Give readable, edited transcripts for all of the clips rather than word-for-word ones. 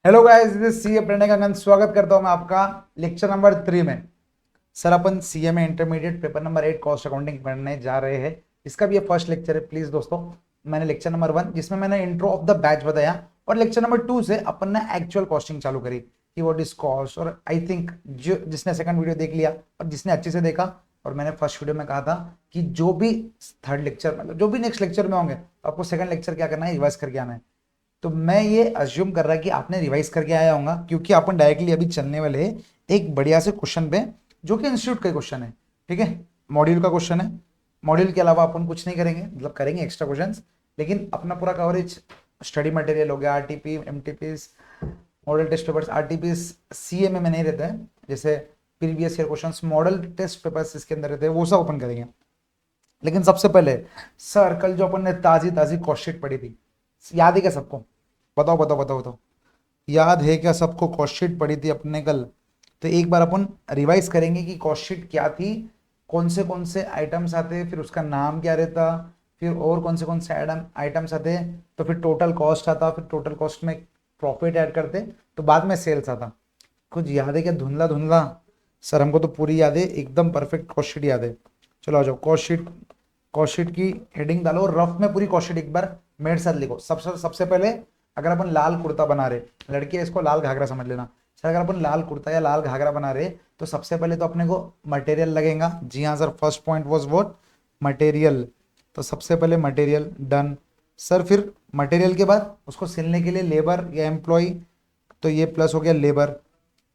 Hello guys, this is CA Pranay. स्वागत करता हूं मैं आपका लेक्चर नंबर 3 में। सर अपन सीए में intermediate paper number 8 cost accounting पढ़ने जा रहे हैं। इसका भी ये फर्स्ट लेक्चर है। प्लीज दोस्तों, मैंने लेक्चर नंबर 1 जिसमें मैंने इंट्रो ऑफ द बैच बताया, और लेक्चर नंबर 2 से अपन ने एक्चुअल कॉस्टिंग चालू करी कि व्हाट इज कॉस्ट। और आई थिंक जो जिसने सेकंड वीडियो देख लिया और जिसने अच्छे से देखा, और मैंने फर्स्ट वीडियो में कहा था कि जो भी थर्ड लेक्चर मतलब जो भी नेक्स्ट लेक्चर में होंगे आपको सेकंड लेक्चर क्या करना है, रिवाइज करके आना है। तो मैं ये अज्यूम कर रहा कि आपने रिवाइज करके आया होगा, क्योंकि अपन डायरेक्टली अभी चलने वाले हैं एक बढ़िया से क्वेश्चन पे, जो कि इंस्टीट्यूट का क्वेश्चन है। ठीक है, मॉड्यूल का क्वेश्चन है। मॉड्यूल के अलावा अपन कुछ नहीं करेंगे, मतलब करेंगे एक्स्ट्रा क्वेश्चंस, लेकिन अपना पूरा कवरेज स्टडी मटेरियल हो गया, RTP, MTP, model test papers. RTP CA में नहीं रहता है, जैसे previous year questions model test papers इसके अंदर रहते हैं, वो सब अपन करेंगे। लेकिन सबसे पहले सर, कल जो अपन ने ताजी ताजी कॉस्ट शीट पढ़ी थी, याद है क्या सबको? बताओ बताओ बताओ बताओ, याद है क्या सबको? कॉस्ट शीट पढ़ी थी अपने कल। तो एक बार अपन रिवाइज करेंगे कि कॉस्ट शीट क्या थी, कौन से आइटम्स आते, फिर उसका नाम क्या रहता, फिर और कौन से आइटम्स आते, तो फिर टोटल कॉस्ट आता, फिर टोटल कॉस्ट में प्रॉफिट ऐड करते, तो बाद में सेल्स आता। कुछ याद है क्या? धुंधला धुंधला। सर हमको तो पूरी याद है, एकदम परफेक्ट कॉस्ट शीट याद है। चलो आ जाओ, कॉस्ट शीट की हेडिंग डालो, रफ में पूरी कॉस्ट शीट एक बार मेरे साथ लिखो। सबसे सबसे पहले, अगर अपन लाल कुर्ता बना रहे, लड़के इसको लाल घाघरा समझ लेना। सर अगर अपन लाल कुर्ता या लाल घाघरा बना रहे, तो सबसे पहले तो अपने को मटेरियल लगेगा। जी हाँ sir, first point was what? Material. तो सबसे पहले मटेरियल डन। सर फिर मटेरियल के बाद उसको सिलने के लिए लेबर या एम्प्लॉय, तो ये प्लस हो गया लेबर।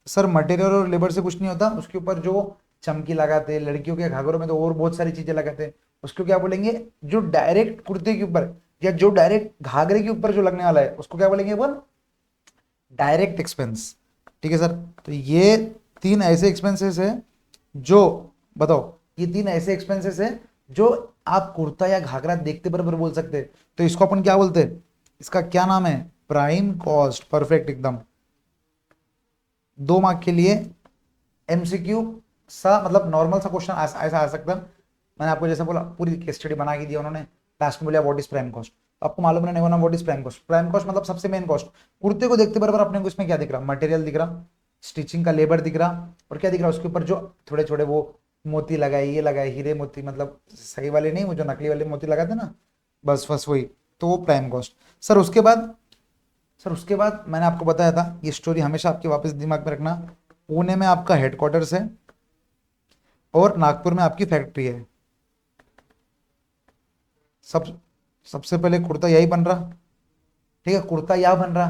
सर मटेरियल और लेबर से कुछ नहीं होता, उसके ऊपर जो चमकी लगाते हैं, लड़कियों के घाघरों में तो और बहुत सारी चीजें लगाते हैं, उसको क्या बोलेंगे? जो डायरेक्ट कुर्ते के ऊपर या जो डायरेक्ट घाघरे के ऊपर जो लगने वाला है, उसको क्या बोलेंगे अपन? Direct expense. ठीक है सर। तो ये तीन ऐसे एक्सपेंसेस है जो, बताओ, ये तीन ऐसे एक्सपेंसेस है जो आप कुर्ता या घाघरा देखते बराबर बोल सकते हैं। तो इसको अपन क्या बोलते हैं? इसका क्या नाम है? Prime cost. परफेक्ट एकदम। 2 मार्क के लिए एमसीक्यू सा, मतलब नॉर्मल सा क्वेश्चन ऐसा आ सकता है। मैंने आपको जैसा बोला, पूरी केस स्टडी बना के दिया उन्होंने। लास्ट में बोला व्हाट इज प्राइम कॉस्ट। आपको मालूम नहीं होना what is prime cost. Prime cost मतलब सबसे मेन कॉस्ट। कुर्ते को देखते बराबर अपने को इसमें क्या दिख रहा? मटेरियल दिख रहा, स्टिचिंग का लेबर दिख रहा, और क्या दिख रहा? उसके ऊपर जो थोड़े थोड़े वो मोती लगाए, ये लगाए हीरे मोती, मतलब सही वाले नहीं, वो जो नकली वाले मोती लगाते ना, बस बस वही। तो वो प्राइम कॉस्ट। सर उसके बाद, मैंने आपको बताया था, ये स्टोरी हमेशा आपके वापस दिमाग में रखना। पुणे में आपका हेडक्वार्टर्स है और नागपुर में आपकी फैक्ट्री है। सब सबसे पहले कुर्ता यही बन रहा। ठीक है, कुर्ता यहाँ बन रहा।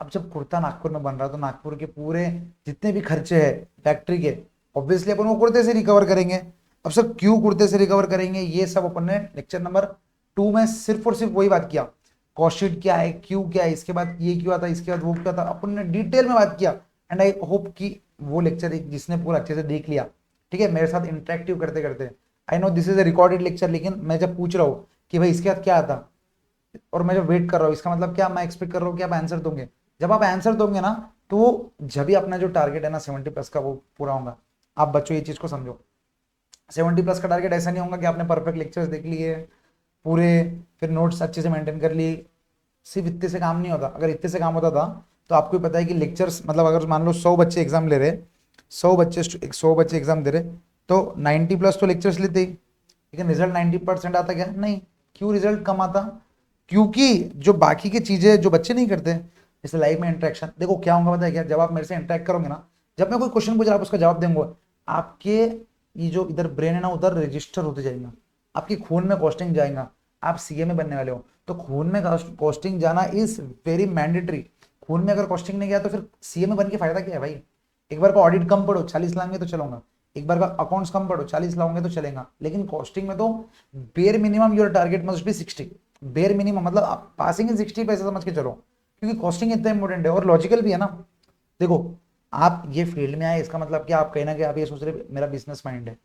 अब जब कुर्ता नागपुर में बन रहा, तो नागपुर के पूरे जितने भी खर्चे हैं फैक्ट्री के, ऑब्वियसली अपन वो कुर्ते से रिकवर करेंगे। अब सर क्यों कुर्ते से रिकवर करेंगे, ये सब अपन ने लेक्चर नंबर 2 में सिर्फ और सिर्फ वही बात किया। कॉस्ट शीट क्या है, क्यों क्या है, इसके बाद ये क्यों आता, इसके बाद वो क्या था, अपन ने डिटेल में बात किया। एंड आई होप कि वो लेक्चर जिसने पूरा अच्छे से देख लिया, ठीक है, मेरे साथ इंटरेक्टिव करते करते, I know this is a recorded lecture, लेकिन मैं जब पूछ रहा हूँ कि भाई इसके बाद क्या आता, और मैं जब वेट कर रहा हूँ, इसका मतलब क्या, मैं एक्सपेक्ट कर रहा हूँ कि आप आंसर दोगे। जब आप आंसर दोगे ना, तो जब भी अपना जो टारगेट है ना 70+ का, वो पूरा होगा। आप बच्चों ये चीज को समझो। 70+ का टारगेट ऐसा नहीं होगा कि आपने परफेक्ट लेक्चर्स देख लिए पूरे, फिर नोट्स अच्छे से मेंटेन कर ली। सिर्फ इतने से काम नहीं होता। अगर इतने से काम होता था, तो आपको पता है कि लेक्चर्स, मतलब अगर मान लो 100 बच्चे एग्जाम ले रहे, 100 बच्चे एग्जाम दे रहे, तो 90+ तो लेक्चर्स लेते ही, लेकिन रिजल्ट 90% आता क्या? नहीं। क्यों रिजल्ट कम आता? क्योंकि जो बाकी की चीजें जो बच्चे नहीं करते, जैसे लाइफ में इंटरेक्शन, देखो क्या होगा पता है क्या? जब आप मेरे से इंटरेक्ट करोगे ना, जब मैं कोई क्वेश्चन पूछ रहा, आप उसका जवाब देंगे, आपके ये जो इधर ब्रेन है ना, उधर रजिस्टर होते जाएगा, आपके खून में कॉस्टिंग जाएगा। आप सीए में बनने वाले हो, तो खून में कॉस्टिंग जाना इज वेरी मैंडेटरी। खून में अगर कॉस्टिंग नहीं गया, तो फिर सीए में बन के फायदा क्या है भाई? एक बार का ऑडिट कम पढ़ो, 40 लाएंगे तो चलूंगा। एक बार का अकाउंट्स कम पढ़ो, 40 लाओगे तो चलेगा। लेकिन कॉस्टिंग में तो bare minimum your target must be 60। Bare minimum मतलब आप पासिंग इन 60 पैसे समझ के चलो, क्योंकि कॉस्टिंग इतना इंपॉर्टेंट है और लॉजिकल भी है ना। देखो, आप ये फील्ड में आए, इसका मतलब क्या, आप कहीं ना कहीं आप ये सोच रहे मेरा बिजनेस माइंड है।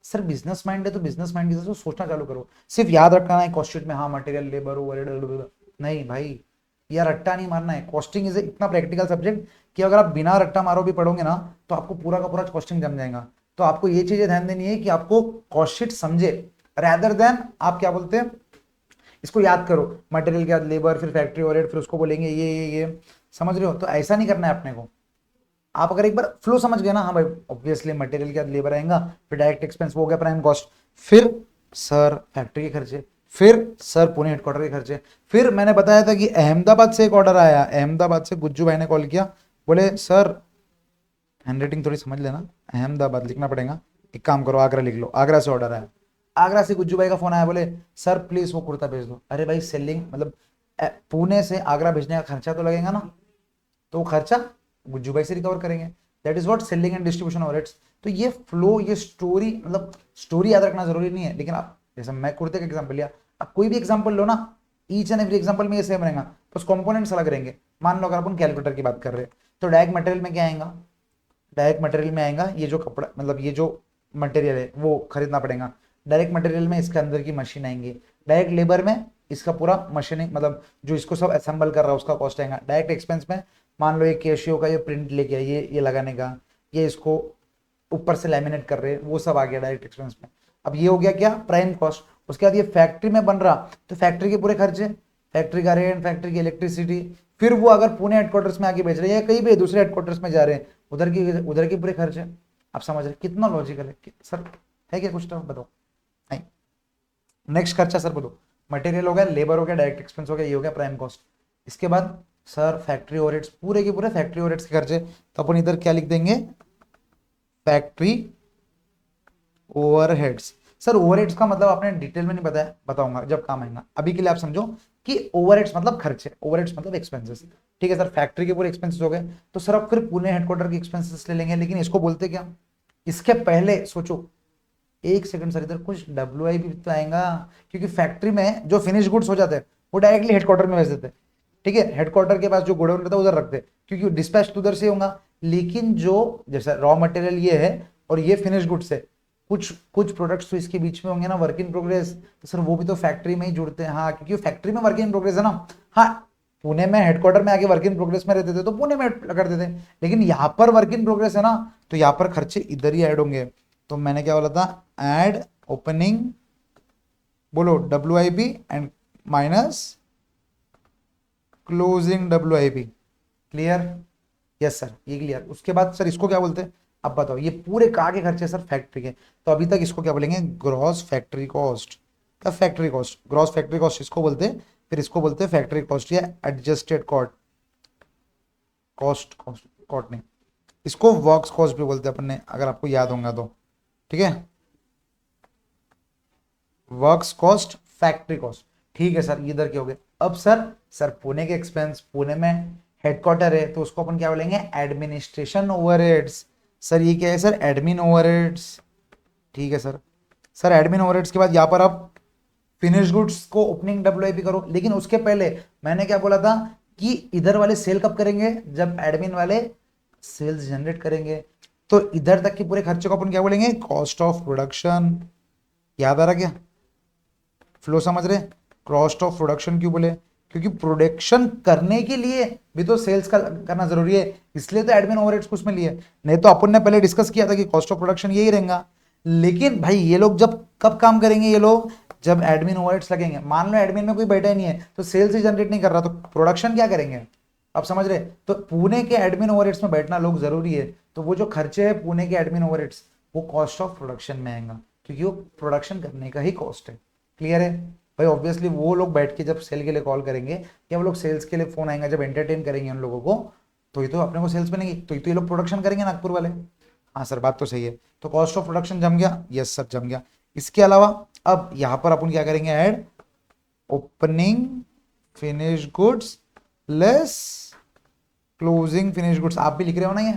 सर बिजनेस माइंड है तो बिजनेस माइंड की तरह से सोचना चालू करो। सिर्फ याद रखना है कॉस्ट शीट में, हाँ मटेरियल लेबर ओवरहेड, नहीं भाई, यार रट्टा नहीं मारना है। कॉस्टिंग इज इतना प्रैक्टिकल सब्जेक्ट कि अगर आप बिना रट्टा मारो भी पढ़ोगे ना, तो आपको पूरा का पूरा कॉस्टिंग जम जाएगा। तो आपको ये चीजें ध्यान देनी है कि आपको कॉस्ट शीट समझे, रैदर देन आप क्या बोलते हैं, इसको याद करो। मटेरियल के बाद लेबर, फिर फैक्ट्री ओवरहेड, फिर उसको बोलेंगे ये। समझ रहे हो? तो ऐसा नहीं करना है अपने को। आप अगर एक बार फ्लो समझ गए ना, हाँ भाई ऑब्वियसली मटेरियल के बाद लेबर आएगा, फिर डायरेक्ट एक्सपेंस वो हो गया प्राइम कॉस्ट, फिर सर फैक्ट्री के खर्चे, फिर सर पुणे हेडक्वार्टर के खर्चे, फिर मैंने बताया था कि अहमदाबाद से एक ऑर्डर आया, अहमदाबाद से गुज्जू भाई ने कॉल किया, बोले सर हैंडराइटिंग थोड़ी समझ लेना, अहमदाबाद लिखना पड़ेगा, एक काम करो आगरा लिख लो, आगरा से ऑर्डर आया, आगरा से गुज्जू भाई का फोन आया, बोले सर प्लीज वो कुर्ता भेज दो। अरे भाई सेलिंग मतलब पुणे से आगरा भेजने का खर्चा तो लगेगा ना, तो वो खर्चा गुज्जू भाई से रिकवर करेंगे। That is what selling and distribution overheads. तो ये फ्लो, ये स्टोरी, मतलब स्टोरी याद रखना जरूरी नहीं है, लेकिन आप जैसे मैं कुर्ते का एग्जांपल लिया, आप कोई भी एग्जांपल लो ना, ईच एंड एवरी एग्जांपल में ये सेम रहेगा, बस कंपोनेंट्स अलग रहेंगे। मान लो अगर अपन कैलकुलेटर की बात कर रहे हैं, तो डायरेक्ट मटेरियल में क्या आएगा, डायरेक्ट मटेरियल में आएगा ये जो कपड़ा, मतलब ये जो मटेरियल है वो खरीदना पड़ेगा। डायरेक्ट मटेरियल में इसके अंदर की मशीन आएंगी। डायरेक्ट लेबर में इसका पूरा मशीनिंग, मतलब जो इसको सब असेंबल कर रहा है उसका कॉस्ट आएगा। डायरेक्ट एक्सपेंस में मान लो ये कैशियो का ये प्रिंट लेके आए, ये लगाने का, ये इसको ऊपर से लैमिनेट कर रहे हैं, वो सब आ गया डायरेक्ट एक्सपेंस में। अब ये हो गया क्या, प्राइम कॉस्ट। उसके बाद ये फैक्ट्री में बन रहा, तो फैक्ट्री के पूरे खर्चे, फैक्ट्री का रेंट, फैक्ट्री की इलेक्ट्रिसिटी, फिर वो अगर पुणे हेडक्वार्टर्स में आके बेच रहे हैं या कहीं भी दूसरे हेडक्वार्टर्स में जा रहे हैं, उधर के पूरे खर्चे। आप समझ रहे कितना लॉजिकल है सर? है क्या कुछ तो बताओ? नहीं। नेक्स्ट खर्चा सर बोलो, मटेरियल हो गया, लेबर हो गया, डायरेक्ट एक्सपेंस हो गया, ये हो गया प्राइम कॉस्ट। इसके बाद सर फैक्ट्री ओवरहेड्स, पूरे के पूरे फैक्ट्री ओवरहेड्स के खर्चे, तो अपन इधर क्या लिख देंगे, फैक्ट्री ओवरहेड्स। सर ओवरहेड्स का मतलब आपने डिटेल में नहीं बताया, बताऊंगा जब काम आएगा। अभी के लिए आप समझो कि ओवरहेड्स मतलब खर्चे, ओवरहेड्स मतलब एक्सपेंसेस। ठीक है सर, फैक्ट्री के पूरे एक्सपेंसेस हो गए, तो सर अब फिर पुणे हेडक्वार्टर के एक्सपेंसेस ले लेंगे, लेकिन इसको बोलते क्या? इसके पहले सोचो, एक सेकंड सर, इधर कुछ WI भी तो आएगा, क्योंकि फैक्ट्री में जो फिनिश गुड्स हो जाते हैं वो डायरेक्टली हेडक्वार्टर में भेज देते हैं। ठीक है, हेडक्वार्टर के पास जो गोडाउन रहता है उधर रखते हैं, क्योंकि डिस्पैच तो उधर से होगा। लेकिन जो जैसा रॉ मटेरियल ये है और ये फिनिश गुड्स है, कुछ कुछ प्रोडक्ट्स तो इसके बीच में होंगे ना, वर्क इन प्रोग्रेस, तो सर वो भी तो फैक्ट्री में ही जुड़ते हैं। हाँ, क्योंकि फैक्ट्री में वर्क इन प्रोग्रेस है ना। हाँ, पुणे में हेडक्वार्टर में आके वर्क इन प्रोग्रेस में रहते थे तो पुणे में कर देते, लेकिन यहाँ पर वर्क इन प्रोग्रेस है ना, तो यहाँ पर खर्चे इधर ही ऐड होंगे। तो मैंने क्या बोला था, ऐड ओपनिंग, बोलो WIP and minus closing WIP। Clear? Yes sir, ये क्लियर। उसके बाद सर इसको क्या बोलते हैं, अब बताओ। ये पूरे का के खर्चे सर फैक्ट्री के, तो अभी तक इसको क्या बोलेंगे, ग्रॉस फैक्ट्री कॉस्ट या factory cost. Gross factory cost इसको बोलते हैं, फिर इसको बोलते हैं फैक्ट्री कॉस्ट या एडजस्टेड कॉस्ट कॉस्ट नहीं, इसको वर्क्स कॉस्ट भी बोलते हैं अपन ने, अगर आपको याद होगा तो। ठीक है, वर्क्स कॉस्ट, फैक्ट्री कॉस्ट। ठीक है सर, ये इधर के हो गए। अब सर पुणे के एक्सपेंस, पुणे में हेडक्वार्टर है तो उसको अपन क्या बोलेंगे, एडमिनिस्ट्रेशन ओवरहेड्स। सर ये क्या है सर, एडमिन ओवरहेड्स। ठीक है सर एडमिन ओवरहेड्स के बाद यहाँ पर आप फिनिश गुड्स को ओपनिंग WIP करो, लेकिन उसके पहले मैंने क्या बोला था कि इधर वाले सेल कब करेंगे, जब एडमिन वाले सेल्स जनरेट करेंगे। तो इधर तक के पूरे खर्चे को अपन क्या बोलेंगे, कॉस्ट ऑफ प्रोडक्शन। याद आ रहा क्या, फ्लो समझ रहे? कॉस्ट ऑफ प्रोडक्शन क्यों बोले, क्योंकि प्रोडक्शन करने के लिए भी तो सेल्स का करना जरूरी है, इसलिए तो एडमिन ओवरहेड्स कुछ में लिए। नहीं तो अपन ने पहले डिस्कस किया था कि कॉस्ट ऑफ प्रोडक्शन यही रहेगा। लेकिन भाई ये लोग जब कब काम करेंगे, ये लोग जब एडमिन ओवरहेड्स लगेंगे। मान लो एडमिन में कोई बैठा ही नहीं है तो सेल्स ही जनरेट नहीं कर रहा, तो प्रोडक्शन क्या करेंगे? आप समझ रहे? तो पुणे के एडमिन ओवरहेड्स में बैठना लोग जरूरी है, तो वो जो खर्चे है पुणे के एडमिन ओवरहेड्स वो कॉस्ट ऑफ प्रोडक्शन में आएगा, क्योंकि वो प्रोडक्शन करने का ही कॉस्ट है। क्लियर है भाई? ऑब्वियसली वो लोग बैठ के जब सेल के लिए कॉल करेंगे या वो लोग सेल्स के लिए फोन आएंगे, जब एंटरटेन करेंगे उन लोगों को, तो ये तो अपने को सेल्स बनेगी, तो ये लोग प्रोडक्शन करेंगे नागपुर वाले। हाँ सर, बात तो सही है। तो कॉस्ट ऑफ प्रोडक्शन जम गया, यस सर जम गया। इसके अलावा अब यहां पर अपन क्या करेंगे, add opening finish goods less closing finish goods. आप भी लिख रहे हो ना ये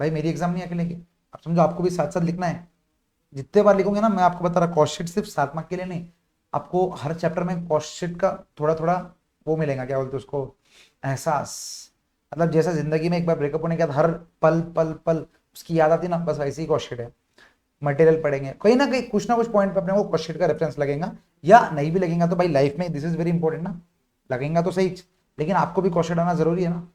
भाई, मेरी एग्जाम नहीं अकेले की, आप समझो आपको भी साथ साथ लिखना है। जितने बार लिखोगे ना, मैं आपको बता रहा, कॉस्ट शीट सिर्फ 7 मार्क के लिए नहीं, आपको हर चैप्टर में कॉस्ट शीट का थोड़ा थोड़ा वो मिलेगा, क्या बोलते हैं उसको, एहसास। मतलब जैसा जिंदगी में एक बार ब्रेकअप होने के बाद हर पल पल पल उसकी याद आती ना, बस वैसे ही कॉस्ट शीट है। मटेरियल पढ़ेंगे कहीं ना कहीं कुछ ना कुछ पॉइंट पे अपने को कॉस्ट शीट का रेफरेंस लगेगा, या नहीं भी लगेगा तो भाई लाइफ में दिस इज वेरी इंपॉर्टेंट ना, लगेगा तो सही, लेकिन आपको भी कॉस्ट शीट आना जरूरी है ना।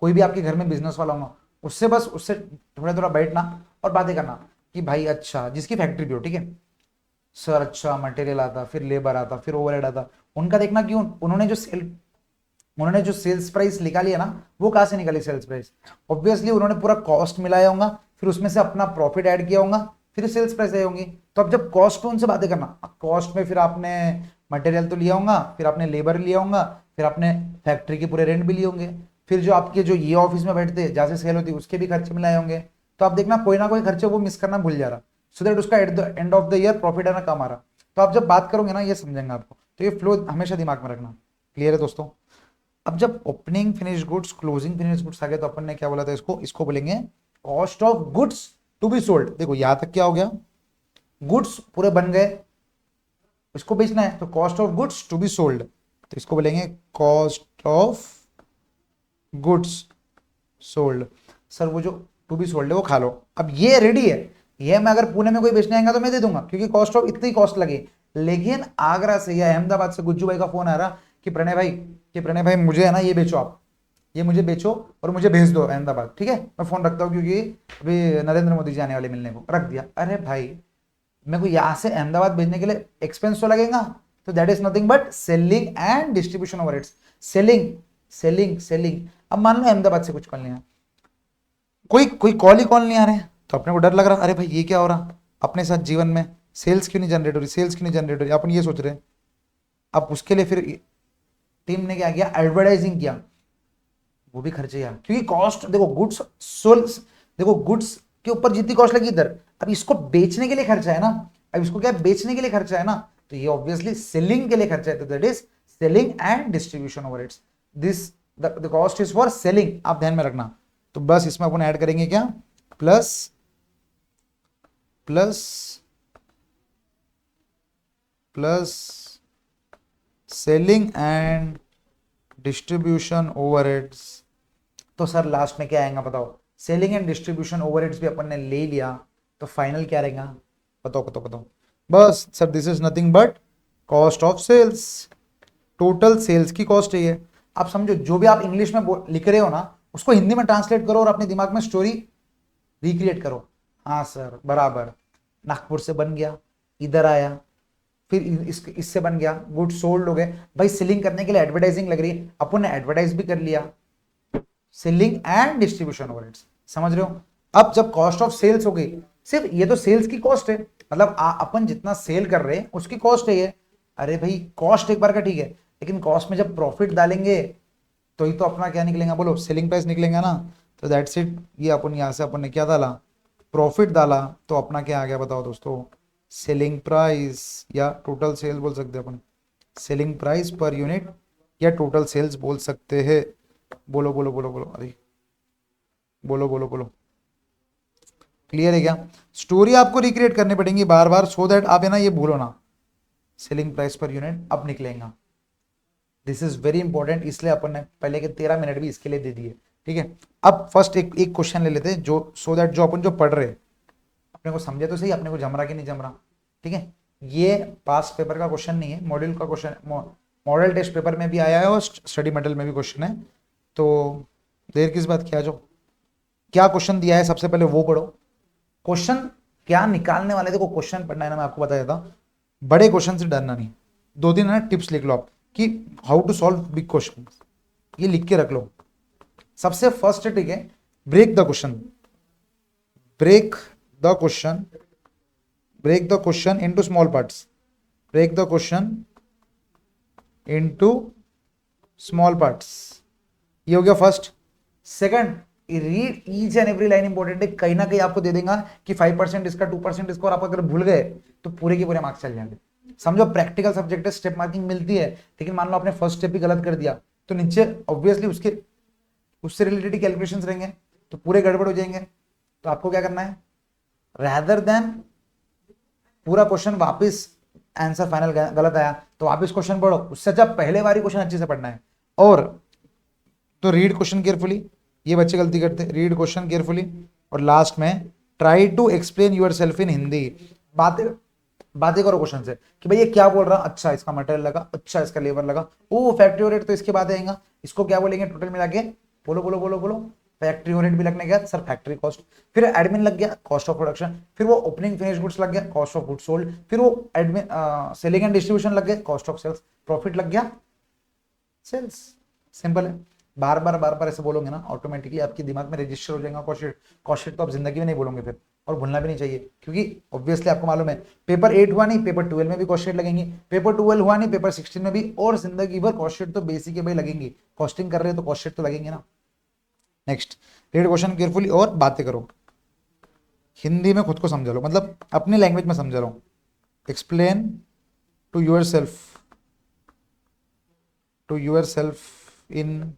कोई भी आपके घर में बिजनेस वाला होगा, उससे बस उससे थोड़ा थोड़ा बैठना और बातें करना कि भाई अच्छा, जिसकी फैक्ट्री भी हो, ठीक है सर, अच्छा मटेरियल आता, फिर लेबर आता, फिर ओवरहेड आता, उनका देखना क्यों, उन्होंने जो सेल उन्होंने जो सेल्स प्राइस निकाली है ना, वो कहां से निकाली सेल्स प्राइस? ऑब्वियसली उन्होंने पूरा कॉस्ट मिलाया होगा, फिर उसमें से अपना प्रॉफिट ऐड किया होगा, फिर सेल्स प्राइस आई होंगी। तो अब जब कॉस्ट पे उनसे बातें करना, कॉस्ट में फिर आपने मटेरियल तो लिया होगा, फिर आपने लेबर लिया होगा, फिर आपने फैक्ट्री के पूरे रेंट भी लिए होंगे, फिर जो आपके जो ये ऑफिस में बैठते जहाँ से सेल होती उसके भी खर्चे मिलाए होंगे। तो आप देखना कोई ना कोई खर्चे वो मिस करना भूल जा रहा, सो दैट उसका eight the end of the year profit आना कम आ रहा। तो आप जब बात करोगे ना ये समझेंगे आपको, तो ये फ्लो हमेशा दिमाग में रखना। क्लियर है दोस्तों? अब जब opening finish goods closing finish goods आ गए तो अपन ने क्या बोला था, इसको बोलेंगे cost of goods to be sold. देखो यहां तक क्या हो गया, गुड्स पूरे बन गए, इसको बेचना है तो cost of goods to be sold, तो इसको बोलेंगे cost of goods sold. Sir वो जो टू बी सोल्ड है वो खा लो, अब ये रेडी है, ये मैं अगर पुणे में कोई बेचने आएगा तो मैं दे दूंगा क्योंकि कॉस्ट ऑफ इतनी कॉस्ट लगे। लेकिन आगरा से या अहमदाबाद से गुज्जू भाई का फोन आ रहा कि प्रणय भाई मुझे है ना ये बेचो, आप ये मुझे बेचो और मुझे भेज दो अहमदाबाद, ठीक है मैं फोन रखता हूँ क्योंकि अभी नरेंद्र मोदी जी आने वाले मिलने को, रख दिया। अरे भाई मेरे को यहाँ से अहमदाबाद भेजने के लिए एक्सपेंस तो लगेगा, तो that is nothing but selling and distribution overheads. Selling. अब मान लो अहमदाबाद से कुछ कॉल नहीं आ, कोई कॉल ही कॉल नहीं आ रहे, तो अपने को डर लग रहा, अरे भाई ये क्या हो रहा अपने साथ जीवन में, सेल्स क्यों नहीं जनरेट हो रही, अपन ये सोच रहे। अब उसके लिए फिर टीम ने क्या किया, एडवर्टाइजिंग किया, वो भी खर्चे यार, क्योंकि कॉस्ट देखो गुड्स सोल्स, देखो गुड्स के ऊपर जितनी कॉस्ट लगी इधर, अब इसको बेचने के लिए खर्चा है ना, अब इसको क्या बेचने के लिए खर्चा है ना, तो ये ऑब्वियसली सेलिंग के लिए खर्चा है, तो that is selling and distribution overheads. This the cost is for selling, आप ध्यान में रखना। तो बस इसमें अपन ऐड करेंगे क्या, plus selling and distribution overheads. तो सर लास्ट में क्या आएगा बताओ, सेलिंग एंड डिस्ट्रीब्यूशन ओवरहेड्स भी अपन ने ले लिया, तो फाइनल क्या रहेगा बताओ। बस sir this is nothing but cost of sales, total sales की कॉस्ट है ये। आप समझो जो भी आप इंग्लिश में लिख रहे हो ना उसको हिंदी में ट्रांसलेट करो और अपने दिमाग में स्टोरी रिक्रिएट करो। हाँ सर बराबर, नागपुर से बन गया, इधर आया, फिर इससे बन गया, गुड सोल्ड हो गए। भाई सेलिंग करने के लिए एडवर्टाइजिंग लग रही है, अपन ने एडवर्टाइज भी कर लिया, सेलिंग एंड डिस्ट्रीब्यूशन ओवरहेड्स, समझ रहे हो? अब जब कॉस्ट ऑफ सेल्स हो गई, सिर्फ ये तो सेल्स की कॉस्ट है, मतलब अपन जितना सेल कर रहे हैं उसकी कॉस्ट है ये। अरे भाई कॉस्ट एक बार का ठीक है, लेकिन कॉस्ट में जब प्रॉफिट डालेंगे तो ही तो अपना क्या निकलेगा, बोलो सेलिंग प्राइस निकलेगा ना। तो दैट्स इट, ये अपन यहाँ से अपन ने क्या डाला, प्रॉफिट डाला, तो अपना क्या आ गया बताओ दोस्तों, सेलिंग प्राइस, या टोटल सेल्स बोल सकते हैं अपन, सेलिंग प्राइस पर यूनिट या टोटल सेल्स बोल सकते हैं। बोलो अरे बोलो क्लियर है क्या? स्टोरी आपको रिक्रिएट करनी पड़ेगी बार बार, सो दैट आप है ना ये भूलो ना, सेलिंग प्राइस पर यूनिट अब निकलेगा। दिस इज वेरी इंपॉर्टेंट, इसलिए अपन ने पहले के 13 मिनट भी इसके लिए दे दिए, ठीक है। अब फर्स्ट एक क्वेश्चन ले लेते हैं जो, सो दैट जो अपन जो पढ़ रहे अपने को समझे तो सही, अपने को जम रहा कि नहीं जम रहा, ठीक है। ये पास पेपर का क्वेश्चन नहीं है, मॉड्यूल का क्वेश्चन, मॉडल टेस्ट पेपर में भी आया है और स्टडी मटेरियल में भी क्वेश्चन है, तो देर किस बात की, आ जाओ। क्या क्वेश्चन दिया है सबसे पहले वो पढ़ो, क्वेश्चन क्या निकालने वाले, देखो क्वेश्चन पढ़ना है ना, मैं आपको बता देता हूँ, बड़े क्वेश्चन से डरना नहीं। 2-3 है ना टिप्स लिख लो आप कि how to solve big question, ये लिख के रख लो। सबसे फर्स्ट ठीक है, break the question into small parts, break the question into small parts, ये हो गया first. Second, read each and every line, important है, कहीं ना कहीं आपको दे देगा कि 5% इसका 2% इसका, और आप अगर भूल गए तो पूरे के पूरे मार्क्स चल जाएंगे। समझो प्रैक्टिकल सब्जेक्ट है, स्टेप मार्किंग मिलती है, लेकिन मान लो आपने फर्स्ट स्टेप भी गलत कर दिया तो नीचे ऑब्वियसली उससे रिलेटेड कैलकुलेशंस रहेंगे, तो पूरे गड़बड़ हो जाएंगे। तो आपको क्या करना है, रैदर देन पूरा क्वेश्चन वापस आंसर फाइनल गलत आया तो वापस क्वेश्चन पढ़ो, उससे अच्छा पहले बारी क्वेश्चन अच्छे से पढ़ना है। और तो रीड क्वेश्चन केयरफुली, ये बच्चे गलती करते हैं, रीड क्वेश्चन केयरफुली, और लास्ट में try to explain yourself in Hindi. बातें करो क्वेश्चन से कि भाई ये क्या बोल रहा, अच्छा इसका मटेरियल लगा, अच्छा इसका लेबर लगा, ओ फैक्ट्री ओवरहेड तो इसके बाद आएगा, इसको क्या बोलेंगे टोटल मिला के, बोलो फैक्ट्री ओवरहेड भी लगने के बाद सर फैक्ट्री कॉस्ट, फिर एडमिन लग गया कॉस्ट ऑफ प्रोडक्शन, फिर वो ओपनिंग फिनिश गुड्स लग गया कॉस्ट ऑफ गुड्स सोल्ड, फिर वो एडमिन सेलिंग एंड डिस्ट्रीब्यूशन लग गया कॉस्ट ऑफ सेल्स, प्रॉफिट लग गया सेल्स। सिंपल है। बार बार ऐसे बोलोगे ना, ऑटोमेटिकली आपके दिमाग में रजिस्टर हो जाएगा कॉस्ट शीट। कॉस्ट शीट तो आप जिंदगी में नहीं बोलोगे फिर, और भूलना भी नहीं चाहिए, क्योंकि ऑब्वियसली आपको मालूम है पेपर 8 हुआ नहीं, पेपर 12 में भी कॉस्ट शीट लगेंगी, पेपर 12 हुआ नहीं, पेपर 16 में भी, और जिंदगी भर कॉस्ट शीट तो बेसिक है भाई लगेंगी। कॉस्टिंग कर रहे हो तो कॉस्ट शीट तो लगेंगे ना। नेक्स्ट, रीड क्वेश्चन केयरफुली और बातें करो, हिंदी में खुद को समझा लो, मतलब अपनी लैंग्वेज में समझा लो। Explain to yourself in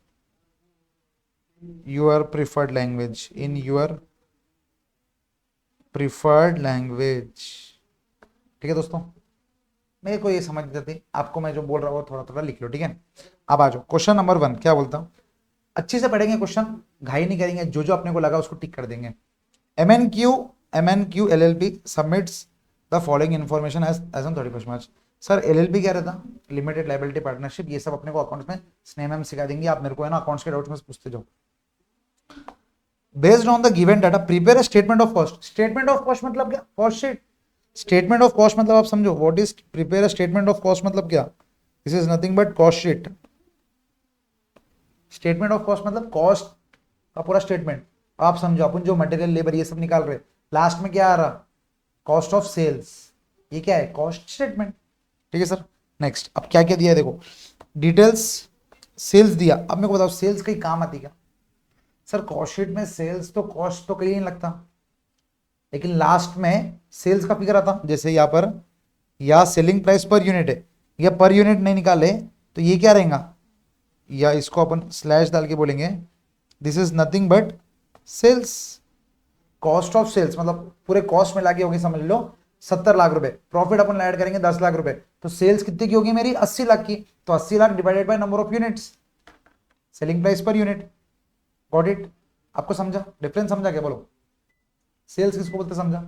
your preferred language, ठीक है दोस्तों, मेरे को ये समझ जाती, आपको मैं जो बोल रहा हूँ थोड़ा थोड़ा लिख लो, ठीक है। अब आ जाओ क्वेश्चन नंबर 1, क्या बोलता हूँ, अच्छे से पढ़ेंगे क्वेश्चन, घाई नहीं करेंगे, जो जो अपने को लगा उसको टिक कर देंगे। MNQ LLP submits the following information as on 31 March. Sir LLP क्या रहता, लिमिटेड लायबिलिटी पार्टनरशिप, ये सब अपने को अकाउंट्स में स्नेह मैम सिखा देंगे, आप मेरे को है ना अकाउंट्स के डाउट्स में पूछते जाओ। Based on the given data prepare a statement of cost. Statement of cost मतलब क्या, cost sheet. Statement of cost मतलब आप समझो, what is prepare a statement of cost मतलब क्या, this is nothing but cost sheet. Statement of cost मतलब cost का पूरा स्टेटमेंट। आप समझो, अपन जो मटेरियल लेबर ये सब निकाल रहे, लास्ट में क्या आ रहा, कॉस्ट ऑफ सेल्स, ये क्या है, कॉस्ट स्टेटमेंट, ठीक है सर। नेक्स्ट, अब क्या क्या दिया है देखो, डिटेल्स सेल्स दिया, अब मेरे को बताओ सेल्स कहीं काम आती क्या। सर कॉस्ट शीट में सेल्स तो कॉस्ट तो कहीं नहीं लगता, लेकिन लास्ट में सेल्स का फिगर आता, जैसे यहाँ पर या सेलिंग प्राइस पर यूनिट है, या पर यूनिट नहीं निकाले तो ये क्या रहेगा, या इसको अपन स्लैश डाल के बोलेंगे this is nothing but sales. Cost of sales मतलब पूरे कॉस्ट में लाके होगी, समझ लो 70 लाख रुपए, प्रॉफिट अपन ऐड करेंगे 10 लाख रुपए, तो सेल्स कितनी की होगी मेरी, 80 लाख की, तो 80 lakh divided by number of units, selling price per unit. Got it, आपको समझा डिफरेंस, समझा क्या, बोलो सेल्स किसको बोलते समझा।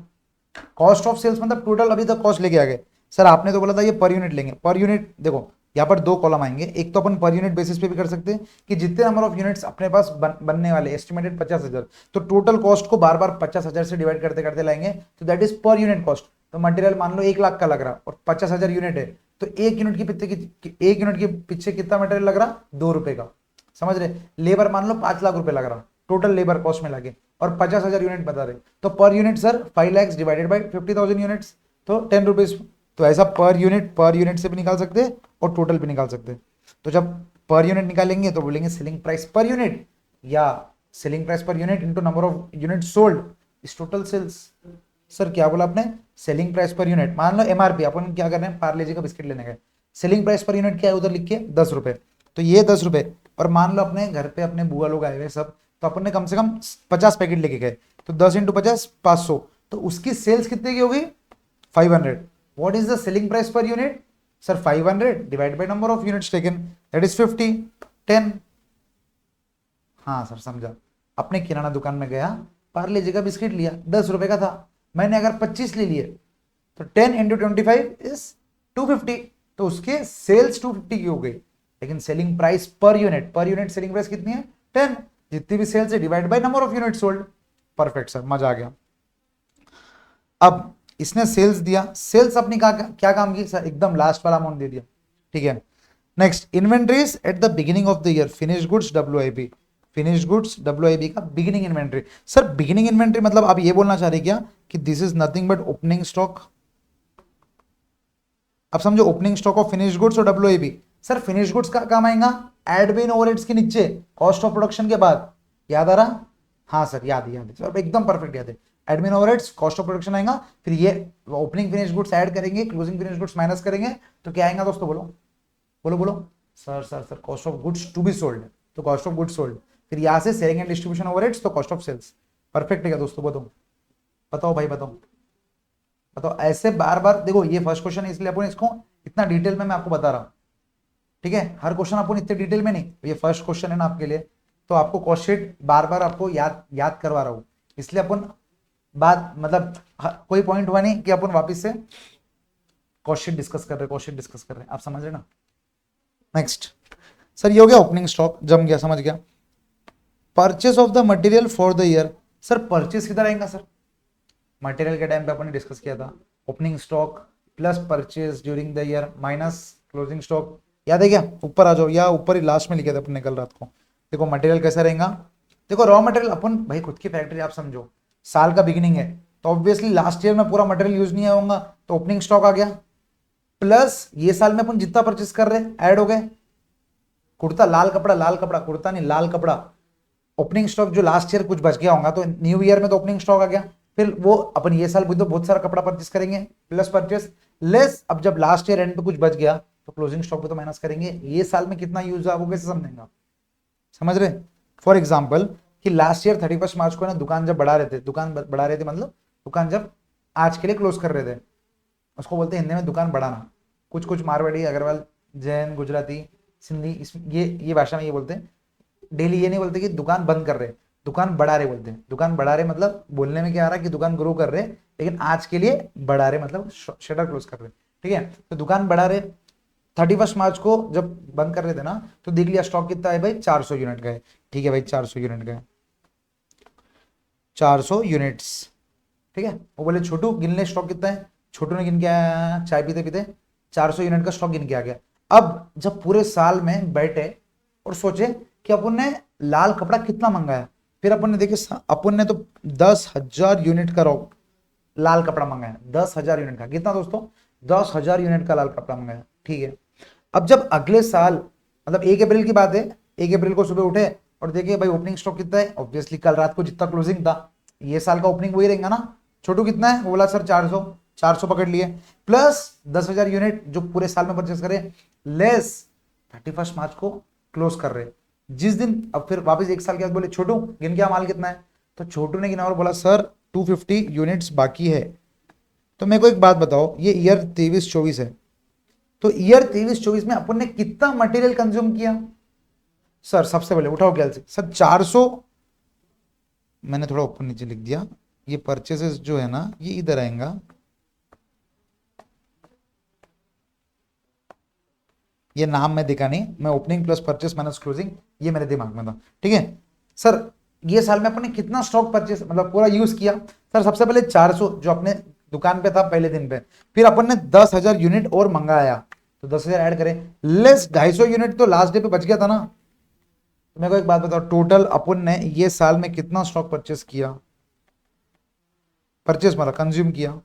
कॉस्ट ऑफ सेल्स मतलब टोटल अभी तक कॉस्ट लेके आ गए। सर आपने तो बोला था ये पर यूनिट लेंगे, पर यूनिट देखो यहाँ पर 2 कॉलम आएंगे, एक तो अपन पर यूनिट बेसिस पे भी कर सकते हैं कि जितने नंबर ऑफ यूनिट्स अपने पास बनने वाले एस्टिमेटेड 50,000, तो टोटल कॉस्ट को बार बार 50,000 से डिवाइड करते करते लाएंगे, तो that is per unit cost. तो मटेरियल मान लो 1 लाख का लग रहा और 50,000 यूनिट है, तो एक यूनिट के पीछे कितना मटेरियल लग रहा, 2 रुपए का, समझ रहे। लेबर मान लो 5 लाख रुपए लग रहा टोटल लेबर कॉस्ट में लगे, और 50,000 यूनिट बता रहे, तो per unit sir 5 lakh divided by 50,000 units, तो 10 रुपीज। तो ऐसा पर यूनिट से भी निकाल सकते हैं और टोटल भी निकाल सकते हैं। तो जब पर यूनिट निकालेंगे तो बोलेंगे सेलिंग प्राइस पर यूनिट, या selling price per unit into number of unit sold इस टोटल सेल्स। सर क्या बोला आपने, सेलिंग प्राइस पर यूनिट, मान लो MRP, अपन क्या कर रहे हैं पार्ले जी का बिस्किट लेने गए, सेलिंग प्राइस पर यूनिट क्या है उधर लिख के 10 रुपए, तो ये 10 रुपए, और मान लो अपने घर पे अपने बुआ लोग आए हुए सब, तो अपन ने कम से कम 50 पैकेट लेके गए, तो 10 × 50 500, तो उसकी सेल्स कितने की होगी 500। What is the selling price per unit, sir 500 divide by number of units taken, that is 50 10। हाँ सर समझा, अपने किराना दुकान में गया, पार्ले जी का बिस्किट लिया 10 रुपए का था, मैंने अगर 25 ले लिए तो 10 × 25 इज 250, तो उसके सेल्स 250 की हो गई, लेकिन selling price per unit selling price कितनी है 10, जितनी भी सेल्स है divide by number of unit sold. Perfect sir, मजा आ गया। अब इसने सेल्स दिया, सेल्स अपनी क्या काम की सर, एकदम लास्ट वाला अमाउंट दे दिया, ठीक है। Next, inventories at the beginning of the year, finish goods WIP, finish goods WIP का beginning inventory. Sir beginning inventory मतलब आप ये बोलना चाह रहे क्या कि this is nothing but opening stock. अब समझो opening stock of finish goods और WIP। सर फिनिश गुड्स का काम आएगा एडमिन ओवरहेड्स के नीचे कॉस्ट ऑफ प्रोडक्शन के बाद, याद आ रहा, हाँ सर याद है सर, एकदम परफेक्ट याद है। Admin overheads cost of production आएगा, फिर ये ओपनिंग फिनिश गुड्स ऐड करेंगे, क्लोजिंग फिनिश गुड्स माइनस करेंगे, तो क्या आएगा दोस्तों, बोलो बोलो बोलो। Sir cost of goods to be sold, तो कॉस्ट ऑफ गुड्स सोल्ड, फिर यहाँ से सेलिंग एंड डिस्ट्रीब्यूशन ओवरहेड्स, तो कॉस्ट ऑफ सेल्स। परफेक्ट है दोस्तों, बताओ बताओ भाई बताओ बताओ। ऐसे बार बार देखो, ये फर्स्ट क्वेश्चन है इसलिए अपन इसको इतना डिटेल में मैं आपको बता रहा हूँ, ठीक है। हर क्वेश्चन अपन इतने डिटेल में नहीं, ये फर्स्ट क्वेश्चन है ना आपके लिए, तो आपको कॉस्ट शीट बार बार आपको याद करवा रहा हूँ, इसलिए अपन बात मतलब कोई पॉइंट हुआ नहीं कि अपन वापस से कॉस्ट शीट डिस्कस कर रहे हैं, आप समझ रहे ना। नेक्स्ट सर ये हो गया ओपनिंग स्टॉक, जम गया, समझ गया। Purchase of the material for the year, sir purchase किधर आएगा सर, मटेरियल के टाइम पे अपन ने डिस्कस किया था, opening stock plus purchase during the year minus closing stock, याद है क्या? ऊपर आ जाओ, या ऊपर ही लास्ट में लिखे थे अपने कल रात को। देखो मटेरियल कैसा रहेगा, देखो रॉ मटेरियल अपन भाई खुद की फैक्ट्री आप समझो, साल का बिगिनिंग है तो ऑब्वियसली लास्ट ईयर में पूरा मटेरियल यूज नहीं होगा तो ओपनिंग स्टॉक आ गया, प्लस ये साल में अपन जितना परचेस कर रहे हैं ऐड हो गए। कुर्ता लाल कपड़ा, लाल कपड़ा कुर्ता नहीं लाल कपड़ा, ओपनिंग स्टॉक जो लास्ट ईयर कुछ बच गया होगा तो न्यू ईयर में तो ओपनिंग स्टॉक आ गया। फिर वो अपन ये साल भी तो बहुत सारा कपड़ा परचेस करेंगे, प्लस परचेस लेस, अब जब लास्ट ईयर एंड पे कुछ बच गया तो क्लोजिंग स्टॉक पे तो माइनस करेंगे। ये साल में कितना यूज हुआ वो कैसे समझेंगे, समझ रहे? फॉर एग्जाम्पल कि लास्ट ईयर 31 मार्च को ना दुकान जब बढ़ा रहे थे, दुकान बढ़ा रहे थे मतलब दुकान जब आज के लिए क्लोज कर रहे थे, उसको बोलते हैं हिंदी में दुकान बढ़ाना। कुछ कुछ मारवाड़ी, अग्रवाल, जैन, गुजराती, सिंधी, इस ये भाषा में ये बोलते हैं। डेली ये नहीं बोलते कि दुकान बंद कर रहे, दुकान बढ़ा रहे बोलते हैं। दुकान बढ़ा रहे मतलब बोलने में क्या आ रहा है कि दुकान ग्रो कर रहे, लेकिन आज के लिए बढ़ा रहे मतलब शटर क्लोज कर रहे, ठीक है। तो दुकान बढ़ा रहे, 31 मार्च को जब बंद कर रहे थे ना तो देख लिया स्टॉक कितना है भाई, 400 यूनिट का है, ठीक है भाई 400 यूनिट का है, 400 यूनिट्स, ठीक है। वो बोले छोटू गिन ले स्टॉक कितना है, छोटू ने गिन के आया, चाय पीते पीते 400 यूनिट का स्टॉक गिन के आ गया। अब जब पूरे साल में बैठे और सोचे कि अपन ने लाल कपड़ा कितना मंगाया, फिर अपन ने देखे अपन ने तो 10,000 यूनिट का लाल कपड़ा मंगाया, 10,000 यूनिट का, कितना दोस्तों 10,000 यूनिट का लाल कपड़ा मंगाया, ठीक है। अब जब अगले साल मतलब 1 अप्रैल की बात है, 1 अप्रैल को सुबह उठे और देखे भाई ओपनिंग स्टॉक कितना है, ऑब्वियसली कल रात को जितना क्लोजिंग था ये साल का ओपनिंग वही रहेगा ना। छोटू कितना है, वो बोला सर 400, 400 पकड़ लिए, प्लस 10,000 यूनिट जो पूरे साल में परचेस करे, लेस 31 मार्च को क्लोज कर रहे जिस दिन। अब फिर वापस एक साल के बाद बोले छोटू गिन क्या माल कितना है, तो छोटू ने गिना और बोला सर 250 यूनिट्स बाकी है। तो मेरे को एक बात बताओ, ये ईयर 23-24 है, तो ईयर 23-24 में अपन ने कितना मटेरियल कंज्यूम किया? सर सबसे पहले उठाओ ख्याल से, सर 400, मैंने थोड़ा ऊपर नीचे लिख दिया, ये परचेसेस जो है ना ये इधर आएगा, ये नाम मैं देखा नहीं, मैं opening plus purchase minus closing ये मेरे दिमाग में था, ठीक है। सर ये साल में अपने कितना स्टॉक परचेस मतलब पूरा यूज किया? सर सबसे पहले 400 जो अपने दुकान पे था पहले दिन पे, फिर अपन ने 10,000 यूनिट और मंगाया तो 10,000 ऐड करें, लेस 250 यूनिट तो लास्ट डे पे बच गया था ना। तो मेरे को एक बात बताओ, टोटल अपन ने ये साल में कितना स्टॉक परचेस किया, परचेस मतलब कंज्यूम किया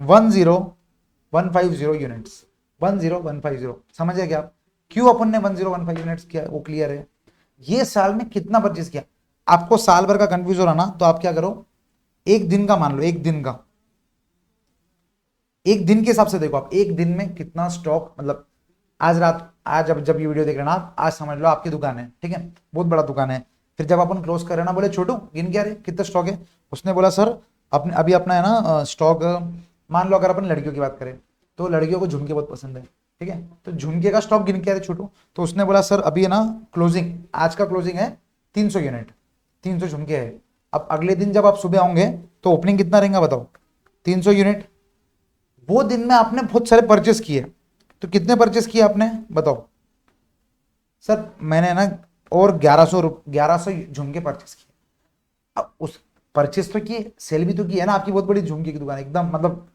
10,150 यूनिट्स, 10,150, समझ गए क्या आप? क्यों अपन ने 10,150 यूनिट्स किया वो क्लियर है। ये साल में कितना परचेस किया, आपको साल भर का कंफ्यूज हो रहा ना तो आप क्या करो, एक दिन का मान लो, एक दिन का, एक दिन के हिसाब से देखो आप एक दिन में कितना स्टॉक मतलब आज रात, आज जब ये वीडियो देख रहे ना आप, आज समझ लो आपकी दुकान है, ठीक है, बहुत बड़ा दुकान है। फिर जब अपन क्लोज कर रहे ना बोले छोटू गिन क्या रहे कितना स्टॉक है, उसने बोला सर अपने अभी अपना है ना स्टॉक, मान लो अगर अपन लड़कियों की बात करें तो लड़कियों को झुमके बहुत पसंद है, ठीक है, तो झुमके का स्टॉक गिन के आ रहे छोटू, तो उसने बोला सर अभी है ना क्लोजिंग, आज का क्लोजिंग है 300 यूनिट, 300 झुमके है। अब अगले दिन जब आप सुबह आओगे तो ओपनिंग कितना रहेगा बताओ, 300 यूनिट। वो दिन में आपने बहुत सारे परचेस किए, तो कितने परचेस किए आपने बताओ? सर मैंने ना और 1100 झुमके परचेस किए। अब उस परचेस तो किए, सेल भी तो की है ना, आपकी बहुत बड़ी झुमके की दुकान है एकदम, मतलब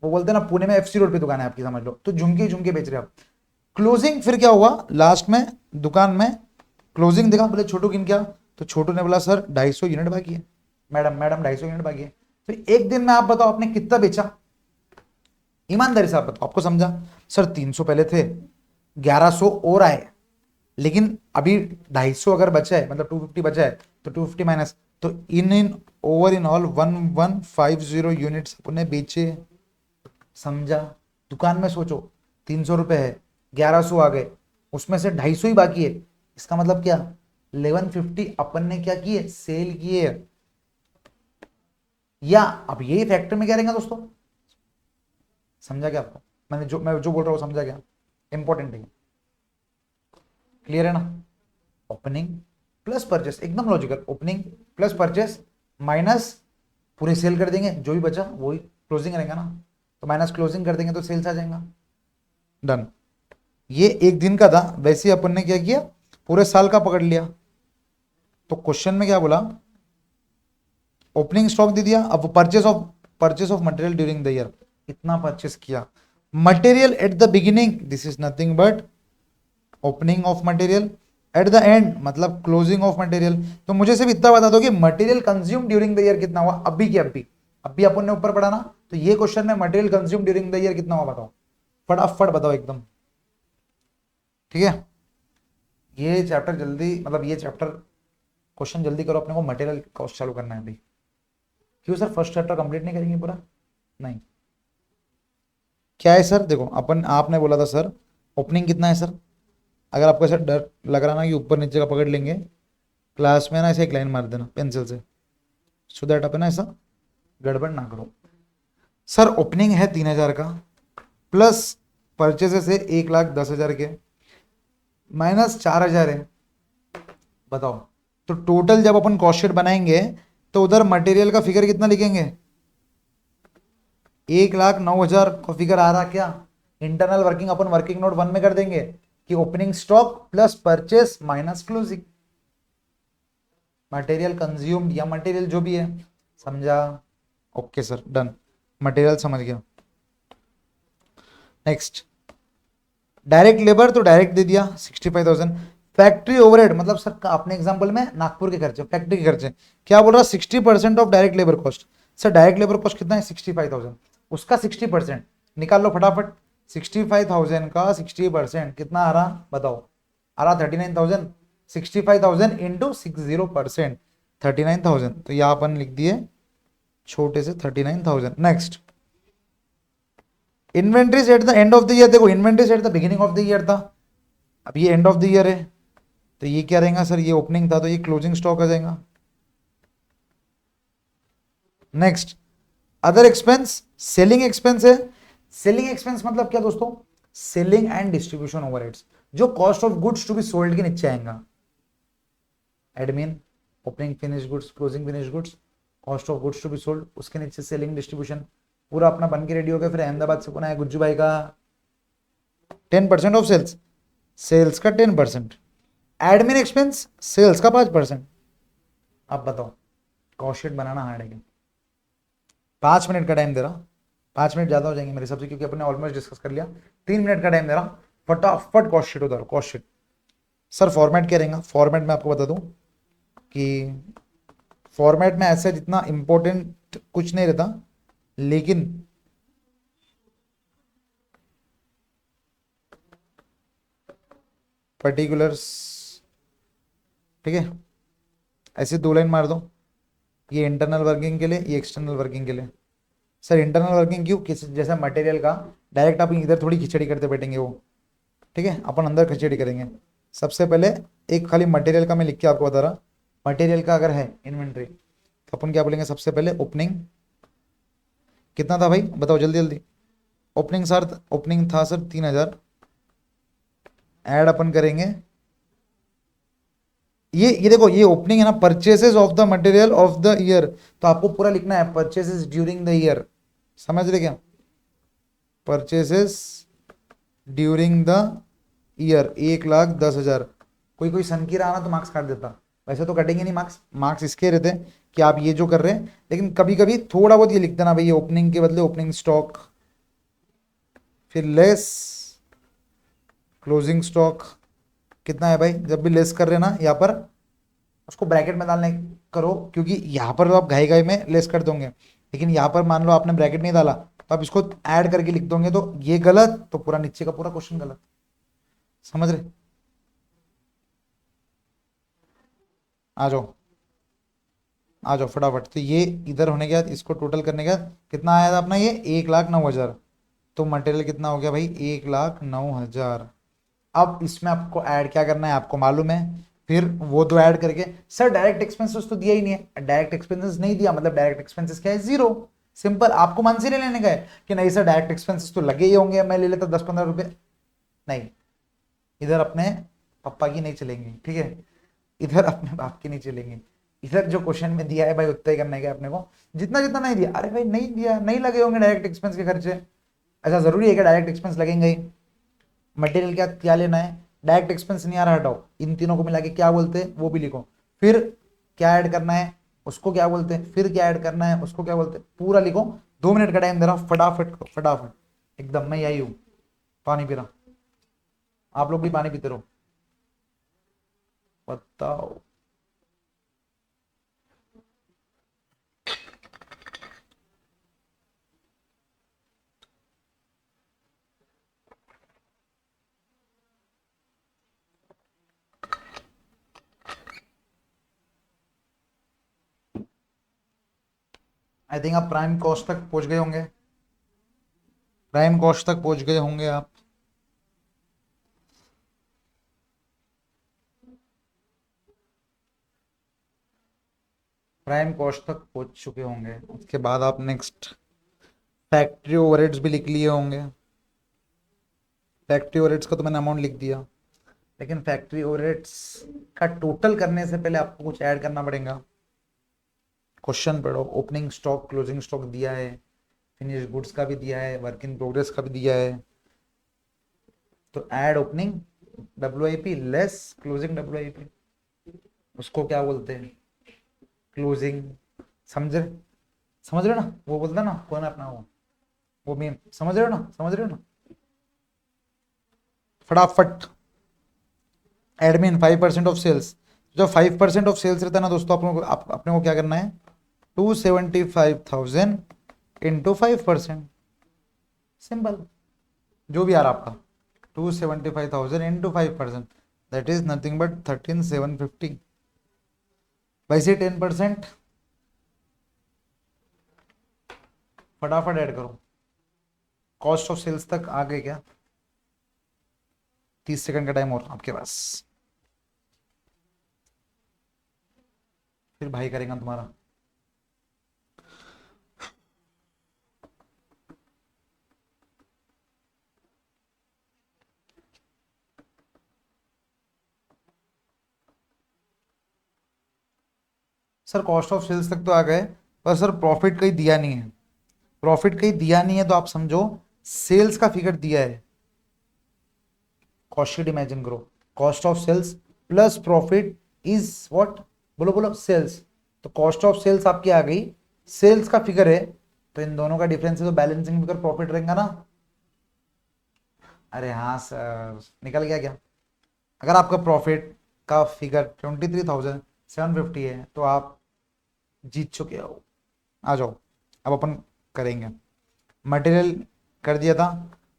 वो बोलते हैं ना पुणे में एफसी रोड पे दुकान है आपकी, समझ लो, तो झुमके झुमके बेच रहे आप। क्लोजिंग फिर क्या हुआ लास्ट में दुकान में, क्लोजिंग देखा, बोले छोटू गिन क्या, तो छोटू ने बोला सर 250 यूनिट बाकी है, मैडम 250 यूनिट बाकी है। तो एक दिन में आप बताओ आपने कितना बेचा, ईमानदारी से आप बताओ, आपको समझा? सर 300 पहले थे, 1100 और आए, लेकिन अभी 250 अगर बचा है मतलब 250 बचा है तो 250 माइनस, तो इन ओवर इन ऑल 1150 यूनिट्स अपने बेचे, समझा? दुकान में सोचो 300 रुपए है, 1100 आ गए, उसमें से 250 ही बाकी है, इसका मतलब क्या 1150 अपन ने क्या किए, सेल किए। या अब यही फैक्टर में क्या रहेगा दोस्तों, समझा क्या आपको? मैं जो बोल रहा हूं समझा क्या, इंपॉर्टेंट है, क्लियर है ना? ओपनिंग प्लस परचेस, एकदम logical, opening plus purchase minus पूरे सेल कर देंगे, जो भी बचा वही क्लोजिंग रहेगा ना, तो माइनस क्लोजिंग कर देंगे तो सेल्स आ जाएगा, डन। ये एक दिन का था, वैसे अपन ने क्या किया पूरे साल का पकड़ लिया। तो क्वेश्चन में क्या बोला, ओपनिंग स्टॉक दे दिया, अब purchase of material during the year, इतना परचेस किया। Material at the beginning this is nothing but opening of material, eight the and मतलब क्लोजिंग ऑफ मटेरियल। तो मुझे सिर्फ इतना बता दो कि material consume during the year कितना हुआ, अभी की अभी, अभी अपन ने ऊपर पढ़ा ना, तो ये क्वेश्चन में material consume during the year कितना हुआ बताओ, फटाफट बताओ एकदम। ठीक है, ये चैप्टर जल्दी, मतलब ये चैप्टर क्वेश्चन जल्दी करो, अपने को मटेरियल कॉस्ट चालू करना है अभी। क्यों सर फर्स्ट चैप्टर कंप्लीट नहीं करेंगे पूरा? नहीं, क्या है सर, देखो अपन, आपने बोला था सर ओपनिंग कितना है सर, अगर आपको ऐसा डर लग रहा ना कि ऊपर नीचे का पकड़ लेंगे, क्लास में ना ऐसे एक लाइन मार देना पेंसिल से, सो दैट अपन ऐसा गड़बड़ ना करो। सर ओपनिंग है 3,000 का, प्लस परचेजेस है 1,10,000 के, माइनस 4,000 है, बताओ। तो टोटल जब अपन कॉस्ट शीट बनाएंगे तो उधर मटेरियल का फिगर कितना लिखेंगे, 1,09,000 का फिगर आ रहा क्या? इंटरनल वर्किंग अपन वर्किंग नोट 1 में कर देंगे कि opening stock plus purchase minus closing, material consumed या मटेरियल जो भी है, समझा? ओके सर, डन, मटेरियल समझ गया। नेक्स्ट, डायरेक्ट लेबर तो डायरेक्ट दे दिया 65,000। फैक्ट्री ओवरहेड मतलब सर अपने एग्जांपल में नागपुर के खर्चे, फैक्ट्री के खर्चे, क्या बोल रहा, 60% of direct labour cost. Sir direct labour cost कितना है, 65,000, उसका 60% निकाल लो फटाफट। 65,000 का 60% कितना आ रहा बताओ, आ रहा 39,000। 65,000 इंटू 60%, 39,000, तो यहाँ अपन लिख दिए छोटे से 39,000। Next, inventories at the end of the year, देखो inventories at the beginning of the year था, अब ये एंड ऑफ द ईयर है, तो ये क्या रहेगा सर, ये ओपनिंग था तो ये क्लोजिंग स्टॉक आ जाएगा। Next, other expense, selling expense है। सेलिंग एक्सपेंस मतलब क्या दोस्तों, सेलिंग एंड डिस्ट्रीब्यूशन ओवरहेड्स, जो cost of goods to be sold के नीचे आएगा। Admin, opening finish goods, closing finish goods, cost of goods to be sold, उसके नीचे सेलिंग डिस्ट्रीब्यूशन, पूरा अपना बन के रेडी हो गया। फिर अहमदाबाद से पुनः गुज्जू भाई का 10% ऑफ सेल्स, सेल्स का 10%, एडमिन एक्सपेंस सेल्स का 5%। अब बताओ कॉस्ट शीट बनाना हार्ड है क्या? 5 मिनट का टाइम दे रहा, 5 मिनट ज्यादा हो जाएंगे मेरे हिसाब से, क्योंकि अपने ऑलमोस्ट डिस्कस कर लिया। 3 मिनट का टाइम दे रहा, फटाफट कॉस्ट शीट उतारो, कॉस्ट शीट। सर फॉर्मेट क्या रहेगा, फॉर्मेट में आपको बता दूं कि फॉर्मेट में ऐसे जितना इंपॉर्टेंट कुछ नहीं रहता, लेकिन पर्टिकुलर्स, ठीक है, ऐसे 2 लाइन मार दो, ये इंटरनल वर्किंग के लिए, ये एक्सटर्नल वर्किंग के लिए। सर इंटरनल वर्किंग क्यों, किसी जैसा मटेरियल का डायरेक्ट आप इधर थोड़ी खिचड़ी करते बैठेंगे वो, ठीक है, अपन अंदर खिचड़ी करेंगे। सबसे पहले एक खाली मटेरियल का मैं लिख के आपको बता रहा, मटेरियल का अगर है इन्वेंट्री तो अपन क्या बोलेंगे, सबसे पहले ओपनिंग कितना था भाई बताओ जल्दी जल्दी। ओपनिंग सर, ओपनिंग था सर 3,000, ऐड अपन करेंगे, ये देखो ये ओपनिंग है ना, purchases of the material of the year, तो आपको पूरा लिखना है परचेसेस ड्यूरिंग द ईयर, समझ रहे क्या, परचेसेस ड्यूरिंग द ईयर 1,10,000। कोई कोई सन की रहा ना तो मार्क्स काट देता, वैसे तो कटेंगे नहीं मार्क्स, मार्क्स इसके रहते हैं कि आप ये जो कर रहे हैं, लेकिन कभी कभी थोड़ा बहुत ये लिख देना भाई, ओपनिंग के बदले ओपनिंग स्टॉक, फिर लेस क्लोजिंग स्टॉक कितना है भाई, जब भी लेस कर रहे ना यहाँ पर उसको ब्रैकेट में डालने करो, क्योंकि यहाँ पर तो आप घाई घाई में लेस कर दोगे, लेकिन यहाँ पर मान लो आपने ब्रैकेट नहीं डाला तो आप इसको ऐड करके लिख दोगे, तो ये गलत तो पूरा नीचे का पूरा क्वेश्चन गलत, समझ रहे? आ जाओ आ जाओ फटाफट। तो ये इधर होने के बाद इसको टोटल करने के बाद कितना आया था अपना, ये 1,09,000, तो मटेरियल कितना हो गया भाई, 1,09,000। अब इसमें आपको ऐड क्या करना है आपको मालूम है, फिर वो तो ऐड करके, सर डायरेक्ट एक्सपेंसेस तो दिया ही नहीं है, डायरेक्ट एक्सपेंसेस नहीं दिया मतलब डायरेक्ट एक्सपेंसेस क्या है, जीरो। सिंपल, आपको मन से लेने का है कि नहीं सर डायरेक्ट एक्सपेंसेस तो लगे ही होंगे, मैं ले लेता 10-15 रुपए, नहीं, इधर अपने पापा की नहीं चलेंगे, ठीक है, इधर अपने बाप की नहीं चलेंगे, इधर जो क्वेश्चन में दिया है भाई उतना ही करना है अपने को, जितना जितना नहीं दिया, अरे भाई नहीं दिया, नहीं लगे होंगे डायरेक्ट एक्सपेंस के खर्चे, ऐसा जरूरी है कि डायरेक्ट एक्सपेंस लगेंगे ही। मटेरियल क्या क्या लेना है, डायरेक्ट एक्सपेंस नहीं आ रहा हटाओ, इन तीनों को मिला के क्या बोलते हैं वो भी लिखो, फिर क्या ऐड करना है उसको क्या बोलते हैं, फिर क्या ऐड करना है उसको क्या बोलते हैं, पूरा लिखो। 2 मिनट का टाइम दे रहा हूं, फटाफट फटाफट एकदम, मैं यही हूं, पानी पी रहा, आप लोग भी पानी पीते रहो। बताओ। आई थिंक आप प्राइम कॉस्ट तक पहुंच गए होंगे, प्राइम कॉस्ट तक पहुंच गए होंगे आप। प्राइम कॉस्ट तक पहुंच चुके होंगे। उसके बाद आप नेक्स्ट फैक्ट्री ओवरहेड्स भी लिख लिए होंगे। फैक्ट्री ओवरहेड्स का तो मैंने अमाउंट लिख दिया, लेकिन फैक्ट्री ओवरहेड्स का टोटल करने से पहले आपको कुछ ऐड करना पड़ेगा। क्वेश्चन पढ़ो, ओपनिंग स्टॉक क्लोजिंग स्टॉक दिया है, फिनिश गुड्स का भी दिया है, वर्क इन प्रोग्रेस का भी दिया है। तो add opening WIP less closing WIP, उसको क्या बोलते हैं, क्लोजिंग। समझ रहे, समझ रहे ना, वो बोलता ना कौन है अपना वो मीम, समझ रहे हो ना, समझ रहे हो ना। फटाफट एडमिन 5% ऑफ सेल्स। जब 5% ऑफ सेल्स रहता है ना दोस्तों, अपने को क्या करना है, 275,000 इंटू 5%, सिंपल। जो भी आ रहा आपका 275,000 into 5%, that is nothing but 13,750। वैसे 10% फटाफट ऐड करो। कॉस्ट ऑफ सेल्स तक आ गए क्या? 30 सेकंड का टाइम और आपके पास, फिर भाई करेगा तुम्हारा। सर कॉस्ट ऑफ सेल्स तक तो आ गए, पर सर प्रॉफिट कहीं दिया नहीं है। प्रॉफिट कहीं दिया नहीं है तो आप समझो सेल्स का फिगर दिया है। कॉस्ट शीट इमेजिन करो, cost of sales plus profit is what, बोलो बोलो, सेल्स। तो कॉस्ट ऑफ सेल्स आपकी आ गई, सेल्स का फिगर है, तो इन दोनों का डिफरेंस है, तो बैलेंसिंग फिगर प्रॉफिट रहेगा ना। अरे हाँ सर, निकल गया क्या? अगर आपका प्रॉफिट का फिगर 23,750 है तो आप जीत चुके हो। आ जाओ, अब अपन करेंगे। मटेरियल कर दिया था,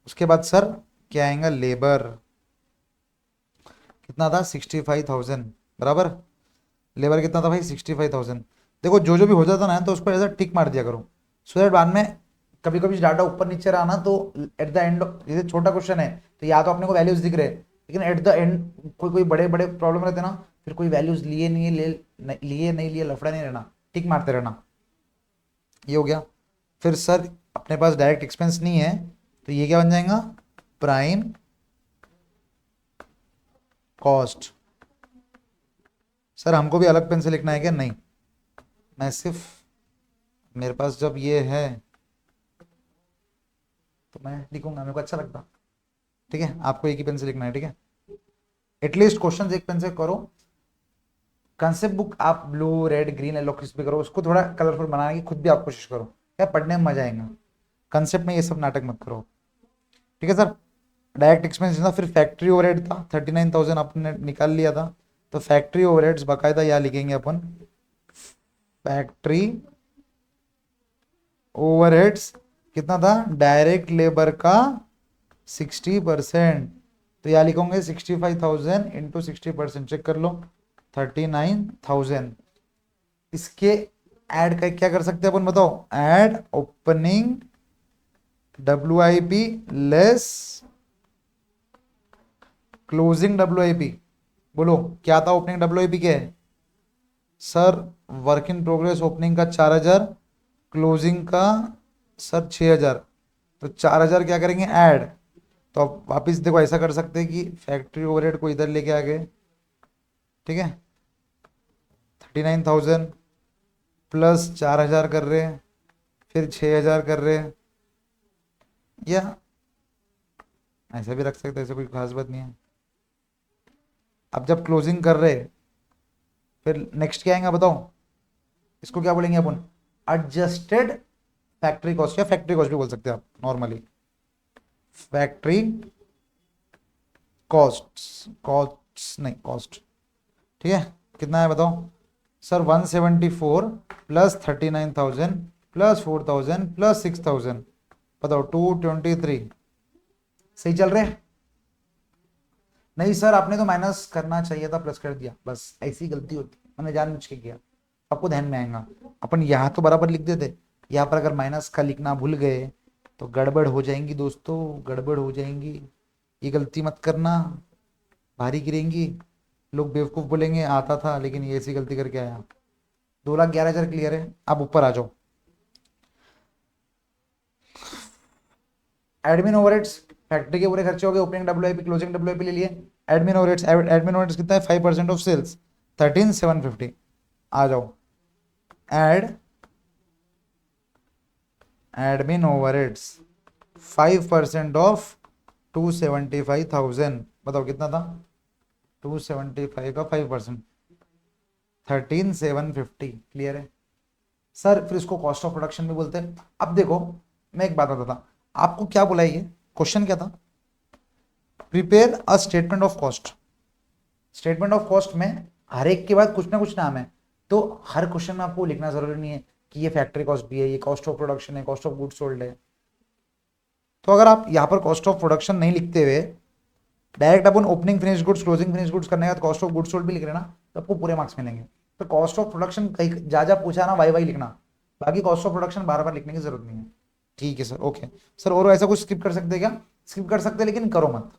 उसके बाद सर क्या आएगा, लेबर। कितना था, 65,000 बराबर। लेबर कितना था भाई, 65,000। देखो जो जो भी हो जाता ना तो उसको ऐसा टिक मार दिया करो, सो दैट बाद में कभी कभी डाटा ऊपर नीचे रहा ना तो एट द एंड, ये छोटा क्वेश्चन है तो या तो अपने को वैल्यूज दिख रहे, लेकिन एट द एंड कोई कोई बड़े बड़े प्रॉब्लम रहते ना, फिर कोई वैल्यूज लिए नहीं लिए नहीं लिए, लफड़ा नहीं रहना, टिक मारते रहना। ये हो गया। फिर सर अपने पास डायरेक्ट एक्सपेंस नहीं है, तो ये क्या बन जाएगा, प्राइम कॉस्ट। सर हमको भी अलग पेन से लिखना है क्या? नहीं, मैं सिर्फ, मेरे पास जब ये है तो मैं लिखूंगा, मेरे को अच्छा लगता। ठीक है, आपको एक ही पेन से लिखना है, ठीक है। एटलीस्ट क्वेश्चन एक पेन से करो। कंसेप्ट बुक आप ब्लू रेड ग्रीन येलो किस भी करो, उसको थोड़ा कलरफुल बनाने की खुद भी आप कोशिश करो, क्या पढ़ने में मजा आएगा। कंसेप्ट में ये सब नाटक मत करो, ठीक है सर। डायरेक्ट एक्सपेंस था, फिर फैक्ट्री ओवरहेड था 39,000 आपने निकाल लिया था, तो फैक्ट्री ओवरहेड्स बाकायदा यहाँ लिखेंगे अपन, फैक्ट्री ओवरहेड्स कितना था, डायरेक्ट लेबर का 60%, तो यहाँ लिखोगे 65,000 इंटू 60%, चेक कर लो 39,000। इसके ऐड का क्या कर सकते हैं अपन, बताओ, add opening WIP less closing WIP। बोलो क्या था ओपनिंग WIP के? Sir work in progress opening का 4,000, क्लोजिंग का सर 6,000, तो 4,000 क्या करेंगे, ऐड। तो अब वापस देखो ऐसा कर सकते हैं कि फैक्ट्री ओवरहेड को इधर लेके आ गए, ठीक है, 39,000 प्लस 4,000 कर रहे हैं, फिर 6,000 कर रहे हैं, या ऐसा भी रख सकते हैं, ऐसा कोई खास बात नहीं है। अब जब क्लोजिंग कर रहे, फिर नेक्स्ट क्या आएगा बताओ, इसको क्या बोलेंगे अपन, एडजस्टेड फैक्ट्री कॉस्ट, या फैक्ट्री कॉस्ट भी बोल सकते हैं आप नॉर्मली, फैक्ट्री कॉस्ट, कॉस्ट नहीं कॉस्ट, ठीक है, कितना है बताओ सर? 174 प्लस 39,000 प्लस 4,000 प्लस 6,000, बताओ 223। सही चल रहे हैं? नहीं सर, आपने तो माइनस करना चाहिए था, प्लस कर दिया, बस ऐसी गलती होती है, मैंने जानबूझ के किया, आपको ध्यान में आएगा। अपन यहाँ तो बराबर लिख देते, यहाँ पर अगर माइनस का लिखना भूल गए तो गड़बड़ हो जाएंगी दोस्तों, गड़बड़ हो जाएंगी। ये गलती मत करना, भारी गिरेंगी, लोग बेवकूफ़ बोलेंगे आता था लेकिन ये ऐसी गलती करके आया। 2,11,000 क्लियर है। अब ऊपर आ जाओ, एडमिन ओवरहेड्स, फैक्ट्री के पूरे खर्चे हो गए, ओपनिंग डब्ल्यूआईपी क्लोजिंग डब्ल्यूआईपी ले लिए। एडमिन ओवरहेड्स, एडमिन ओवरहेड्स कितना है? 5% ऑफ सेल्स, 13,750। आ जाओ, एड एडमिन ओवरहेड्स 5% ऑफ 275,000, बताओ कितना था? 275 का 5%, 13,750। क्लियर है सर? फिर इसको कॉस्ट ऑफ प्रोडक्शन भी बोलते हैं। अब देखो, मैं एक बात बताता, आपको क्या बोला, ये क्वेश्चन क्या था? Prepare a statement of cost. Statement of cost में हर एक के बाद कुछ ना कुछ नाम है, तो हर क्वेश्चन में आपको लिखना जरूरी नहीं है कि ये फैक्ट्री कॉस्ट भी है, ये कॉस्ट ऑफ प्रोडक्शन है, कॉस्ट ऑफ गुड्स सोल्ड है। तो अगर आप यहाँ पर कॉस्ट ऑफ प्रोडक्शन नहीं लिखते हुए डायरेक्ट अपन opening finish goods closing finish goods करने के बाद कॉस्ट ऑफ गुड्स सोल्ड भी लिख रहे ना, तो आपको पूरे मार्क्स मिलेंगे। तो कॉस्ट ऑफ प्रोडक्शन कहीं जा पूछा ना, वाई वाई लिखना, बाकी कॉस्ट ऑफ प्रोडक्शन बार बार लिखने की जरूरत नहीं है। ठीक है सर, ओके सर। और ऐसा कुछ स्किप कर सकते हैं क्या? स्किप कर सकते हैं लेकिन करो मत,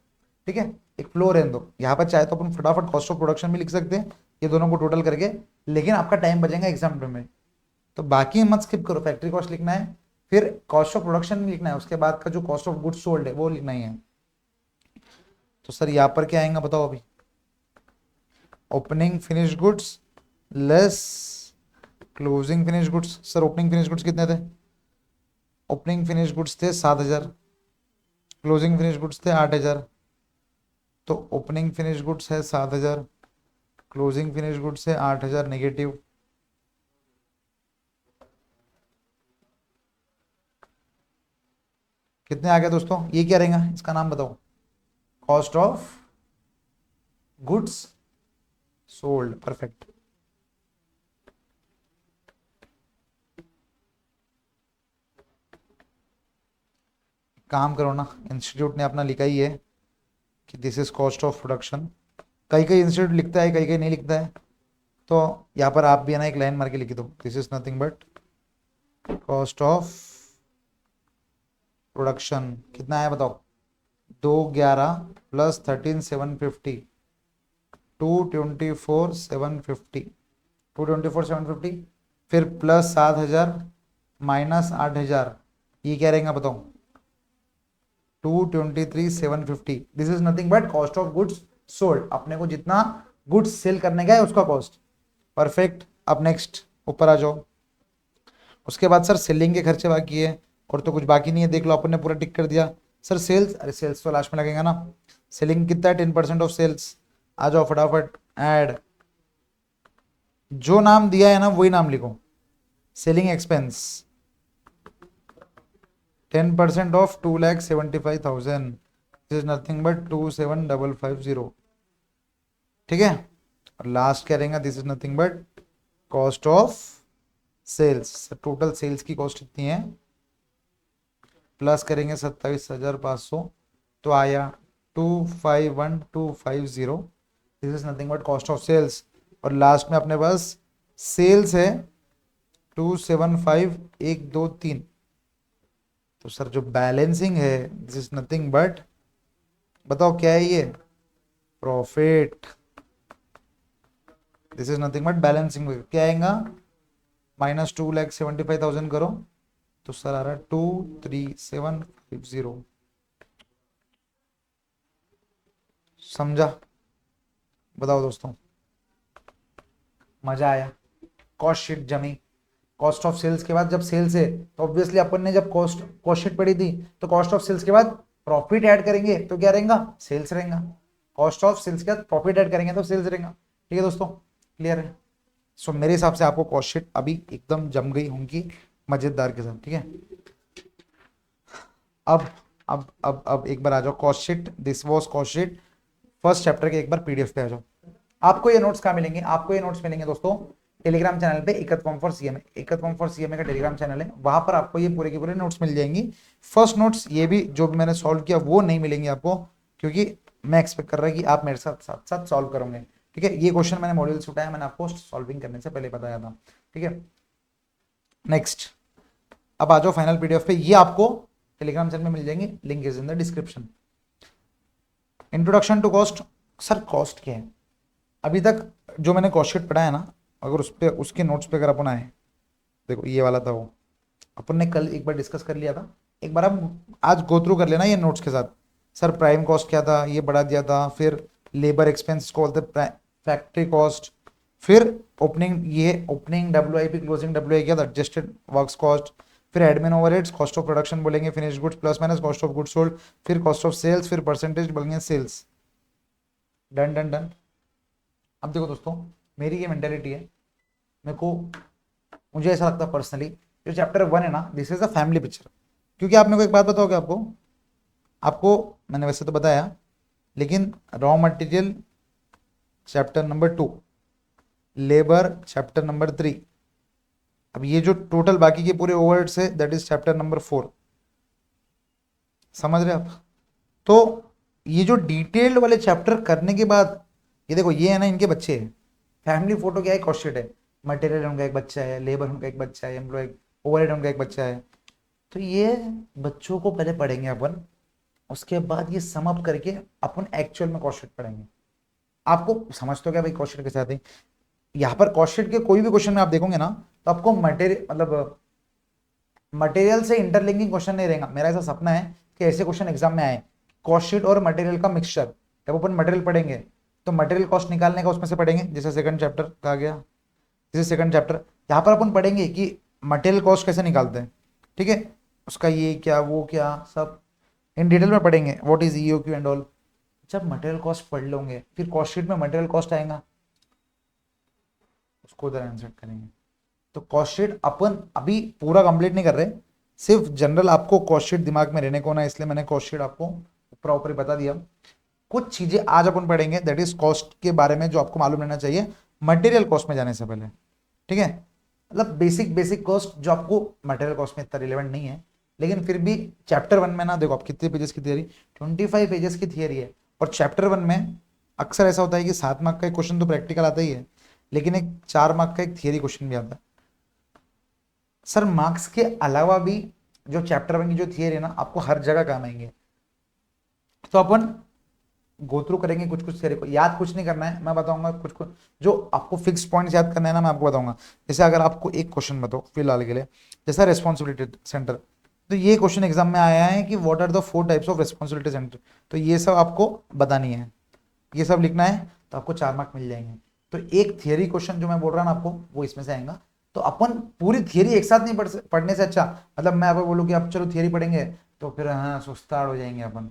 ठीक है, एक फ्लो रहने दो। यहाँ पर चाहे तो अपन फटाफट कॉस्ट ऑफ प्रोडक्शन भी लिख सकते हैं, ये दोनों को टोटल करके, लेकिन आपका टाइम बचेगा एग्जाम में। तो बाकी मत स्किप करो, फैक्ट्री कॉस्ट लिखना है, फिर कॉस्ट ऑफ प्रोडक्शन भी लिखना है, उसके बाद का जो कॉस्ट ऑफ गुड्स सोल्ड है वो लिखना ही है। तो सर यहाँ पर क्या आएगा बताओ? अभी opening finish goods less closing finish goods. Sir opening finish goods कितने थे? ओपनिंग फिनिश गुड्स थे 7,000, क्लोजिंग फिनिश गुड्स थे 8,000। तो ओपनिंग फिनिश गुड्स है 7,000, क्लोजिंग फिनिश गुड्स है 8,000 नेगेटिव। कितने आ गए दोस्तों? ये क्या रहेगा, इसका नाम बताओ? Cost of goods sold. Perfect. काम करो ना, इंस्टीट्यूट ने अपना लिखा ही है कि this is cost of production. कई कई इंस्टीट्यूट लिखता है, कई कई नहीं लिखता है, तो यहाँ पर आप भी है ना एक लाइन मार के लिख दो, this is nothing but cost of production. कितना है बताओ? 211 प्लस 13,750, 224,750, 224,750, फिर प्लस 7,000 माइनस 8,000, ये क्या रहेगा बताओ? 223,750। This is nothing but cost of goods sold, अपने को जितना गुड्स सेल करने का है उसका कॉस्ट। परफेक्ट। अब नेक्स्ट ऊपर आ जाओ। उसके बाद सर सेलिंग के खर्चे बाकी है, और तो कुछ बाकी नहीं है, देख लो अपन ने पूरा टिक कर दिया। सर सेल्स, अरे सेल्स तो लास्ट में लगेगा ना, सेलिंग कितना है? 10% ऑफ सेल्स। आ जाओ फटाफट, ऐड, जो नाम दिया है ना वही नाम लिखो, selling expense 10% of 2,75,000, this is nothing but 27,550। ठीक है, और लास्ट क्या रहेगा? This is nothing but cost of sales. Total sales की कॉस्ट कितनी है? प्लस करेंगे 27,500, तो आया 251,250। This is nothing but cost of sales, और लास्ट में अपने पास सेल्स है 275,123। तो सर जो बैलेंसिंग है दिस इज नथिंग बट, बताओ क्या है ये? Profit. This is nothing but balancing, क्या आएगा? माइनस 2,75,000 करो तो सर आ रहा है 23750। समझा? बताओ दोस्तों, मजा आया? कॉस्ट शीट जमी। कॉस्ट ऑफ सेल्स के बाद जब सेल्स है तो ऑब्वियसली अपन ने जब कॉस्ट शीट पढ़ी थी, तो कॉस्ट ऑफ सेल्स के बाद प्रॉफिट ऐड करेंगे तो क्या रहेगा? सेल्स रहेगा। कॉस्ट ऑफ सेल्स के बाद प्रॉफिट ऐड करेंगे तो सेल्स रहेगा। ठीक है दोस्तों, क्लियर है? सो मेरे हिसाब से आपको कॉस्ट शीट अभी एकदम जम गई होंगी मजेदार के साथ। ठीक है, अब एक बार आ जाओ cost sheet, this was cost sheet first chapter के, एक बार पीडीएफ पे आ जाओ। आपको ये नोट्स कहाँ मिलेंगे? आपको ये नोट्स मिलेंगे दोस्तों टेलीग्राम चैनल पे, ikat form for CMA. Ikat form for CMA का टेलीग्राम चैनल है, वहां पर आपको ये पूरे के पूरे नोट्स मिल जाएंगी। फर्स्ट नोट्स ये भी जो भी मैंने सॉल्व किया वो नहीं मिलेंगे आपको, क्योंकि मैं एक्सपेक्ट कर रहा हूँ कि आप मेरे साथ साथ साथ सॉल्व करोगे। ठीक है, ये क्वेश्चन मैंने मॉड्यूल से उठाया, मैंने आपको सॉल्विंग करने से पहले बताया था। ठीक है, नेक्स्ट अब आ जाओ फाइनल पीडीएफ पे, ये आपको टेलीग्राम चैनल में मिल जाएंगे, link is in the description. Introduction to cost. Sir cost क्या है? अभी तक जो मैंने कॉस्ट शीट पढ़ा है ना, अगर उस पे उसके नोट्स पे अगर अपन आए, देखो ये वाला था वो, अपन ने कल एक बार डिस्कस कर लिया था, एक बार आप आज गो थ्रू कर लेना ये नोट्स के साथ। सर प्राइम कॉस्ट क्या था, ये बढ़ा दिया था, फिर लेबर एक्सपेंस को बोलते फैक्ट्री कॉस्ट, फिर ओपनिंग, ये ओपनिंग डब्ल्यूआईपी, क्लोजिंग डब्ल्यूआई क्या था, एडजस्टेड वर्क्स कॉस्ट, फिर admin overheads, cost of production बोलेंगे, finish goods plus minus cost of goods sold, फिर कॉस्ट ऑफ सेल्स, फिर परसेंटेज बोलेंगे सेल्स। Done done done. अब देखो दोस्तों, मेरी ये मेंटेलिटी है, मेरे को मुझे ऐसा लगता है पर्सनली, जो चैप्टर 1 है ना, this is a family picture. क्योंकि आप मेरे को एक बात बताओगे, आपको आपको मैंने वैसे तो बताया, लेकिन raw material chapter number 2, labour chapter number 3, अब ये जो टोटल बाकी के पूरे ओवरहेड्स है दैट इज चैप्टर नंबर 4। समझ रहे आप? तो ये जो डिटेल्ड वाले चैप्टर करने के बाद, ये देखो ये है ना, इनके बच्चे हैं, फैमिली फोटो क्या है, कॉस्ट शीट है, मटेरियल उनका एक बच्चा है, लेबर उनका एक बच्चा है, एम्प्लॉय ओवरहेड उनका एक बच्चा है। तो ये बच्चों को पहले पढ़ेंगे अपन, उसके बाद ये सम अप करके अपन एक्चुअल में कॉस्ट शीट पढ़ेंगे। आपको समझ तो क्या भाई कॉस्ट शीट के साथ ही, यहाँ पर कॉस्ट शीट के कोई भी क्वेश्चन में आप देखोगे ना, तो आपको मटेरियल मतलब मटेरियल से इंटरलिंकिंग क्वेश्चन नहीं रहेगा। मेरा ऐसा सपना है कि ऐसे क्वेश्चन एग्जाम में आए, कॉस्ट शीट और मटेरियल का मिक्सचर। जब अपन मटेरियल पढ़ेंगे तो मटेरियल कॉस्ट निकालने का उसमें से पढ़ेंगे, जैसे सेकंड चैप्टर कहा गया, जैसे सेकंड चैप्टर यहाँ पर अपन पढ़ेंगे कि मटेरियल कॉस्ट कैसे निकालते हैं। ठीक है, उसका ये क्या वो क्या सब इन डिटेल में पढ़ेंगे, what is EOQ and all. जब मटेरियल कॉस्ट पढ़ लोगे, फिर कॉस्ट शीट में मटेरियल कॉस्ट आएगा, उसको उधर आंसर करेंगे। तो कॉस्ट शीट अपन अभी पूरा कंप्लीट नहीं कर रहे, सिर्फ जनरल आपको कॉस्ट शीट दिमाग में रहने को ना, इसलिए मैंने कॉस्ट शीट आपको प्रॉपर बता दिया। कुछ चीजें आज अपन पढ़ेंगे दैट इज कॉस्ट के बारे में, जो आपको मालूम रहना चाहिए मटेरियल कॉस्ट में जाने से पहले। ठीक है, मतलब बेसिक बेसिक कॉस्ट जो आपको मटेरियल कॉस्ट में इतना रिलेवेंट नहीं है, लेकिन फिर भी चैप्टर 1 में ना, देखो आप कितने पेजेस की थियरी, 25 पेजेस की थियरी है। और चैप्टर 1 में अक्सर ऐसा होता है कि 7 मार्क का एक क्वेश्चन तो प्रैक्टिकल आता ही है, लेकिन एक 4 मार्क का एक थियरी क्वेश्चन भी आता है। सर मार्क्स के अलावा भी जो चैप्टर 1 की जो थियरी है ना, आपको हर जगह काम आएंगे। तो अपन गो थ्रू करेंगे कुछ कुछ थियरी को, याद कुछ नहीं करना है, मैं बताऊंगा कुछ कुछ जो आपको फिक्स पॉइंट्स याद करना है ना, मैं आपको बताऊंगा। जैसे अगर आपको एक क्वेश्चन बताओ फिलहाल के लिए, जैसा रेस्पॉन्सिबिलिटी सेंटर, तो ये क्वेश्चन एग्जाम में आया है कि what are the 4 types of responsibility center, तो ये सब आपको बतानी है, ये सब लिखना है, तो आपको 4 मार्क मिल जाएंगे। तो एक थियरी क्वेश्चन जो मैं बोल रहा ना आपको, वो इसमें से आएगा। तो अपन पूरी थियरी एक साथ नहीं पढ़ने से अच्छा, मतलब मैं अब बोलूँ कि आप चलो थियरी पढ़ेंगे तो फिर हाँ सुस्ताड़ हो जाएंगे अपन।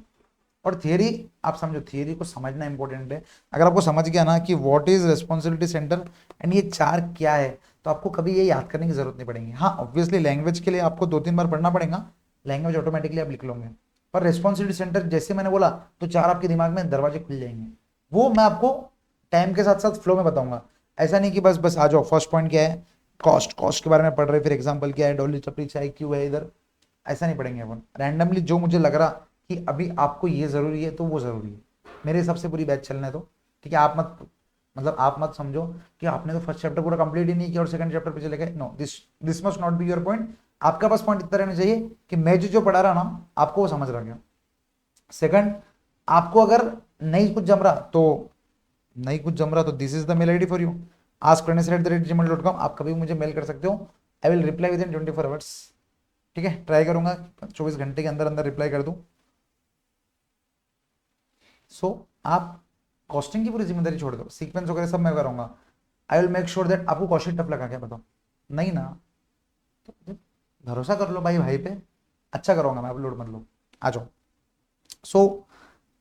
और थियरी आप समझो, थियरी को समझना इंपॉर्टेंट है। अगर आपको समझ गया ना कि what is responsibility centre and ये 4 क्या है, तो आपको कभी ये याद करने की जरूरत नहीं पड़ेगी। हाँ ऑब्वियसली लैंग्वेज के लिए आपको 2-3 बार पढ़ना पड़ेगा, लैंग्वेज ऑटोमेटिकली आप लिख लोगे, पर रेस्पॉन्सिबिलिटी सेंटर जैसे मैंने बोला तो 4 आपके दिमाग में दरवाजे खुल जाएंगे। वो मैं आपको टाइम के साथ साथ फ्लो में बताऊंगा। ऐसा नहीं कि बस बस आ जाओ, फर्स्ट पॉइंट क्या है, कॉस्ट, कॉस्ट के बारे में पढ़ रहे, फिर एग्जाम्पल क्या है, डॉली चपड़ी चाय क्यों है इधर, ऐसा नहीं पढ़ेंगे अपन। रैंडमली जो मुझे लग रहा कि अभी आपको ये जरूरी है तो वो जरूरी है, मेरे हिसाब से पूरी बैच चलना है। तो ठीक है, आप मत मतलब आप मत समझो कि आपने तो फर्स्ट चैप्टर पूरा कंप्लीट ही नहीं किया और सेकंड चैप्टर पे चले गए। No, this must not be your point. आपका पास पॉइंट इतना रहना चाहिए कि मैं जो पढ़ा रहा ना आपको वो समझ रहा गया। सेकंड, आपको अगर नहीं कुछ जम रहा तो this is the mail ID for you, askfairness@gmail.com। आप कभी मुझे मेल कर सकते हो, I will reply within 24 hours. ठीक है, ट्राई करूंगा 24 घंटे के अंदर अंदर रिप्लाई कर दूं। सो आप कॉस्टिंग की पूरी जिम्मेदारी छोड़ दो, सीक्वेंस वगैरह सब मैं करूंगा। I will make sure that आपको कॉस्टिंग टफ लगा क्या बताओ, नहीं ना, तो भरोसा कर लो भाई, भाई पे अच्छा करूंगा मैं, आप लोड मत लो, आ जाओ। सो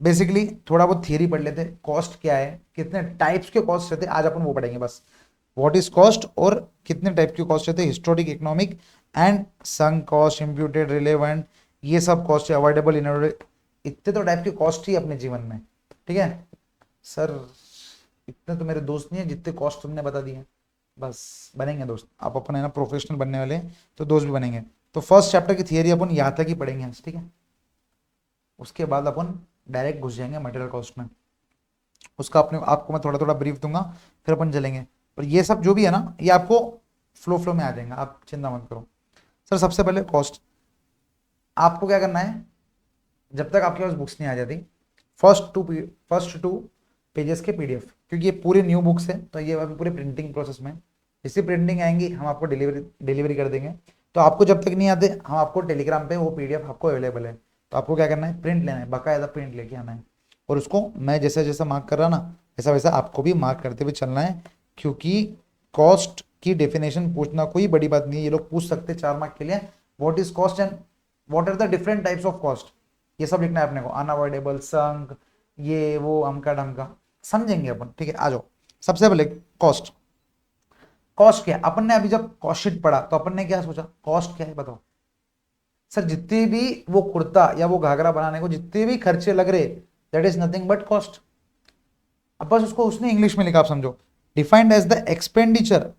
बेसिकली थोड़ा बहुत थियरी पढ़ लेते, कॉस्ट क्या है, कितने टाइप्स के कॉस्ट रहते, आज अपन वो पढ़ेंगे बस, व्हाट इज कॉस्ट और कितने टाइप के कॉस्ट रहते, historic, economic and sunk cost, imputed, relevant, ये सब कॉस्ट है, अवॉइडेबल, इनअवॉइडेबल, इतने तो टाइप के कॉस्ट ही अपने जीवन में। ठीक है सर, इतने तो मेरे दोस्त नहीं है जितने कॉस्ट तुमने बता दिए। बस बनेंगे दोस्त, आप अपने ना प्रोफेशनल बनने वाले हैं तो दोस्त भी बनेंगे। तो फर्स्ट चैप्टर की थियरी अपन यहाँ तक ही पढ़ेंगे, ठीक है। उसके बाद अपन डायरेक्ट घुस जाएंगे मटेरियल कॉस्ट में। उसका अपने आपको मैं थोड़ा थोड़ा ब्रीफ दूंगा, फिर अपन चलेंगे। पर ये सब जो भी है ना, ये आपको फ्लो फ्लो में आ जाएगा, आप चिंता मत करो। सर सबसे पहले कॉस्ट, आपको क्या करना है, जब तक आपके पास बुक्स नहीं आ जाती, फर्स्ट टू पेजेस के पीडीएफ, क्योंकि ये पूरी न्यू बुक्स है तो ये अभी पूरे प्रिंटिंग प्रोसेस में। जैसे प्रिंटिंग आएंगी हम आपको डिलीवरी कर देंगे। तो आपको जब तक नहीं आते, हम आपको टेलीग्राम पे वो पीडीएफ आपको अवेलेबल है। तो आपको क्या करना है, प्रिंट लेना है, बाकायदा प्रिंट लेके आना है। और उसको मैं जैसा जैसा मार्क कर रहा ना, वैसा वैसा आपको भी मार्क करते हुए चलना है। क्योंकि कॉस्ट की डेफिनेशन पूछना कोई बड़ी बात नहीं है, ये लोग पूछ सकते 4 मार्क के लिए। What is cost and what are the different types of cost, ये सब लिखना है अपने को। अनअवॉइडेबल, संक, ये वो, अमका ढमका, समझेंगे अपन, ठीक है। आ जाओ। सबसे पहले कॉस्ट, कॉस्ट क्या है। अपन ने अभी जब कॉस्ट शीट पढ़ा तो अपन ने क्या सोचा, कॉस्ट क्या है बताओ। सर जितने भी वो कुर्ता या वो घाघरा बनाने को जितने भी खर्चे लग रहे, that is nothing but cost. अब बस उसको उसने इंग्लिश में लिखा, आप समझो। Defined as the expenditure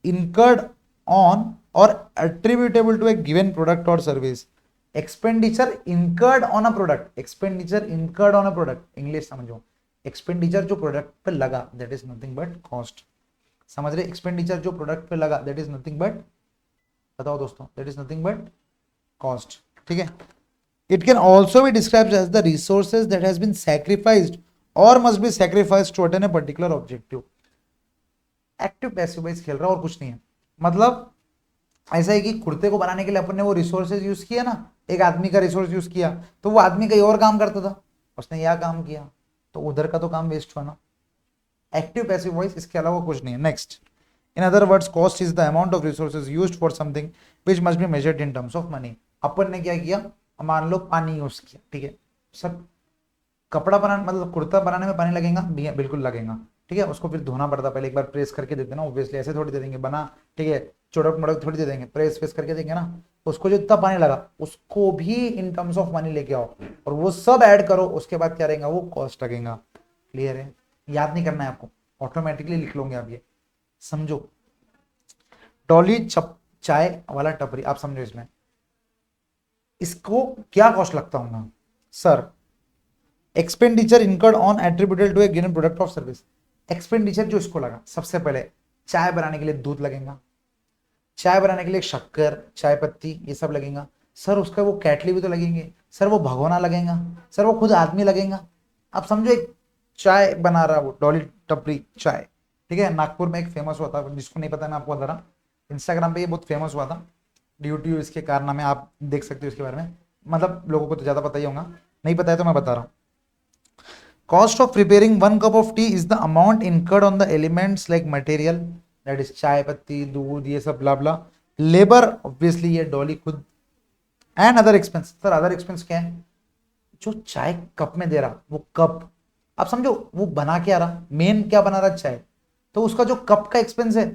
incurred on or attributable to a given product or service. Expenditure incurred on a product, expenditure incurred on a product, English समझो। Expenditure जो प्रोडक्ट पे लगा that is nothing but cost. समझ रहे, expenditure जो product पे लगा that is nothing but, बताओ दोस्तों, that is nothing but cost, ठीक है। It can also be described as the resources that has been sacrificed or must be sacrificed to attain a particular objective. Active passive wise खेल रहा है और कुछ नहीं है। मतलब ऐसा है कि कुर्ते को बनाने के लिए अपन ने वो रिसोर्सेज यूज किया ना, एक आदमी का रिसोर्स यूज किया, तो वो आदमी कहीं और काम करता था, उसने यह काम किया, तो उधर का तो काम वेस्ट हुआ ना। एक्टिव पैसिव वॉइस, इसके अलावा कुछ नहीं है। Next, in other words cost is the amount of resources used for something which must be measured in terms of money. अपन ने क्या किया, मान लो पानी यूज किया, ठीक है। सब कपड़ा बनाने मतलब कुर्ता बनाने में पानी लगेगा, बिल्कुल लगेगा, ठीक है। उसको फिर धोना पड़ता, पहले एक बार प्रेस करके देते ना, ऑब्वियसली ऐसे थोड़ी दे देंगे बना, ठीक है। चुड़क मुड़क थोड़ी दे देंगे, प्रेस वेस करके देंगे ना। उसको जो इतना पानी लगा उसको भी इन टर्म्स ऑफ मनी लेके आओ और वो सब ऐड करो, उसके बाद क्या रहेगा, वो कॉस्ट लगेगा। क्लियर है, याद नहीं करना है आपको, ऑटोमेटिकली लिख लोगे आप, ये समझो। डॉली चाय वाला टपरी, आप समझो इसमें इसको क्या कॉस्ट लगता होगा sir. Expenditure incurred on attributed to a given product of service. Expenditure जो इसको लगा, सबसे पहले चाय बनाने के लिए दूध लगेगा, चाय बनाने के लिए शक्कर, चाय पत्ती, ये सब लगेगा। सर उसका वो कैटली भी तो लगेंगे, सर वो भगोना लगेगा, सर वो खुद आदमी लगेगा। आप समझो एक चाय बना रहा वो डॉली टपरी चाय, ठीक है। नागपुर में एक फेमस हुआ था, जिसको नहीं पता मैं आपको बता रहा, इंस्टाग्राम पे ये बहुत फेमस हुआ था ड्यू टू इसके कारनामे, आप देख सकते हो इसके बारे में। मतलब लोगों को तो ज्यादा पता ही होगा, नहीं पता है तो मैं बता रहा हूँ। Cost of preparing 1 cup of tea is the amount incurred on the elements like material, that is चाय पत्ती, दूध, ये सब ब्ला ब्ला, लेबर ऑब्वियसली ये डॉली खुद, and other expense. Sir other expense क्या है, जो चाय कप में दे रहा वो कप, आप समझो वो बना के आ रहा, मेन क्या बना रहा चाय, तो उसका जो कप का एक्सपेंस है,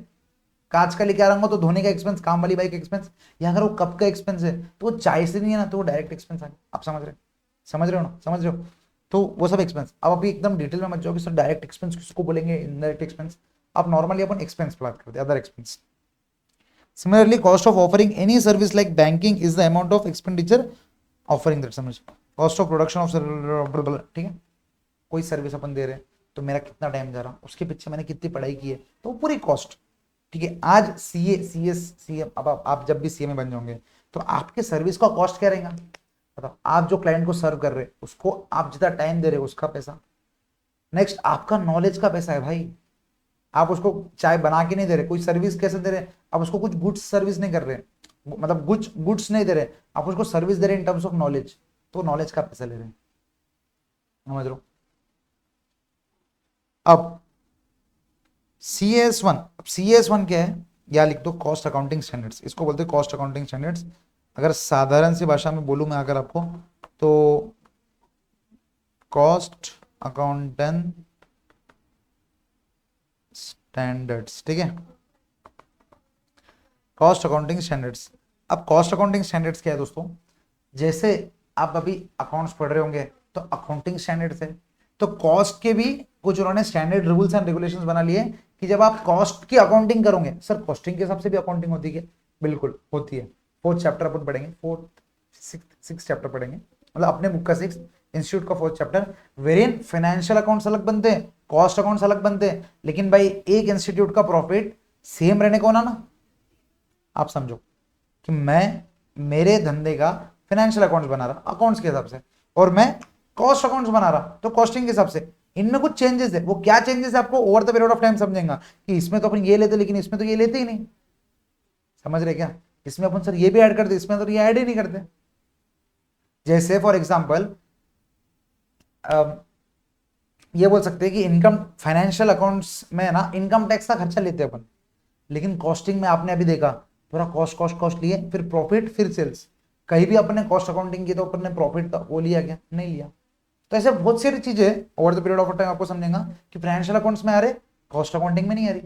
कांच का लेके आ रहा हूँ तो धोने का एक्सपेंस, काम वाली बाई का एक्सपेंस, या अगर वो कप का एक्सपेंस है तो वो चाय से नहीं है ना, तो वो डायरेक्ट एक्सपेंस आ गया। आप समझ रहे हो ना, समझ रहे हो। तो वो सब एक्सपेंस, अब अभी एकदम डिटेल में मत जाओ कि सर डायरेक्ट एक्सपेंस किसको बोलेंगे, इनडायरेक्ट एक्सपेंस। आप नॉर्मली अपन एक्सपेंस पे बात करते हैं, other expense. Similarly cost of offering any service like banking is the amount of expenditure offering that, समझ। कॉस्ट ऑफ प्रोडक्शन ऑफ, ठीक है, कोई सर्विस अपन दे रहे हैं तो मेरा कितना टाइम जा रहा, उसके पीछे मैंने कितनी पढ़ाई की है, तो पूरी कॉस्ट, ठीक है। आज सीए, सीएस, सीएम, अब आप जब भी सीए में बन जाओगे तो आपके सर्विस का कॉस्ट क्या रहेगा बताओ। आप जो क्लाइंट को सर्व कर रहे हैं उसको आप जितना टाइम दे रहे हो उसका पैसा। नेक्स्ट आपका नॉलेज का पैसा है भाई, आप उसको चाय बना के नहीं दे रहे, कोई सर्विस कैसे दे रहे, आप उसको कुछ गुड्स सर्विस नहीं कर रहे, मतलब गुड्स नहीं दे रहे, आप उसको सर्विस दे रहे इन टर्म्स ऑफ नॉलेज, तो नॉलेज का पैसा ले रहे हैं, समझ लो। अब CS1, अब CS1 क्या है, या लिख दो कॉस्ट अकाउंटिंग स्टैंडर्ड्स, इसको बोलते हैं कॉस्ट अकाउंटिंग स्टैंडर्ड्स। अगर साधारण सी भाषा में बोलूं मैं अगर आपको, तो कॉस्ट अकाउंटेंट स्टैंडर्ड्स, ठीक है, कॉस्ट अकाउंटिंग स्टैंडर्ड्स। अब कॉस्ट अकाउंटिंग स्टैंडर्ड्स क्या है दोस्तों, जैसे आप अभी अकाउंट्स पढ़ रहे होंगे तो अकाउंटिंग स्टैंडर्ड्स है, तो कॉस्ट के भी कुछ उन्होंने स्टैंडर्ड रूल्स एंड रेगुलेशंस बना लिए कि जब आप कॉस्ट की अकाउंटिंग करोगे, सर कॉस्टिंग के हिसाब से भी अकाउंटिंग होती है? बिल्कुल होती है। फोर्थ चैप्टर अपन पढ़ेंगे, फोर्थ सिक्स चैप्टर पढ़ेंगे, मतलब अपने बुक का सिक्स, इंस्टीट्यूट का फोर्थ चैप्टर, वेरियन फाइनेंशियल अकाउंट्स अलग बनते हैं, कॉस्ट अकाउंट्स अलग बनते हैं, लेकिन भाई एक इंस्टीट्यूट का प्रॉफिट सेम रहने को ना। आप समझो कि मैं मेरे धंधे का फाइनेंशियल अकाउंट्स बना रहा अकाउंट्स के हिसाब से, और मैं कॉस्ट अकाउंट्स बना रहा तो कॉस्टिंग के हिसाब से, इनमें कुछ चेंजेस है। वो क्या चेंजेस है आपको over the period of time समझेगा कि इसमें तो अपन ये लेते लेकिन इसमें तो ये लेते ही नहीं। समझ रहे क्या? इसमें अपन सर ये भी ऐड करते, इसमें तो ये ऐड ही नहीं करते। जैसे फॉर एग्जाम्पल ये बोल सकते हैं कि इनकम फाइनेंशियल अकाउंट्स में ना इनकम टैक्स का खर्चा लेते हैं अपन, लेकिन कॉस्टिंग में आपने अभी देखा पूरा कॉस्ट कॉस्ट कॉस्ट लिए, फिर प्रॉफिट, फिर सेल्स। कहीं भी अपने कॉस्ट अकाउंटिंग की तो अपन ने प्रॉफिट का वो लिया क्या? नहीं लिया। तो ऐसे बहुत सारी चीजें over the period of time आपको समझेगा कि फाइनेंशियल अकाउंट्स में आ रहे, कॉस्ट अकाउंटिंग में नहीं आ रही।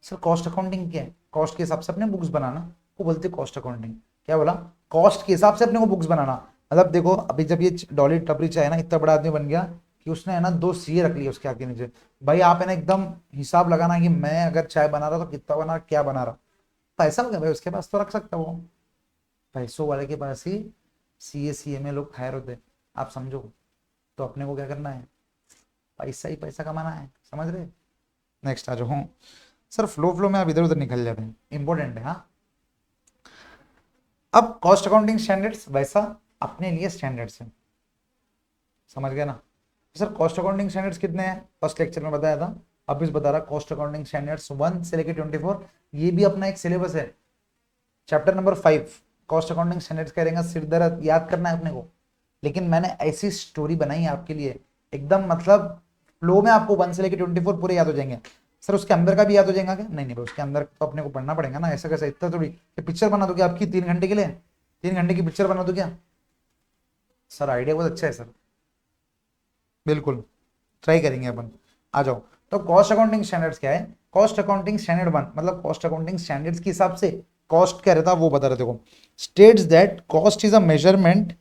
सर कॉस्ट अकाउंटिंग क्या है? कॉस्ट के हिसाब से अपने बुक्स बनाना को बोलते कॉस्ट अकाउंटिंग। क्या बोला? कॉस्ट के हिसाब से अपने को बुक्स बनाना। मतलब देखो अभी जब ये डॉली टपरी चाय ना इतना बड़ा आदमी बन गया कि उसने है ना 2 सीए रख लिए उसके आगे नीचे। भाई आप है ना एकदम हिसाब लगाना कि मैं अगर चाय बना रहा तो कितना बना, क्या बना रहा। पैसा हो गया भाई उसके पास तो रख सकता वो, पैसों वाले के पास ही सीए सीए में लोग हायर होते। आप समझो। तो अपने को क्या करना है? पैसा ही पैसा कमाना है। समझ रहे? नेक्स्ट आ जाओ। हूँ सर फ्लो फ्लो में आप इधर उधर निकल जाते हैं, इंपॉर्टेंट है। हाँ, अब कॉस्ट अकाउंटिंग स्टैंडर्ड्स वैसा अपने लिए स्टैंडर्ड्स है। समझ गया ना? सर कॉस्ट अकाउंटिंग स्टैंडर्ड्स कितने हैं? फर्स्ट लेक्चर में बताया था, अब इस बता रहा कॉस्ट अकाउंटिंग स्टैंडर्ड्स 1 से लेकर 24। ये भी अपना एक सिलेबस है, chapter number 5 cost accounting standards का रहेगा। सिर दर्द याद करना है अपने को, लेकिन मैंने ऐसी स्टोरी बनाई है आपके लिए एकदम, मतलब फ्लो में आपको 1 से लेकर 24 पूरे याद हो जाएंगे। सर उसके अंदर का भी याद हो जाएगा क्या? नहीं नहीं, उसके अंदर तो अपने को पढ़ना पड़ेगा ना। ऐसा कैसे इतना थोड़ी कि पिक्चर बना दो क्या आपकी 3 घंटे के लिए? 3 घंटे की पिक्चर बना दो क्या? सर आइडिया बहुत अच्छा है सर, बिल्कुल ट्राई करेंगे अपन। आ जाओ। तो कॉस्ट अकाउंटिंग स्टैंडर्ड्स क्या है? कॉस्ट अकाउंटिंग स्टैंडर्ड 1 मतलब कॉस्ट अकाउंटिंग स्टैंडर्ड्स के हिसाब से कॉस्ट क्या रहता है वो बता रहे। देखो states that cost is a measurement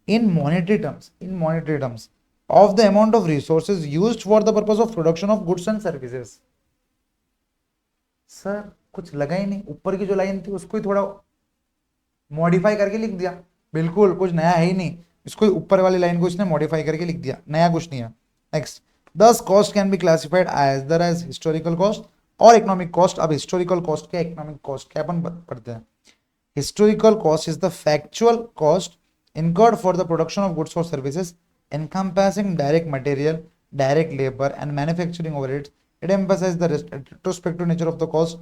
in monetary terms of the amount of resources used for the purpose of production of goods and services। Sir कुछ लगा ही नहीं, ऊपर की जो लाइन थी उसको ही थोड़ा मॉडिफाई करके लिख दिया। बिल्कुल कुछ नया है ही नहीं, इसको ऊपर वाली लाइन को इसने मॉडिफाई करके लिख दिया, नया कुछ नहीं है। Next, thus cost can be classified either as historical cost और इकोनॉमिक कॉस्ट। अब हिस्टोरिकल कॉस्ट क्या, इकोनॉमिक कॉस्ट क्या अपन पढ़ते हैं। Historical cost is the factual cost incurred for the production of goods or services encompassing direct material, direct labor and manufacturing overheads. It emphasizes the retrospective nature of the cost,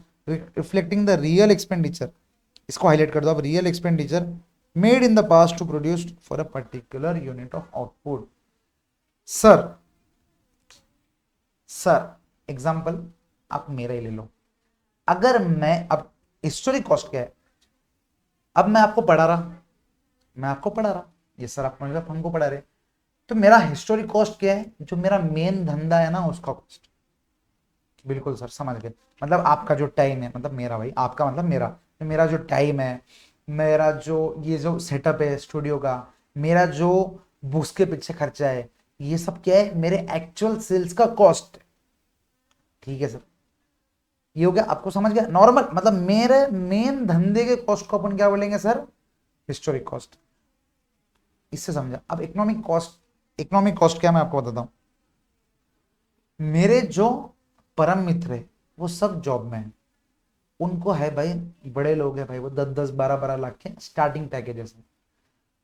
reflecting the real expenditure, इसको highlight कर दो अब, real expenditure made in the past to produce for a particular unit of output. Sir example आप मेरा ही ले लो। अगर मैं अब हिस्टोरिक कॉस्ट क्या है, अब मैं आपको पढ़ा रहा, ये सर आप हमको पढ़ा रहे, तो मेरा हिस्टोरिक कॉस्ट क्या है? जो मेरा मेन धंधा है ना उसका कॉस्ट। बिल्कुल सर समझ गए, मतलब आपका जो टाइम है, मतलब मेरा भाई, आपका मतलब मेरा जो टाइम है, मेरा जो ये जो सेटअप है स्टूडियो का, मेरा जो बुक्स के पीछे खर्चा है, ये सब क्या है? मेरे एक्चुअल सेल्स का कॉस्ट। ठीक है सर, ये हो गया, आपको समझ गया? नॉर्मल मतलब मेरे मेन धंधे के कॉस्ट को अपन क्या बोलेंगे सर? Historic cost. इससे समझा। अब इकोनॉमिक कॉस्ट क्या, मैं आपको बताता हूं। मेरे जो परम मित्र है वो सब जॉब में है, उनको है भाई, बड़े लोग हैं भाई, वो 10-10 12-12 लाख के स्टार्टिंग पैकेजेस है।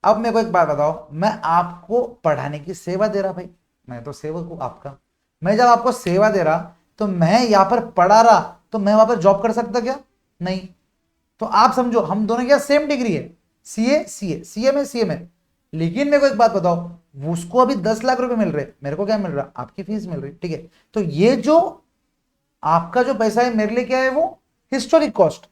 अब मेरे को एक बात बताओ, मैं आपको पढ़ाने की सेवा दे रहा भाई, मैं तो सेवक हूं आपका। मैं जब आपको सेवा दे रहा तो मैं यहां पर पढ़ा रहा, तो मैं वहां पर जॉब कर सकता क्या? नहीं। तो आप समझो हम दोनों क्या सेम डिग्री है, सीए में। लेकिन मेरे को एक बात बताओ, उसको अभी 10 लाख रुपए मिल रहे, मेरे को क्या मिल रहा? आपकी फीस मिल रही। ठीक है, तो ये जो आपका जो पैसा है मेरे लिए क्या है? वो हिस्टोरिक कॉस्ट।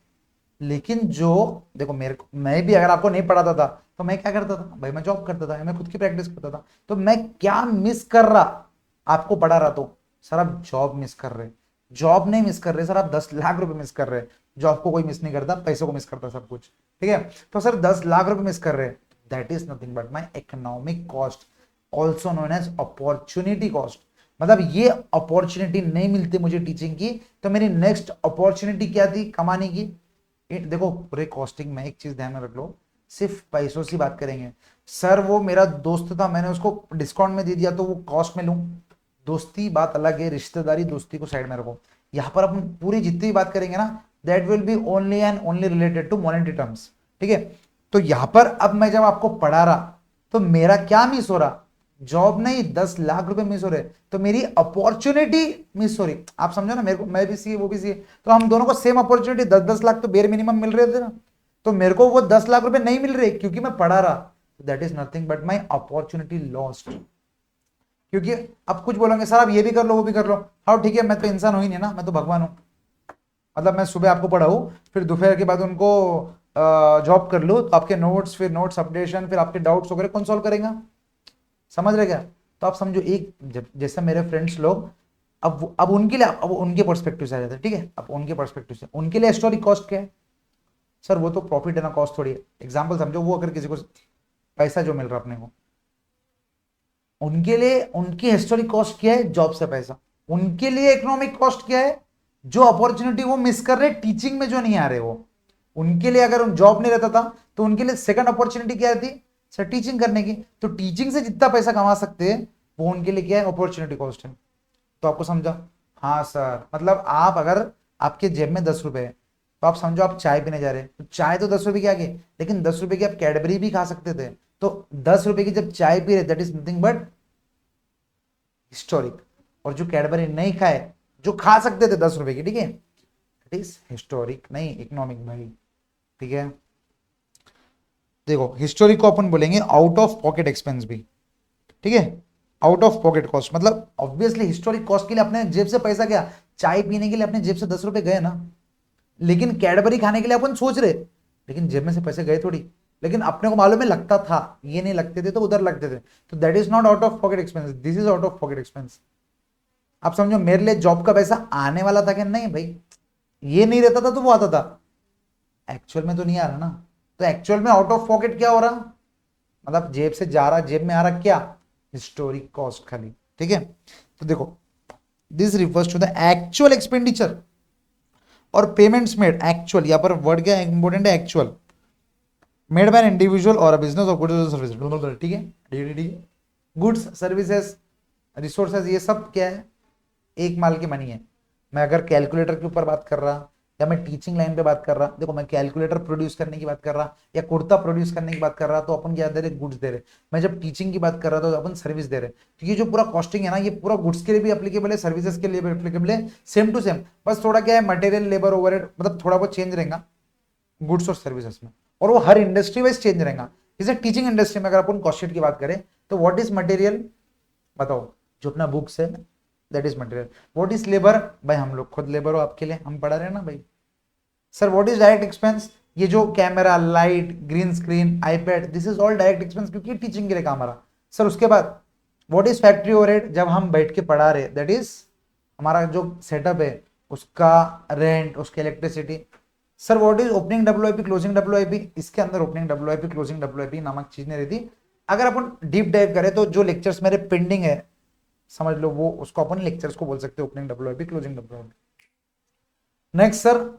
लेकिन जो देखो मेरे को, मैं भी अगर आपको नहीं पढ़ाता था तो मैं क्या करता था भाई? मैं जॉब करता था, मैं खुद की प्रैक्टिस करता था। तो मैं क्या मिस कर रहा? आपको पढ़ा रहा तो सर आप जॉब मिस कर रहे, जॉब नहीं मिस कर रहे सर, आप 10 लाख रुपए मिस कर रहे। जॉब को कोई मिस नहीं करता, पैसों को मिस करता सब कुछ। ठीक है, तो सर 10 लाख रुपए मिस कर रहे, that is nothing but my economic cost. Also known as opportunity cost. मतलब ये अपॉर्चुनिटी नहीं मिलती मुझे टीचिंग की, तो मेरी नेक्स्ट अपॉर्चुनिटी क्या थी कमाने की। देखो पूरे कॉस्टिंग में एक चीज ध्यान में रख लो, सिर्फ पैसों से बात करेंगे। सर वो मेरा दोस्त था, मैंने उसको डिस्काउंट में दे दिया तो वो कॉस्ट में लूं, दोस्ती बात अलग है, रिश्तेदारी दोस्ती को साइड में रखो। यहां पर अपन पूरी जितनी भी बात करेंगे ना, that will be only and only related to monetary terms, ठीक है। तो यहां पर अब मैं जब आपको पढ़ा रहा तो मेरा क्या मिस हो रहा, जॉब नहीं, 10 लाख रुपए मिस हो रहे, तो मेरी अपॉर्चुनिटी मिस हो रही। आप समझो ना, मेरे को, मैं भी सी वो भी सी, तो हम दोनों को सेम अपॉर्चुनिटी 10-10 लाख तो बेर मिनिमम मिल रहे थे ना, तो मेरे को वो 10 लाख रुपए नहीं मिल रहे क्योंकि मैं पढ़ा रहा, that is nothing but my opportunity lost. क्योंकि अब कुछ बोलोगे सर आप ये भी कर लो वो भी कर लो, हाँ ठीक है, मैं तो इंसान हूं ही नहीं ना, मैं तो भगवान हूं। मतलब मैं सुबह आपको पढ़ाऊं, फिर दोपहर के बाद उनको जॉब कर लूं, तो आपके नोट्स, फिर नोट्स अपडेशन, फिर आपके डाउट्स वगैरह कौन सॉल्व करेगा, समझ रहे क्या। तो आप समझो एक जैसे मेरे फ्रेंड्स लोग, अब उनके लिए, अब उनके पर्सपेक्टिव से आ जाते हैं, ठीक है। अब उनके पर्सपेक्टिव से उनके लिए हिस्टोरिक कॉस्ट क्या है, सर वो तो प्रॉफिट है ना, कॉस्ट थोड़ी है। एग्जाम्पल समझो, वो अगर किसी को पैसा जो मिल रहा है अपने को, उनके लिए उनकी हिस्टोरिक कॉस्ट क्या है, जॉब से पैसा। उनके लिए इकोनॉमिक कॉस्ट क्या है, जो अपॉर्चुनिटी वो मिस कर रहे टीचिंग में जो नहीं आ रहे वो। उनके लिए अगर जॉब नहीं रहता था तो उनके लिए सेकंड अपॉर्चुनिटी क्या थी, सर टीचिंग करने की। तो टीचिंग से जितना पैसा कमा सकते हैं वो उनके लिए क्या है, अपॉर्चुनिटी कॉस्ट है। तो आपको समझा, हाँ सर, मतलब आप अगर आपके जेब में 10 रुपए है, तो आप समझो आप चाय पीने जा रहे हैं, तो चाय तो 10 रुपए की आ गई, लेकिन 10 रुपए की आप कैडबरी भी खा सकते थे। तो 10 रुपए की जब चाय पी रहे, that is nothing but historic. और जो कैडबरी नहीं खाए, जो खा सकते थे 10 रुपए की, ठीक है, दैट इज हिस्टोरिक नहीं इकोनॉमिक भाई, ठीक है। देखो हिस्टोरिक को अपन बोलेंगे आउट ऑफ पॉकेट एक्सपेंस भी, ठीक है, आउट ऑफ पॉकेट कॉस्ट। मतलब ऑब्वियसली हिस्टोरिक कॉस्ट के लिए अपने जेब से पैसा गया, चाय पीने के लिए अपने जेब से 10 रुपए गए ना, लेकिन कैडबरी खाने के लिए अपन सोच रहे, लेकिन जेब में से पैसे गए थोड़ी, लेकिन अपने को मालूम है लगता था, ये नहीं लगते थे तो उधर लगते थे, तो that is not out of pocket expense, this is out of pocket expense. आप समझो मेरे लिए जॉब का पैसा आने वाला था कि नहीं भाई, ये नहीं रहता था तो वो आता था, एक्चुअल में तो नहीं आ रहा ना। तो एक्चुअल में आउट ऑफ पॉकेट क्या हो रहा, मतलब जेब से जा रहा, जेब में आ रहा क्या, हिस्टोरिक कॉस्ट खाली, ठीक है। तो देखो this refers to the actual expenditure और पेमेंट्स मेड, एक्चुअल यहां पर वर्ड क्या इंपॉर्टेंट है, actual made by an individual और अ बिजनेस और गुड्स सर्विसेज, ठीक है। गुड्स सर्विसेज रिसोर्सेज ये सब क्या है, एक माल की मनी है। मैं अगर कैलकुलेटर के ऊपर बात कर रहा, या मैं टीचिंग लाइन पे बात कर रहा, देखो मैं कैलकुलेटर प्रोड्यूस करने की बात कर रहा या कुर्ता प्रोड्यूस करने की बात कर रहा, तो अपन क्या दे रहे, गुड्स दे रहे। मैं जब टीचिंग की बात कर रहा था तो अपन सर्विस दे रहे, क्योंकि जो पूरा कॉस्टिंग है ना, ये पूरा गुड्स के लिए भी एप्लीकेबल है, सर्विसेज के लिए भी एप्लीकेबल है, सेम टू सेम। बस थोड़ा क्या है, मटेरियल लेबर ओवरहेड मतलब थोड़ा बहुत चेंज रहेगा गुड्स और सर्विसेज में, और वो हर इंडस्ट्री वाइज चेंज रहेगा। जैसे टीचिंग इंडस्ट्री में अगर अपन कॉस्ट शीट की बात करें, तो व्हाट इज मटेरियल, बताओ, जो अपना बुक्स है that is material. What is labour, भाई हम लोग खुद लेबर हो आपके लिए, हम पढ़ा रहे हैं ना भाई। Sir what is direct expense, ये जो camera, light, green screen, iPad, this is all direct expense क्योंकि टीचिंग के लिए काम आ रहा। सर उसके बाद व्हाट इज फैक्ट्री ओवरहेड, जब हम बैठ के पढ़ा रहे, दैट इज हमारा जो सेटअप है उसका रेंट, उसकी electricity. Sir what is opening WIP, closing WIP, इसके अंदर ओपनिंग डब्ल्यूआईपी, क्लोजिंग डब्ल्यूआईपी नामक चीज नहीं रहती। अगर अपन डीप डाइव करें तो जो लेक्चर्स मेरे पेंडिंग है समझ लो, वो उसको अपन लेक्चर्स को बोल सकते हैं, opening WIP, closing WIP. Next sir,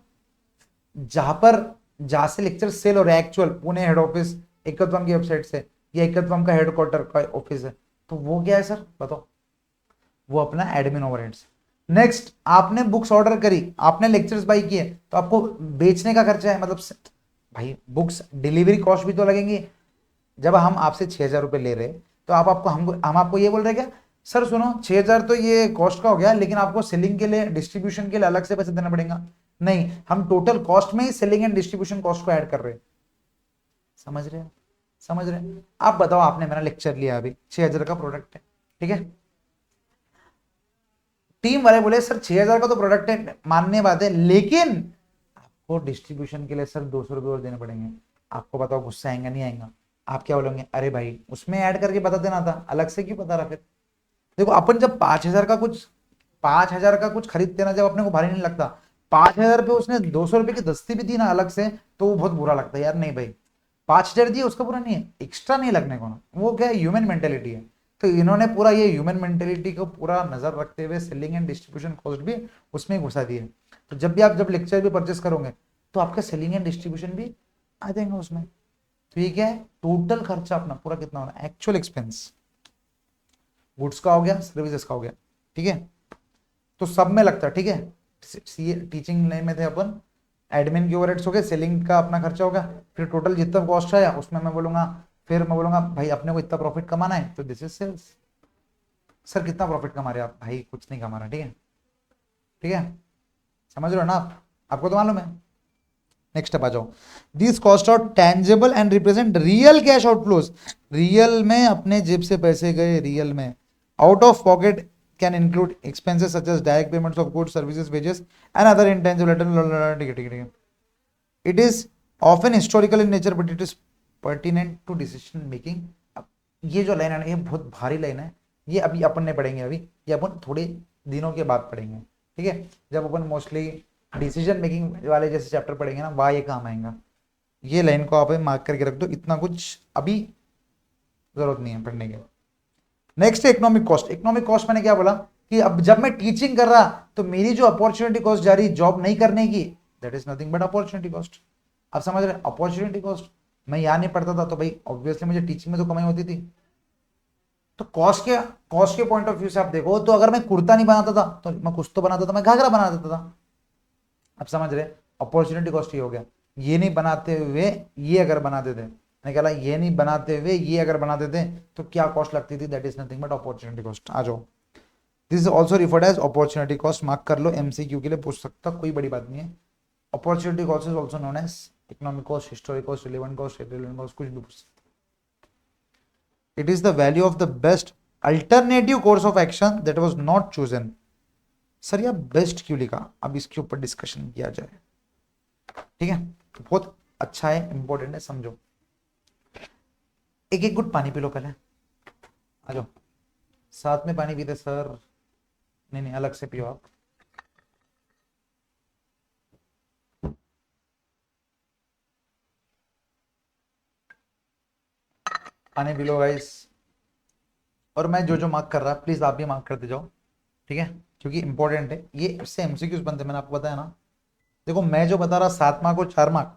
जहां से लेक्चर सेल हो रहा है एक्चुअल, पुणे हेड ऑफिस एकत्वम की वेबसाइट से, या एकत्वम का हेडक्वार्टर का ऑफिस है, तो वो क्या है सर बताओ, वो अपना एडमिन ओवरहेड्स। नेक्स्ट, आपने बुक्स ऑर्डर करी, आपने लेक्चर्स बाई किए, तो आपको बेचने का खर्चा है, मतलब भाई बुक्स डिलीवरी कॉस्ट भी तो लगेंगी। जब हम आपसे 6,000 रुपए ले रहे, तो हम आपको ये बोल रहे क्या, सर सुनो 6,000 तो ये कॉस्ट का हो गया, लेकिन आपको सेलिंग के लिए, डिस्ट्रीब्यूशन के लिए अलग से पैसे देना पड़ेगा। नहीं, हम टोटल कॉस्ट में ही सेलिंग एंड डिस्ट्रीब्यूशन कॉस्ट को ऐड कर रहे हैं। समझ रहे हैं, समझ रहे हैं। आप बताओ, आपने मेरा लेक्चर लिया, अभी 6,000 का प्रोडक्ट है, ठीक है। टीम वाले बोले सर 6,000 का तो प्रोडक्ट है, मानने बात है, लेकिन आपको डिस्ट्रीब्यूशन के लिए सर 200 रुपये और देने पड़ेंगे। आपको बताओ गुस्सा आएगा नहीं आएगा, आप क्या बोलोगे, अरे भाई उसमें ऐड करके बता देना था, अलग से क्यों बता रहा फिर। देखो अपन जब 5,000 का कुछ खरीदते ना, जब अपने को भारी नहीं लगता, 5,000 रुपये उसने 200 रुपये की दस्ती भी दी ना अलग से, तो वो बहुत बुरा लगता है यार, नहीं भाई 5,000 दिए उसका बुरा नहीं है, एक्स्ट्रा नहीं लगने को ना, वो क्या है, ह्यूमन मेंटेलिटी है। तो इन्होंने पूरा ये ह्यूमन मेंटेलिटी को पूरा नजर रखते हुए सेलिंग एंड डिस्ट्रीब्यूशन कॉस्ट भी उसमें घुसा दिए। तो जब भी आप जब लेक्चर भी परचेस करोगे तो आपका सेलिंग एंड डिस्ट्रीब्यूशन भी आ जाएंगे उसमें। तो ये क्या है, टोटल खर्चा अपना पूरा कितना होना, एक्चुअल एक्सपेंस, गुड्स का हो गया, सर्विसेज का हो गया, ठीक है। तो सब में लगता है, ठीक है। टीचिंग लाइन में थे अपन, एडमिन के ओवरहेड्स हो गए, सेलिंग का अपना खर्चा होगा, फिर टोटल जितना कॉस्ट आया उसमें मैं बोलूंगा, फिर मैं बोलूंगा भाई अपने को इतना प्रॉफिट कमाना है तो दिस इज सेल्स। सर कितना प्रॉफिट कमा रहे आप, भाई कुछ नहीं कमा रहा, ठीक है, ठीक है, समझ रहे हो ना आप, आपको तो मालूम है। नेक्स्ट आ जाओ, this cost out tangible and represent real cash outflows, real में अपने जेब से पैसे गए, रियल में। Out of pocket can include expenses such as direct payments of goods services wages and other intangible, ठीक है, ठीक है। It is often historical in nature but it is pertinent to decision making. ये जो line है ना, ये बहुत भारी लाइन है, ये अभी अपन ने पढ़ेंगे, अभी ये अपन थोड़े दिनों के बाद पढ़ेंगे, ठीक है। जब अपन मोस्टली डिसीजन मेकिंग वाले जैसे चैप्टर पढ़ेंगे ना, वहाँ ये काम आएगा। ये लाइन को आप मार्क करके रख दो, इतना कुछ अभी जरूरत नहीं है पढ़ने की। Next economic cost. Economic cost मैंने क्या बोला कि अब जब मैं टीचिंग कर रहा तो मेरी जो अपॉर्चुनिटी कॉस्ट जा रही जॉब नहीं करने की, that is nothing but opportunity cost. आप समझ रहे, अपॉर्चुनिटी कॉस्ट, मैं यहाँ नहीं पढ़ता था तो भाई ऑब्वियसली मुझे टीचिंग में तो कमाई होती थी। तो कॉस्ट के पॉइंट ऑफ व्यू से आप देखो तो अगर मैं कुर्ता नहीं बनाता था तो मैं कुछ तो बनाता था, मैं घाघरा बना देता था। आप समझ रहे, अपॉर्चुनिटी कॉस्ट ये हो गया। ये नहीं बनाते हुए ये अगर बना देते, मैंने कहा ये नहीं बनाते हुए ये अगर बना देते तो क्या कॉस्ट लगती थी, that is nothing but opportunity cost. आ जाओ, this is also referred as opportunity cost, mark कर लो, एमसीक्यू के लिए पूछ सकता, कोई बड़ी बात नहीं है। Opportunity cost is also known as economic cost, historic cost, relevant cost, irrelevant cost, कुछ भी पूछ सकते। It is the value of the best alternative course of action that was not chosen. Sir यह बेस्ट क्यों लिखा, अब इसके ऊपर डिस्कशन किया जाए, ठीक है। तो बहुत अच्छा है, इंपॉर्टेंट है, समझो। एक एक गुट पानी पी लो पहले, आ जाओ, साथ में पानी पीते सर, नहीं नहीं अलग से पियो आप। पानी पी लो गाइस। और मैं जो जो मार्क कर रहा प्लीज आप भी मार्क करते जाओ, ठीक है, क्योंकि इंपॉर्टेंट है ये, इससे एमसीक्यूज बनते हैं, मैंने आपको बताया ना। देखो मैं जो बता रहा 7 मार्क और 4 मार्क,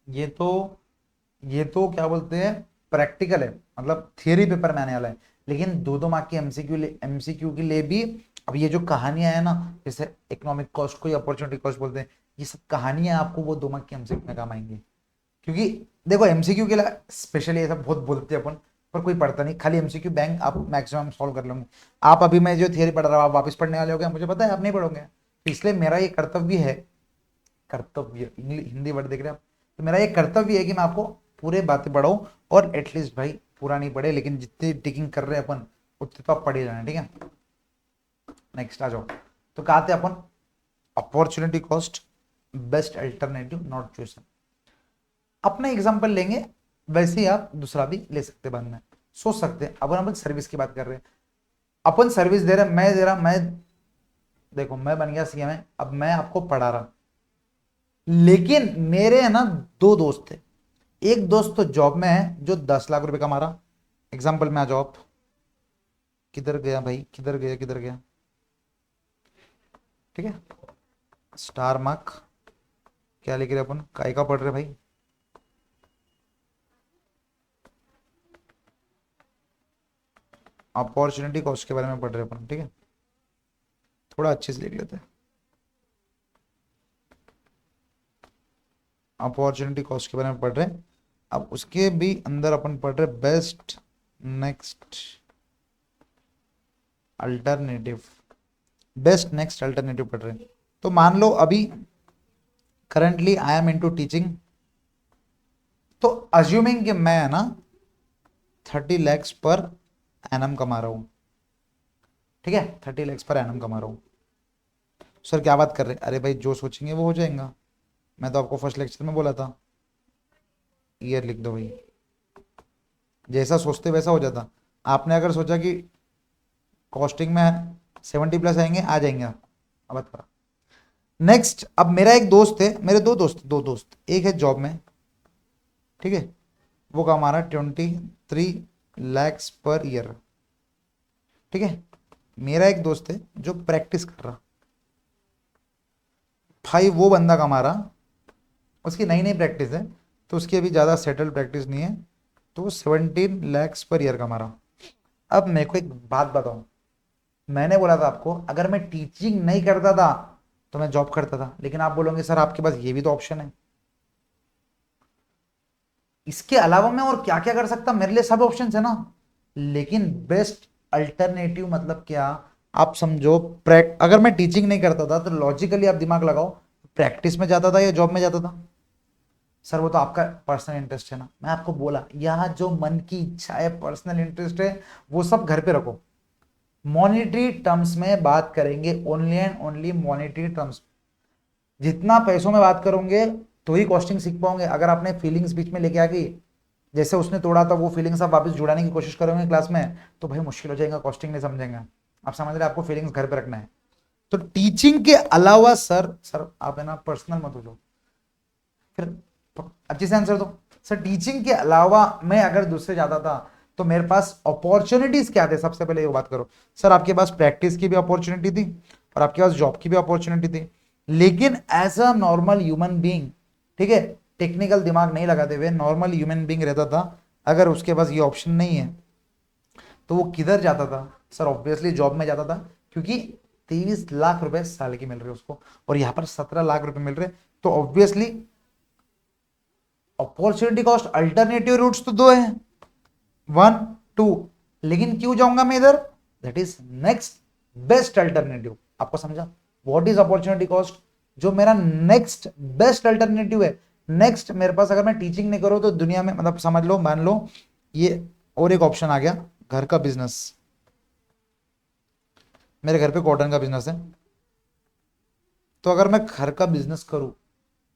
ये तो क्या बोलते हैं, प्रैक्टिकल है, मतलब थियरी पेपर में आने वाला है। लेकिन 2-2 मार्क की एमसीक्यू के लिए भी, अब ये जो कहानियां है ना, जैसे इकोनॉमिक कॉस्ट को अपॉर्चुनिटी कॉस्ट बोलते हैं, ये सब कहानियां आपको वो 2 मार्क की एमसीक्यू में काम आएंगी। क्योंकि देखो एमसीक्यू के लिए स्पेशली ऐसा बहुत बोलते हैं अपन, पर कोई पढ़ता नहीं, खाली एमसीक्यू बैंक आप मैक्सिमम सॉल्व कर लोगे। आप अभी मैं जो थियरी पढ़ रहा हूँ आप वापस पढ़ने वाले हो गए, मुझे पता है आप नहीं पढ़ोगे, तो इसलिए मेरा ये कर्तव्य है, कर्तव्य हिंदी वर्ड देख रहे हैं आप, तो मेरा ये कर्तव्य है कि मैं आपको पूरे बातें पढ़ाऊं, और एटलीस्ट भाई पूरा नहीं पढ़े लेकिन जितनी टिकिंग कर रहे हैं अपन उतने तो आप पढ़े जाना, ठीक है। नेक्स्ट आ जाओ, तो कहा थे अपन, opportunity cost best alternative not chosen. अपना एग्जांपल लेंगे, वैसे ही आप दूसरा भी ले सकते बाद में, सोच सकते हैं। अपन सर्विस की बात कर रहे हैं, अपन सर्विस दे रहे, मैं दे रहा, मैं देखो मैं बन गया सीएम है, अब मैं आपको पढ़ा रहा, लेकिन मेरे है ना 2 दोस्त थे, एक दोस्त तो जॉब में है जो 10 लाख रुपए कमा रहा। एग्जाम्पल में आ जाओ आप, किधर गया भाई, किधर गया, किधर गया, ठीक है, स्टार मार्क, क्या लिख रहे अपन, काय का पढ़ रहे भाई, अपॉर्चुनिटी कॉस्ट के बारे में पढ़ रहे अपन, ठीक है, थोड़ा अच्छे से लिख लेते हैं। अपॉर्चुनिटी कॉस्ट के बारे में पढ़ रहे हैं, अब उसके भी अंदर अपन पढ़ रहे best next alternative, best next alternative पढ़ रहे हैं। तो मान लो अभी currently I am into teaching, तो अज्यूमिंग कि मैं है ना 30 lakhs पर एनम कमा रहा हूं, ठीक है, 30 lakhs पर एनम कमा रहा हूं। सर क्या बात कर रहे हैं, अरे भाई जो सोचेंगे वो हो जाएगा, मैं तो आपको फर्स्ट लेक्चर में बोला था, ईयर लिख दो भाई, जैसा सोचते वैसा हो जाता। आपने अगर सोचा कि कॉस्टिंग में 70+ आएंगे, आ जाएंगे, अब बता। नेक्स्ट, अब मेरा एक दोस्त है, मेरे दो दोस्त, एक है जॉब में, ठीक है, वो कमा रहा है 23 lakhs पर ईयर, ठीक है। मेरा एक दोस्त है जो प्रैक्टिस कर रहा, भाई वो बंदा कमा रहा, उसकी नई नई प्रैक्टिस है, तो उसकी अभी ज़्यादा सेटल्ड प्रैक्टिस नहीं है, तो वो 17 lakhs पर ईयर कमा रहा। अब मेरे को एक बात बताओ, मैंने बोला था आपको अगर मैं टीचिंग नहीं करता था तो मैं जॉब करता था, लेकिन आप बोलोगे सर आपके पास ये भी तो ऑप्शन है, इसके अलावा मैं और क्या क्या कर सकता, मेरे लिए सब ऑप्शन है ना। लेकिन बेस्ट अल्टरनेटिव मतलब क्या, आप समझो, अगर मैं टीचिंग नहीं करता था तो लॉजिकली आप दिमाग लगाओ, प्रैक्टिस में जाता था या जॉब में जाता था। सर वो तो आपका पर्सनल इंटरेस्ट है ना, मैं आपको बोला यहाँ जो मन की इच्छा है, पर्सनल इंटरेस्ट है, वो सब घर पे रखो। मॉनिटरी टर्म्स में बात करेंगे, only and only monetary terms. जितना पैसों में बात करोगे तो ही कॉस्टिंग सीख पाओगे। अगर आपने फीलिंग्स बीच में लेके आ गई, जैसे उसने तोड़ा था वो फीलिंग्स आप वापस जुड़ाने की कोशिश करोगे क्लास में, तो भाई मुश्किल हो जाएगा, कॉस्टिंग नहीं समझेंगे। आप समझ रहे, आपको फीलिंग्स घर पे रखना है। तो टीचिंग के अलावा सर आप है ना पर्सनल मत हो लो, फिर अच्छे से आंसर दो। सर टीचिंग के अलावा मैं अगर दूसरे जाता था तो मेरे पास अपॉर्चुनिटीज क्या थे, सबसे पहले ये बात करो। सर आपके पास प्रैक्टिस की भी अपॉर्चुनिटी थी और आपके पास जॉब की भी अपॉर्चुनिटी थी, लेकिन as a normal human being, ठीक है, टेक्निकल दिमाग नहीं लगाते हुए नॉर्मल ह्यूमन बीइंग रहता था, अगर उसके पास ये ऑप्शन नहीं है तो वो किधर जाता था। सर ऑब्वियसली जॉब में जाता था, क्योंकि 23 लाख रुपए साल की मिल रहे उसको और यहां पर 17 लाख रुपए मिल रहे, तो obviously opportunity cost alternative routes तो दो है, 1 2, लेकिन क्यों जाऊंगा मैं इधर, that is next best alternative. आपको समझा व्हाट इज अपॉर्चुनिटी कॉस्ट, जो मेरा नेक्स्ट बेस्ट अल्टरनेटिव है। नेक्स्ट मेरे पास अगर मैं टीचिंग नहीं करूं तो दुनिया में, मतलब समझ लो, मान लो ये और एक ऑप्शन आ गया, घर का बिजनेस। मेरे घर पे कॉटन का बिजनेस है, तो अगर मैं घर का बिजनेस करूं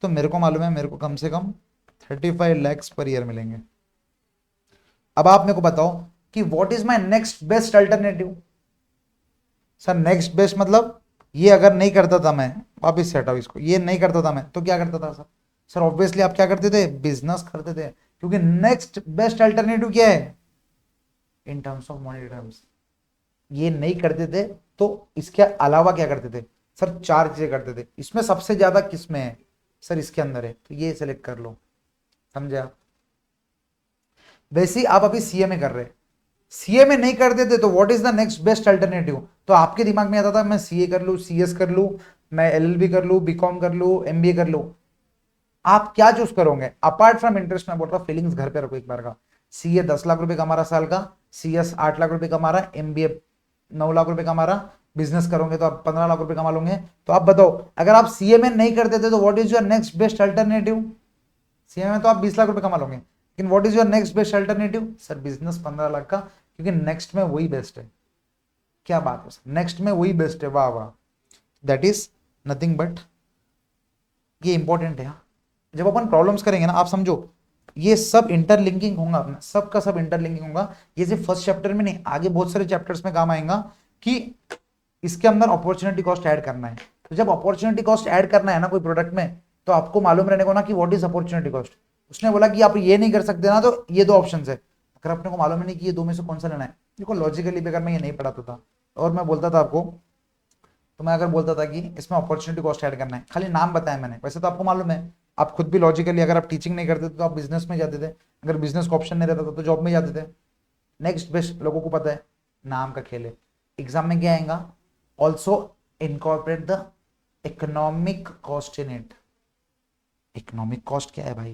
तो मेरे को मालूम है मेरे को कम से कम 35 lakhs पर ईयर मिलेंगे। अब आप मेरे को बताओ कि what is my next best alternative. Sir next best मतलब ये अगर नहीं करता था मैं, वापिस से हटाओ इसको, ये नहीं करता था मैं तो क्या करता था सर। सर ऑब्वियसली आप क्या करते थे, बिजनेस करते थे, क्योंकि नेक्स्ट बेस्ट अल्टरनेटिव क्या है इन टर्म्स ऑफ मनी टर्म्स। ये नहीं करते थे तो इसके अलावा क्या करते थे, सर 4 चीजें करते थे, इसमें सबसे ज्यादा किस में है, सर इसके अंदर है, तो ये सिलेक्ट कर लो। समझे आप। वैसे ही आप अभी सीए में कर रहे, सीए में नहीं करते थे तो what is the next best alternative, तो आपके दिमाग में आता था मैं सीए कर लूं, सीएस कर लूं, मैं एलएलबी कर लूं, बीकॉम कर लूं, एमबीए कर लूं। आप क्या चूज करोगे अपार्ट फ्रॉम इंटरेस्ट, में बोल रहा, फीलिंग्स घर पे रखो एक बार का। सीए 10 लाख रुपए कमा रहा साल का, सीएस 8 लाख रुपए कमा रहा, एमबीए 9 लाख रुपए कमा रहा, बिजनेस करोगे तो आप 15 लाख रुपए कमा लोगे। तो आप बताओ अगर आप सीए में नहीं करते थे तो what is your next best alternative. CA में तो आप 20 लाख रुपए कमा लोगे, लेकिन what is your next best alternative, sir business 15 lakh का, क्योंकि नेक्स्ट में वही बेस्ट है। क्या बात है सर, नेक्स्ट में वही बेस्ट है, वाह वाह। दैट इज नथिंग बट, ये इंपॉर्टेंट है। जब अपन प्रॉब्लम्स करेंगे ना, आप समझो ये सब इंटरलिंकिंग होगा अपना, सब का सब इंटरलिंकिंग होगा। ये सिर्फ फर्स्ट चैप्टर में नहीं, आगे बहुत सारे चैप्टर्स में काम आएगा कि इसके अंदर अपॉर्चुनिटी कॉस्ट ऐड करना है। तो जब अपॉर्चुनिटी कॉस्ट ऐड करना है ना कोई प्रोडक्ट में, तो आपको मालूम रहने को ना कि व्हाट इज अपॉर्चुनिटी कॉस्ट। उसने बोला कि आप ये नहीं कर सकते ना, तो ये दो ऑप्शन है, अगर अपने को मालूम है नहीं कि ये दो में से कौन सा लेना है। देखो लॉजिकली भी अगर मैं ये नहीं पढ़ाता था और मैं बोलता था आपको, तो मैं अगर बोलता था कि इसमें अपॉर्चुनिटी कॉस्ट ऐड करना है, खाली नाम बताया मैंने, वैसे तो आपको मालूम है, आप खुद भी लॉजिकली अगर आप टीचिंग नहीं करते तो आप बिजनेस में जाते थे, अगर बिजनेस का ऑप्शन नहीं रहता था तो जॉब में जाते थे। नेक्स्ट बेस्ट लोगों को पता है, नाम का खेल है। एग्जाम में क्या आएगा, also incorporate the economic cost in it. Economic cost क्या है भाई,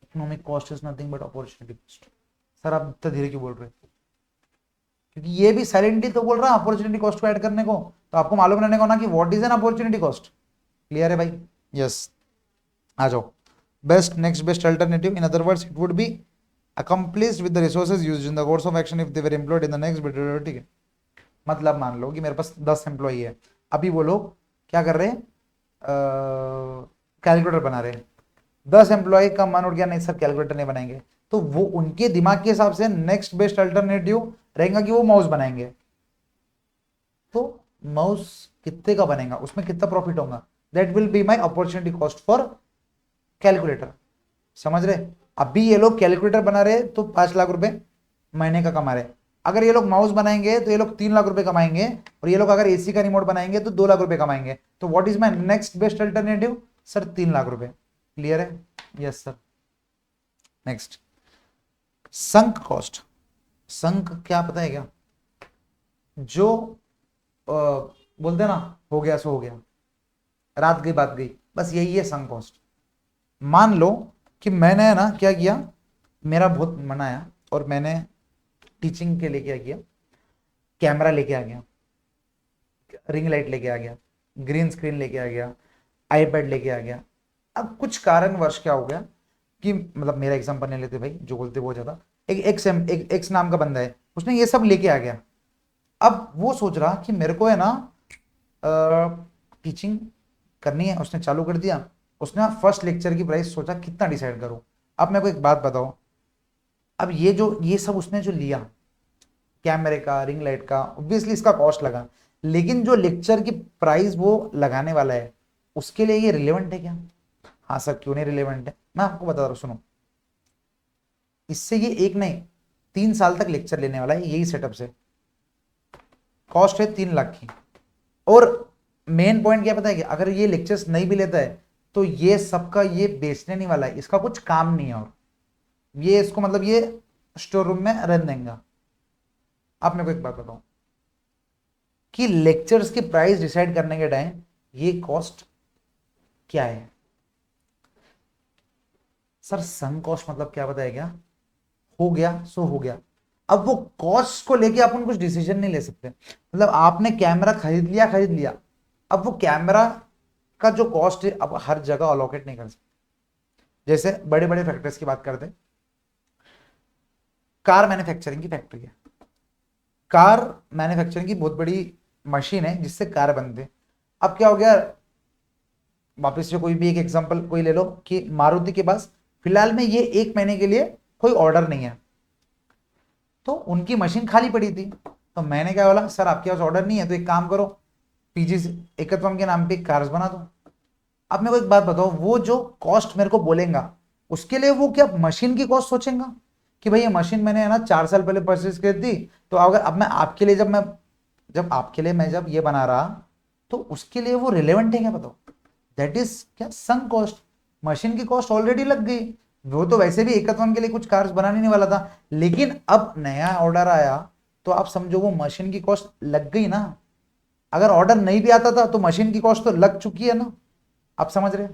economic cost is nothing but opportunity cost. Sir आप इतना धीरे क्यों बोल रहे हैं, क्योंकि ये भी साइलेंटली तो बोल रहा है अपॉर्चुनिटी कॉस्ट को ऐड करने को, तो आपको मालूम रहने को ना कि what is an opportunity cost. Clear है भाई, यस। आ जाओ, best next best alternative, in other words it would be accomplished with the resources used in the course of action if they were employed in the next bit। ठीक है, मतलब मान लो कि मेरे पास 10 employee है, अभी वो लोग क्या कर रहे हैं, कैलकुलेटर बना रहे हैं। 10 एम्प्लॉय का मन उठ गया, नहीं सर कैलकुलेटर नहीं बनाएंगे, तो वो उनके दिमाग के हिसाब से नेक्स्ट बेस्ट अल्टरनेटिव रहेगा कि वो माउस बनाएंगे। तो माउस कितने का बनेगा, उसमें कितना प्रॉफिट होगा, that will be my opportunity cost for calculator. समझ रहे, अभी ये लोग कैलकुलेटर बना रहे तो 5 लाख रुपए महीने का कमा रहे, अगर ये लोग माउस बनाएंगे तो ये लोग 3 लाख रुपए कमाएंगे, और ये लोग अगर एसी का रिमोट बनाएंगे तो 2 लाख रुपए कमाएंगे। तो what is my next best alternative? Sir 3 lakh रुपए। क्लियर है? Yes sir. Next, sunk cost. Sunk क्या पता है क्या? जो बोलते हैं ना, हो गया सो हो गया, रात गई बात गई, बस यही है संक कॉस्ट। मान लो कि मैंने ना क्या किया, मेरा बहुत मन आया और मैंने टीचिंग के लिए क्या किया, कैमरा लेके आ गया, रिंग लाइट लेके आ गया, ग्रीन स्क्रीन लेके आ गया, आईपैड लेके आ गया। अब कुछ कारणवश क्या हो गया कि मतलब मेरा एग्जांपल नहीं लेते भाई, जो बोलते बहुत ज्यादा, एक एक्स नाम का बंदा है, उसने ये सब लेके आ गया। अब वो सोच रहा कि मेरे को है ना टीचिंग करनी है, उसने चालू कर दिया। उसने फर्स्ट लेक्चर की प्राइस सोचा कितना डिसाइड करूं। अब मेरे को एक बात बताओ, अब ये सब उसने जो लिया, कैमरे का, रिंग लाइट का, ऑब्वियसली इसका कॉस्ट लगा, लेकिन जो लेक्चर की प्राइस वो लगाने वाला है उसके लिए ये रिलेवेंट है क्या? हाँ सर, क्यों नहीं रिलेवेंट है, मैं आपको बता रहा हूं, सुनो। इससे ये एक नहीं 3 साल तक लेक्चर लेने वाला है, यही सेटअप से। कॉस्ट है 3 लाख की। और मेन पॉइंट क्या पता है कि अगर ये लेक्चर्स नहीं भी लेता है तो ये सबका ये बेचने नहीं वाला है, इसका कुछ काम नहीं है, और ये इसको मतलब ये स्टोर रूम में रन देंगे। आप मेरे को एक बात बताओ कि लेक्चर्स की प्राइस डिसाइड करने के टाइम ये कॉस्ट क्या है? सर संक कॉस्ट मतलब क्या पता है क्या? हो गया सो हो गया। अब वो कॉस्ट को लेके अपन कुछ डिसीजन नहीं ले सकते। मतलब आपने कैमरा खरीद लिया, अब वो कैमरा का जो कॉस्ट है अब हर जगह अलोकेट नहीं कर सकते। जैसे बड़े बड़े फैक्ट्रीज की बात करते हैं, कार मैन्युफैक्चरिंग की फैक्ट्री है, कार मैन्युफैक्चरिंग की बहुत बड़ी मशीन है जिससे कार बनते हैं। अब क्या हो गया, वापस से कोई भी एक एग्जांपल कोई ले लो कि मारुति के पास फिलहाल में ये 1 महीने के लिए कोई ऑर्डर नहीं है, तो उनकी मशीन खाली पड़ी थी। तो मैंने क्या बोला, सर आपके पास ऑर्डर नहीं है तो एक काम करो, पीजी एकत्वम के नाम पे कार्स बना दो। अब मेरे को एक बात बताओ, वो जो कॉस्ट मेरे को बोलेगा उसके लिए वो क्या मशीन की कॉस्ट सोचेगा कि भाई ये मशीन मैंने है ना 4 साल पहले परचेज कर दी, तो अगर अब मैं आपके लिए जब ये बना रहा तो उसके लिए वो रिलेवेंट है क्या? बताओ। दैट इज क्या? Sunk cost. मशीन की कॉस्ट ऑलरेडी लग गई, वो तो वैसे भी एकत्वम के लिए कुछ कार्स बनाने नहीं वाला था, लेकिन अब नया ऑर्डर आया तो आप समझो वो मशीन की कॉस्ट लग गई ना। अगर ऑर्डर नहीं भी आता था तो मशीन की कॉस्ट तो लग चुकी है ना। आप समझ रहे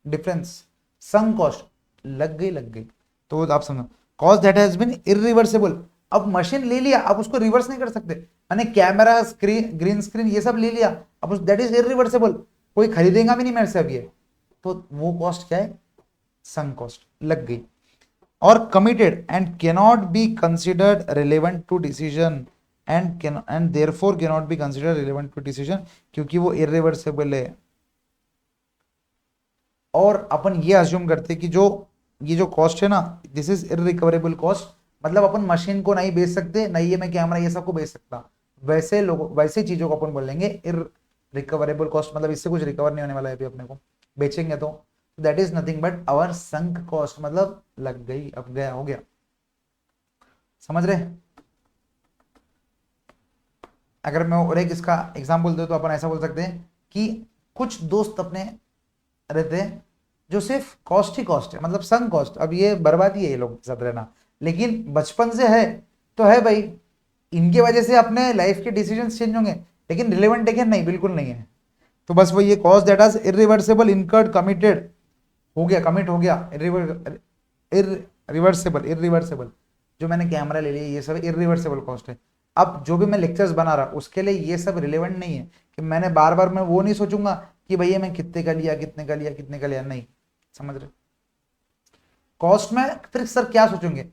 डिफरेंस? संक कॉस्ट लग गई तो आप समझो cost that has been irreversible. अब मशीन ले लिया, अब उसको रिवर्स नहीं कर सकते। मैंने कैमरा, स्क्रीन, ग्रीन स्क्रीन ये सब ले लिया, अब दैट इज इरिवर्सिबल, कोई खरीदेगा भी नहीं मेरे से अब ये। तो वो कॉस्ट क्या है? संक कॉस्ट लग गई। और committed and cannot be considered relevant to decision and therefore cannot be considered relevant to decision, क्योंकि वो इरिवर्सिबल है। और अपन ये अज्यूम करते कि ये जो कॉस्ट है ना, दिस इज इरिकवरेबल कॉस्ट, मतलब अपन मशीन को नहीं बेच सकते, नहीं ये मैं कैमरा ये सब को बेच सकता, वैसे चीजों को अपन बोलेंगे इरिकवरेबल कॉस्ट। मतलब इससे कुछ रिकवर नहीं होने वाला है अभी अपने को, बेचेंगे तो that is nothing but our sunk cost, मतलब लग गई, अब गया हो गया। समझ रहे? अगर मैं और एक इसका एग्जाम्पल दूं तो अपन ऐसा बोल सकते हैं कि कुछ दोस्त अपने रहते हैं जो सिर्फ कॉस्ट ही कॉस्ट है, मतलब संक कॉस्ट। अब ये बर्बादी है ये लोग के साथ रहना, लेकिन बचपन से है तो है भाई, इनके वजह से अपने लाइफ के डिसीजन चेंज होंगे, लेकिन रिलेवेंट है क्या? नहीं, बिल्कुल नहीं है। तो बस वो ये cost that is irreversible incurred committed हो गया, कमिट हो गया, इरिवर्सिबल। जो मैंने कैमरा ले लिया ये सब इरिवर्सिबल कॉस्ट है। अब जो भी मैं लेक्चर्स बना रहा उसके लिए ये सब रिलेवेंट नहीं है कि मैंने बार बार मैं वो नहीं सोचूंगा कि भैया मैं कितने का लिया, कितने का लिया, कितने का लिया, नहीं। समझ रहे? कॉस्ट में फिर सर क्या सोचेंगे?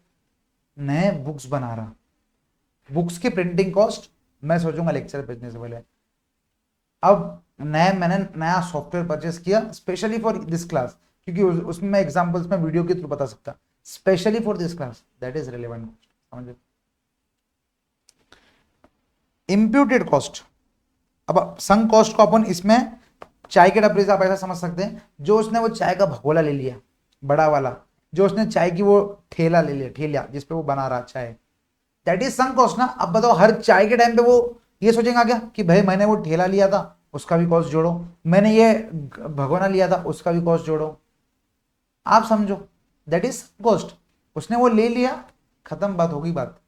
नए बुक्स बना रहा, बुक्स की प्रिंटिंग कॉस्ट मैं सोचूंगा लेक्चर भेजने से पहले। अब मैंने नया सॉफ्टवेयर परचेस किया स्पेशली फॉर दिस क्लास, क्योंकि उसमें मैं एग्जांपल्स में वीडियो के थ्रू बता सकता, specially for this class, that is relevant. समझे? Imputed cost. अब संक कॉस्ट को अपन इसमें चाय के डब्बे से आप ऐसा समझ सकते हैं, जो उसने वो चाय का भगोला ले लिया बड़ा वाला, जो उसने चाय की वो ठेला ले लिया, ठेला जिसपे वो बना रहा चाय, दैट इज सम कॉस्ट ना। अब बताओ हर चाय के टाइम पे वो ये सोचेगा क्या कि भाई मैंने वो ठेला लिया था उसका भी कॉस्ट जोड़ो, मैंने ये भगोना लिया था उसका भी कॉस्ट जोड़ो। आप समझो, दैट इज कॉस्ट। उसने वो ले लिया, खत्म, बात होगी बात।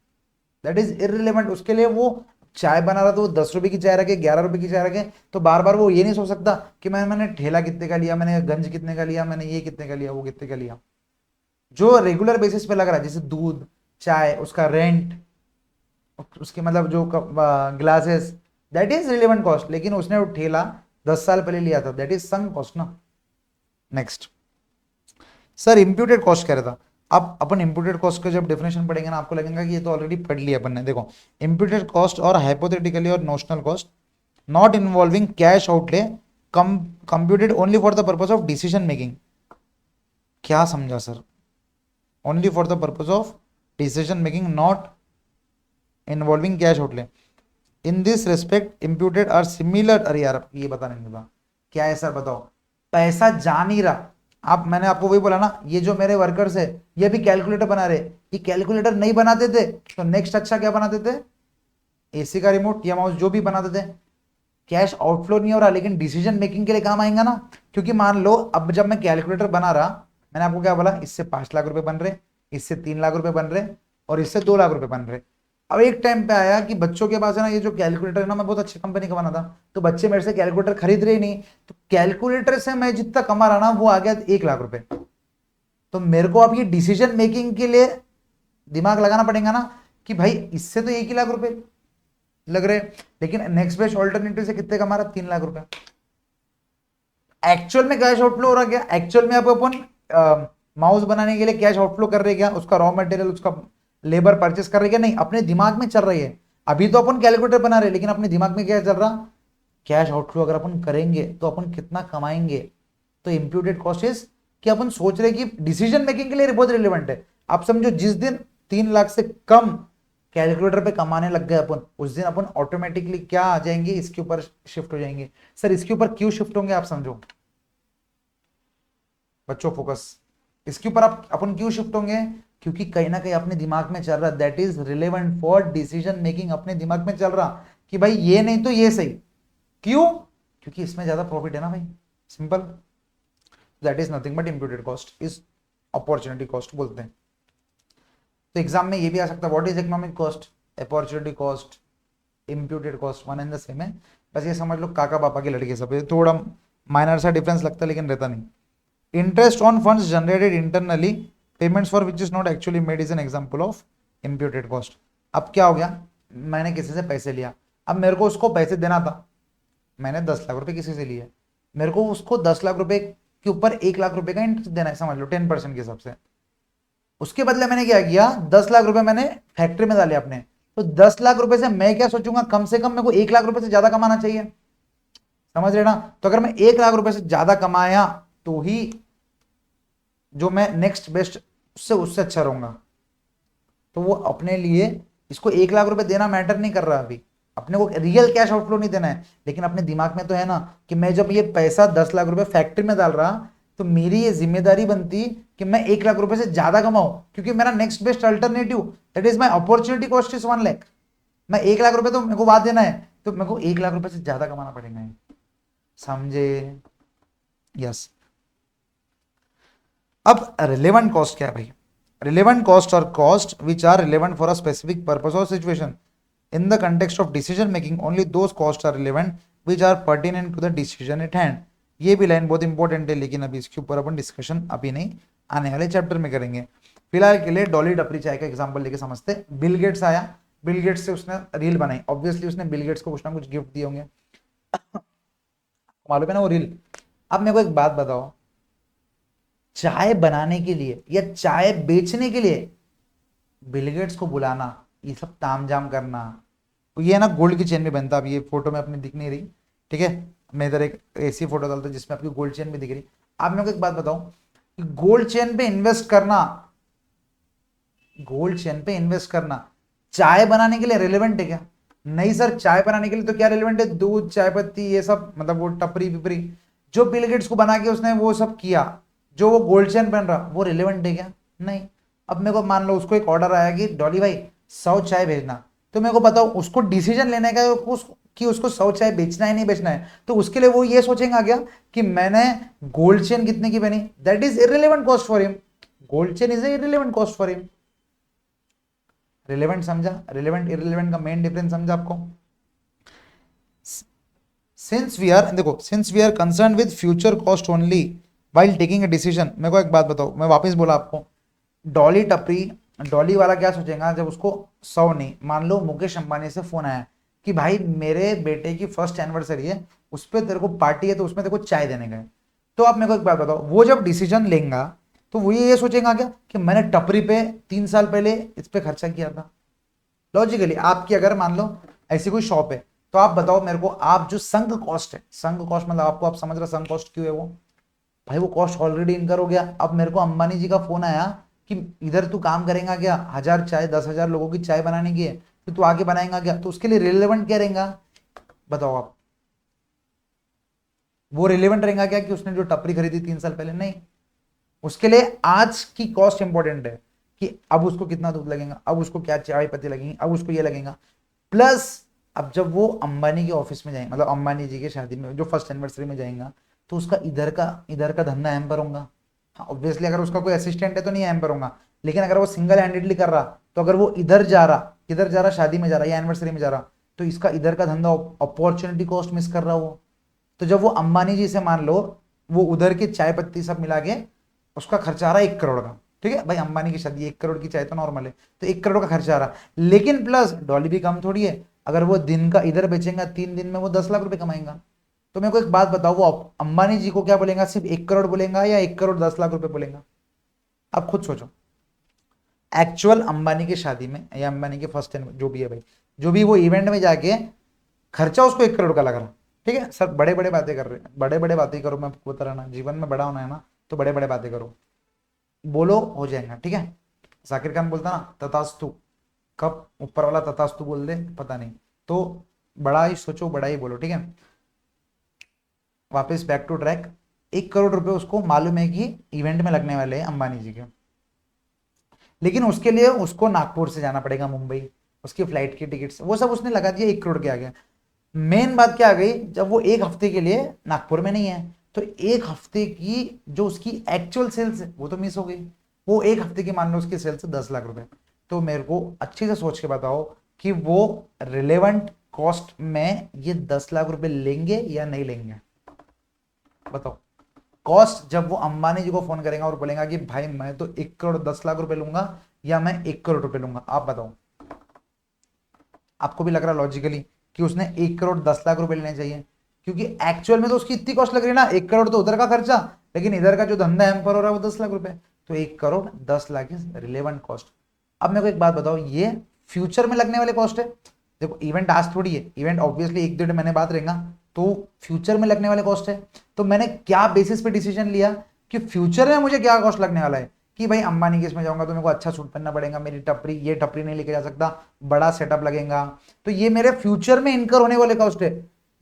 That is irrelevant. उसके लिए वो चाय बना रहा तो वो 10 रुपए की चाय रखे, 11 रुपए की चाय रखे, तो बार बार वो ये नहीं सोच सकता कि मैंने ठेला कितने का लिया, मैंने गंज कितने का लिया, मैंने ये कितने का लिया, वो कितने का लिया। जो रेगुलर बेसिस पे लग रहा है जैसे दूध, चाय, उसका रेंट, उसके मतलब जो glasses, that is relevant cost. लेकिन उसने वो ठेला 10 साल पहले लिया था, दैट इज संक कॉस्ट ना। नेक्स्ट सर इंप्यूटेड कॉस्ट कह रहा था। अब अपन इंप्यूटेड कॉस्ट का जब डेफिनेशन पढ़ेंगे ना आपको लगेगा कि ये तो ऑलरेडी पढ़ लिया अपन ने। देखो, इंप्यूटेड कॉस्ट और हाइपोथेटिकली और notional cost not involving cash outlay computed only for the purpose of decision making. क्या समझा sir? Only for the purpose of decision making, not involving cash outlay. In this respect imputed are similar. अरे यार ये बता नहीं था क्या है सर, बताओ। पैसा जा नहीं रहा। आप, मैंने आपको वही बोला ना, ये जो मेरे वर्कर्स है ये भी कैलकुलेटर बना रहे, ये कैलकुलेटर नहीं बनाते थे तो नेक्स्ट अच्छा क्या बनाते थे? एसी का रिमोट या माउस, जो भी बनाते थे। कैश आउटफ्लो नहीं हो रहा लेकिन डिसीजन मेकिंग के लिए काम आएगा ना। क्योंकि मान लो अब जब मैं कैलकुलेटर बना रहा, मैंने आपको क्या बोला, इससे 5 लाख रुपए बन रहे, इससे 3 लाख रुपए बन रहे और इससे 2 लाख रुपए बन रहे। अब एक टाइम पे आया कि बच्चों के पास है ना ये जो कैलकुलेटर है ना, मैं बहुत अच्छी कंपनी का बना था, तो बच्चे मेरे से कैलकुलेटर खरीद रहे ही नहीं, तो कैलकुलेटर से मैं जितना कमा रहा ना वो आ गया 1 लाख रुपए। तो मेरे को अब ये डिसीजन मेकिंग के लिए दिमाग लगाना पड़ेगा ना कि भाई इससे तो 1 ही लाख रुपए लग रहे, लेकिन नेक्स्ट बेस्ट ऑल्टरनेटिव से कितने कमा रहा? 3 लाख रुपए। एक्चुअल में कैश आउटफ्लो हो रहा क्या? एक्चुअल में अब अपन माउस बनाने के लिए कैश आउटफ्लो कर रहे क्या? उसका रॉ मटेरियल, उसका लेबर परचेस कर रहे क्या? नहीं, अपने दिमाग में चल रही है। अभी तो अपन कैलकुलेटर बना रहे लेकिन अपने दिमाग में क्या चल रहा? कैश आउटफ्लो अगर अपन करेंगे तो अपन कितना कमाएंगे। तो इंप्यूटेड कॉस्ट इज कि अपन सोच रहे कि डिसीजन मेकिंग के लिए बहुत रिलेवेंट है। आप समझो जिस दिन 3 लाख से कम कैलकुलेटर पे कमाने लग गए अपन, उस दिन अपन ऑटोमेटिकली क्या आ जाएंगे, इसके ऊपर शिफ्ट हो जाएंगे। सर इसके ऊपर क्यों शिफ्ट होंगे आप समझो बच्चों, फोकस। इसके ऊपर आप अपन क्यों शिफ्ट होंगे? क्योंकि कहीं ना कहीं अपने दिमाग में चल रहा, that is relevant for decision making. अपने दिमाग में चल रहा कि भाई ये नहीं तो ये सही। क्यों? क्योंकि इसमें ज्यादा प्रॉफिट है ना भाई, simple. That is nothing but imputed cost is opportunity cost बोलते हैं। तो एग्जाम में ये भी आ सकता है, what is economic cost, opportunity cost, imputed cost, one and the same है। बस ये समझ लो काका पापा के लड़के सब, थोड़ा माइनर सा डिफरेंस लगता है लेकिन रहता नहीं। Interest on funds generated internally, payments for which is not actually made is an example of imputed cost. अब क्या हो गया, मैंने किसी से पैसे लिया, अब मेरे को उसको पैसे देना था, मैंने 10 लाख रुपए किसी से लिए, मेरे को उसको 10 लाख रुपए के ऊपर 1 लाख रुपए का इंटरेस्ट देना है, समझ लो 10% के हिसाब से। उसके बदले मैंने क्या किया, 10 लाख रुपए मैंने फैक्ट्री में डाले अपने। तो 10 लाख रुपए से मैं क्या सोचूंगा, कम से कम मेरे को 1 लाख रुपए से ज्यादा कमाना चाहिए, समझ रहे ना। तो अगर मैं 1 लाख रुपए से ज्यादा कमाया तो ही जो मैं नेक्स्ट बेस्ट उससे अच्छा रहूंगा। तो वो अपने लिए इसको 1 लाख रुपए देना मैटर नहीं कर रहा, अभी अपने को रियल कैश आउटफ्लो नहीं देना है, लेकिन अपने दिमाग में तो है ना कि मैं जब ये पैसा 10 लाख रुपए फैक्ट्री में डाल रहा तो मेरी ये जिम्मेदारी बनती कि मैं 1 लाख रुपए से ज्यादा कमाऊं, क्योंकि मेरा next best alternative that is my opportunity cost is 1 lakh. मैं 1 लाख रुपए तो मेरे को बात देना है, तो मेरे को 1 लाख रुपए से ज्यादा कमाना पड़ेगा, समझे? यस। अब रिलेवेंट कॉस्ट क्या है भाई? रिलेवेंट कॉस्ट और cost which are relevant for a specific purpose और situation in the context of decision making only those costs are relevant which are pertinent to the decision at hand। ये भी line बहुत important है लेकिन अभी इसके ऊपर अपन डिस्कशन अभी नहीं, आने वाले चैप्टर में करेंगे। फिलहाल के लिए डॉली टपरी चाय का एग्जांपल लेके समझते। बिल गेट्स आया, बिल गेट्स से उसने रील बनाई, ऑब्वियसली उसने बिल गेट्स को कुछ ना कुछ गिफ्ट दिए होंगे, मालूम है ना वो रील। अब मेरे को एक बात बताओ, चाय बनाने के लिए या चाय बेचने के लिए बिल गेट्स को बुलाना, ये सब तामझाम करना, तो ये ना गोल्ड की चेन में बनता। अब ये फोटो में अपनी दिख नहीं रही, ठीक है, मैं इधर एक ऐसी फोटो डालता हूं जिसमें आपकी गोल्ड चेन भी दिख रही। आप मेरे को एक बात बताओ कि गोल्ड चेन पे इन्वेस्ट करना, गोल्ड चेन पे इन्वेस्ट करना चाय बनाने के लिए रिलेवेंट है क्या? नहीं सर, चाय बनाने के लिए तो क्या रिलेवेंट है, दूध, चाय पत्ती, ये सब, मतलब वो टपरी पिपरी जो बिल गेट्स को बना के उसने वो सब किया, जो वो गोल्ड चेन बन रहा वो रिलेवेंट है क्या? नहीं। अब मेरे को मान लो उसको एक ऑर्डर आया कि डॉली भाई 100 चाय भेजना, तो मेरे को बताओ उसको डिसीजन लेने का कि उसको 100 चाय बेचना है नहीं बेचना है, तो उसके लिए वो ये सोचेगा क्या कि मैंने गोल्ड चेन कितने की बनी, that is irrelevant cost for him, gold chain is irrelevant cost for him. Relevant समझा, रिलेवेंट इररिलेवेंट का मेन डिफरेंस समझा आपको। सिंस वी आर, देखो since we are concern with future cost only while taking a decision, मेरे को एक बात बताओ, मैं वापस बोला आपको, डॉली टपरी, डॉली वाला क्या सोचेगा जब उसको 100 नहीं, मान लो मुकेश अंबानी से फोन आया कि भाई मेरे बेटे की फर्स्ट एनिवर्सरी है, उस पर तेरे को पार्टी है, तो उसमें तेरे को चाय देने गए, तो आप मेरे को एक बात बताओ, वो जब डिसीजन लेगा तो वो ये सोचेगा क्या कि मैंने टपरी पे 3 साल पहले इस पे खर्चा किया था। लॉजिकली आपकी अगर मान लो ऐसी कोई शॉप है, तो आप बताओ मेरे को, आप जो संक कॉस्ट है, संक कॉस्ट मतलब आपको, आप समझ रहे संक कॉस्ट क्यों है वो, भाई वो कॉस्ट ऑलरेडी इनकर हो गया। अब मेरे को अंबानी जी का फोन आया कि इधर तू काम करेगा क्या, 1000 चाय 10,000 लोगों की चाय बनाने की है, तो तू आगे बनाएगा क्या, तो उसके लिए रिलेवेंट क्या रहेगा बताओ आप, वो रिलेवेंट रहेगा क्या कि उसने जो टपरी खरीदी 3 साल पहले, नहीं, उसके लिए आज की कॉस्ट इंपॉर्टेंट है कि अब उसको कितना दूध लगेगा, अब उसको क्या चाय पत्ती लगेंगी, अब उसको ये लगेगा। प्लस अब जब वो अंबानी के ऑफिस में जाएंगे, मतलब अंबानी जी की शादी में जो फर्स्ट एनिवर्सरी में जाएगा, तो उसका इधर का धंधा हैम्पर होगा। हाँ ऑब्वियसली अगर उसका कोई असिस्टेंट है तो नहीं हैम्पर होगा, लेकिन अगर वो सिंगल हैंडेडली कर रहा, तो अगर वो इधर जा रहा शादी में जा रहा या एनिवर्सरी में जा रहा, तो इसका इधर का धंधा अपॉर्चुनिटी कॉस्ट मिस कर रहा हो। तो जब वो अंबानी जी से मान लो वो उधर की चाय पत्ती सब मिला के उसका खर्चा आ रहा है 1 करोड़ का, ठीक है भाई अंबानी की शादी 1 करोड़ की चाय तो नॉर्मल है, तो 1 करोड़ का खर्चा आ रहा, लेकिन प्लस डॉली भी कम थोड़ी है, अगर वो दिन का इधर बेचेगा 3 दिन में वो 10 लाख रुपए कमाएगा। तो मेरे को एक बात बताओ, वो अंबानी जी को क्या बोलेगा, सिर्फ 1 करोड़ बोलेगा या 1 करोड़ 10 लाख रुपए बोलेगा, आप खुद सोचो। एक्चुअल अंबानी की शादी में या अंबानी के फर्स्ट टाइम जो भी है भाई, जो भी वो इवेंट में जाके खर्चा उसको 1 करोड़ का लग रहा, ठीक है सर, बड़े बड़े बातें कर रहे हैं, बड़े बड़े बातें करो, मैं आपको बता रहा ना, जीवन में बड़ा होना है ना, तो बड़े बड़े बातें करो, बोलो हो जाएगा, ठीक है। जाकिर खान बोलता ना तथास्तु, कब ऊपर वाला तथास्तु बोल दे पता नहीं, तो बड़ा ही सोचो बड़ा ही बोलो, ठीक है। वापस बैक टू ट्रैक, 1 करोड़ रुपए उसको मालूम है कि इवेंट में लगने वाले हैं अंबानी जी के, लेकिन उसके लिए उसको नागपुर से जाना पड़ेगा मुंबई, उसकी फ्लाइट की टिकट्स वो सब उसने लगा दिया 1 करोड़ के आगे। मेन बात क्या आ गई, जब वो 1 हफ्ते के लिए नागपुर में नहीं है, तो 1 हफ्ते की जो उसकी एक्चुअल सेल्स है वो तो मिस हो गई, वो 1 हफ्ते की मान लो उसकी सेल्स 10 लाख रुपए, तो मेरे को अच्छे से सोच के बताओ कि वो रिलेवेंट कॉस्ट में ये 10 लाख रुपए लेंगे या नहीं लेंगे, बताओ। कॉस्ट जब वो अंबानी जी को फोन करेगा और बोलेगा कि भाई मैं तो 1 करोड़ 10 लाख रुपए लूंगा या मैं 1 करोड़ रुपए लूंगा, आप बताओ। आपको भी लग रहा लॉजिकली कि उसने 1 करोड़ 10 लाख रुपए लेने चाहिए, क्योंकि एक्चुअल में तो उसकी इतनी कॉस्ट लग रही है ना, 1 करोड़ तो उधर का खर्चा, लेकिन इधर का जो धंधा एम्पर हो रहा है वो 10 लाख रुपए, तो 1 crore 10 lakh is relevant cost. अब मेरे को एक बात बताओ, ये फ्यूचर में लगने वाले कॉस्ट है, देखो इवेंट आज थोड़ी है, इवेंट ऑब्वियसली 1 डेढ़ महीने बाद रहेगा, तो फ्यूचर में लगने वाले कॉस्ट है। तो मैंने क्या बेसिस पे डिसीजन लिया कि फ्यूचर में मुझे क्या कॉस्ट लगने वाला है, कि भाई अंबानी केस में जाऊंगा तो मेरे को अच्छा सूट पहनना पड़ेगा, मेरी टपरी ये टपरी नहीं लेके जा सकता, बड़ा सेटअप लगेगा, तो ये मेरे फ्यूचर में इनकर होने वाले कॉस्ट है।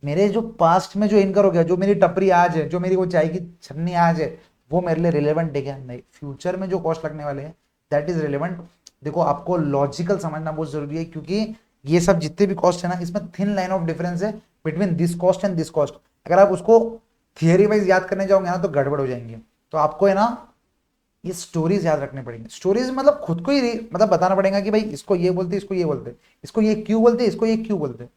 मेरे जो पास्ट में जो इनकर हो गया, जो मेरी टपरी आज है, जो मेरी वो चाय की छन्नी आज है, वो मेरे लिए रिलेवेंट है क्या, नहीं, फ्यूचर में जो कॉस्ट लगने वाले हैं दैट इज रिलेवेंट। देखो आपको लॉजिकल समझना बहुत जरूरी है, क्योंकि ये सब जितने भी कॉस्ट है ना, इसमें थिन लाइन ऑफ डिफरेंस है between this cost and this cost. अगर आप उसको थियरी वाइज याद करने जाओगे ना तो गड़बड़ हो जाएंगे, तो आपको है ना ये स्टोरीज याद रखनी पड़ेंगी। स्टोरीज मतलब खुद को ही मतलब बताना पड़ेगा कि भाई इसको ये बोलते, इसको ये बोलते, इसको ये क्यों बोलते, इसको ये क्यों बोलते,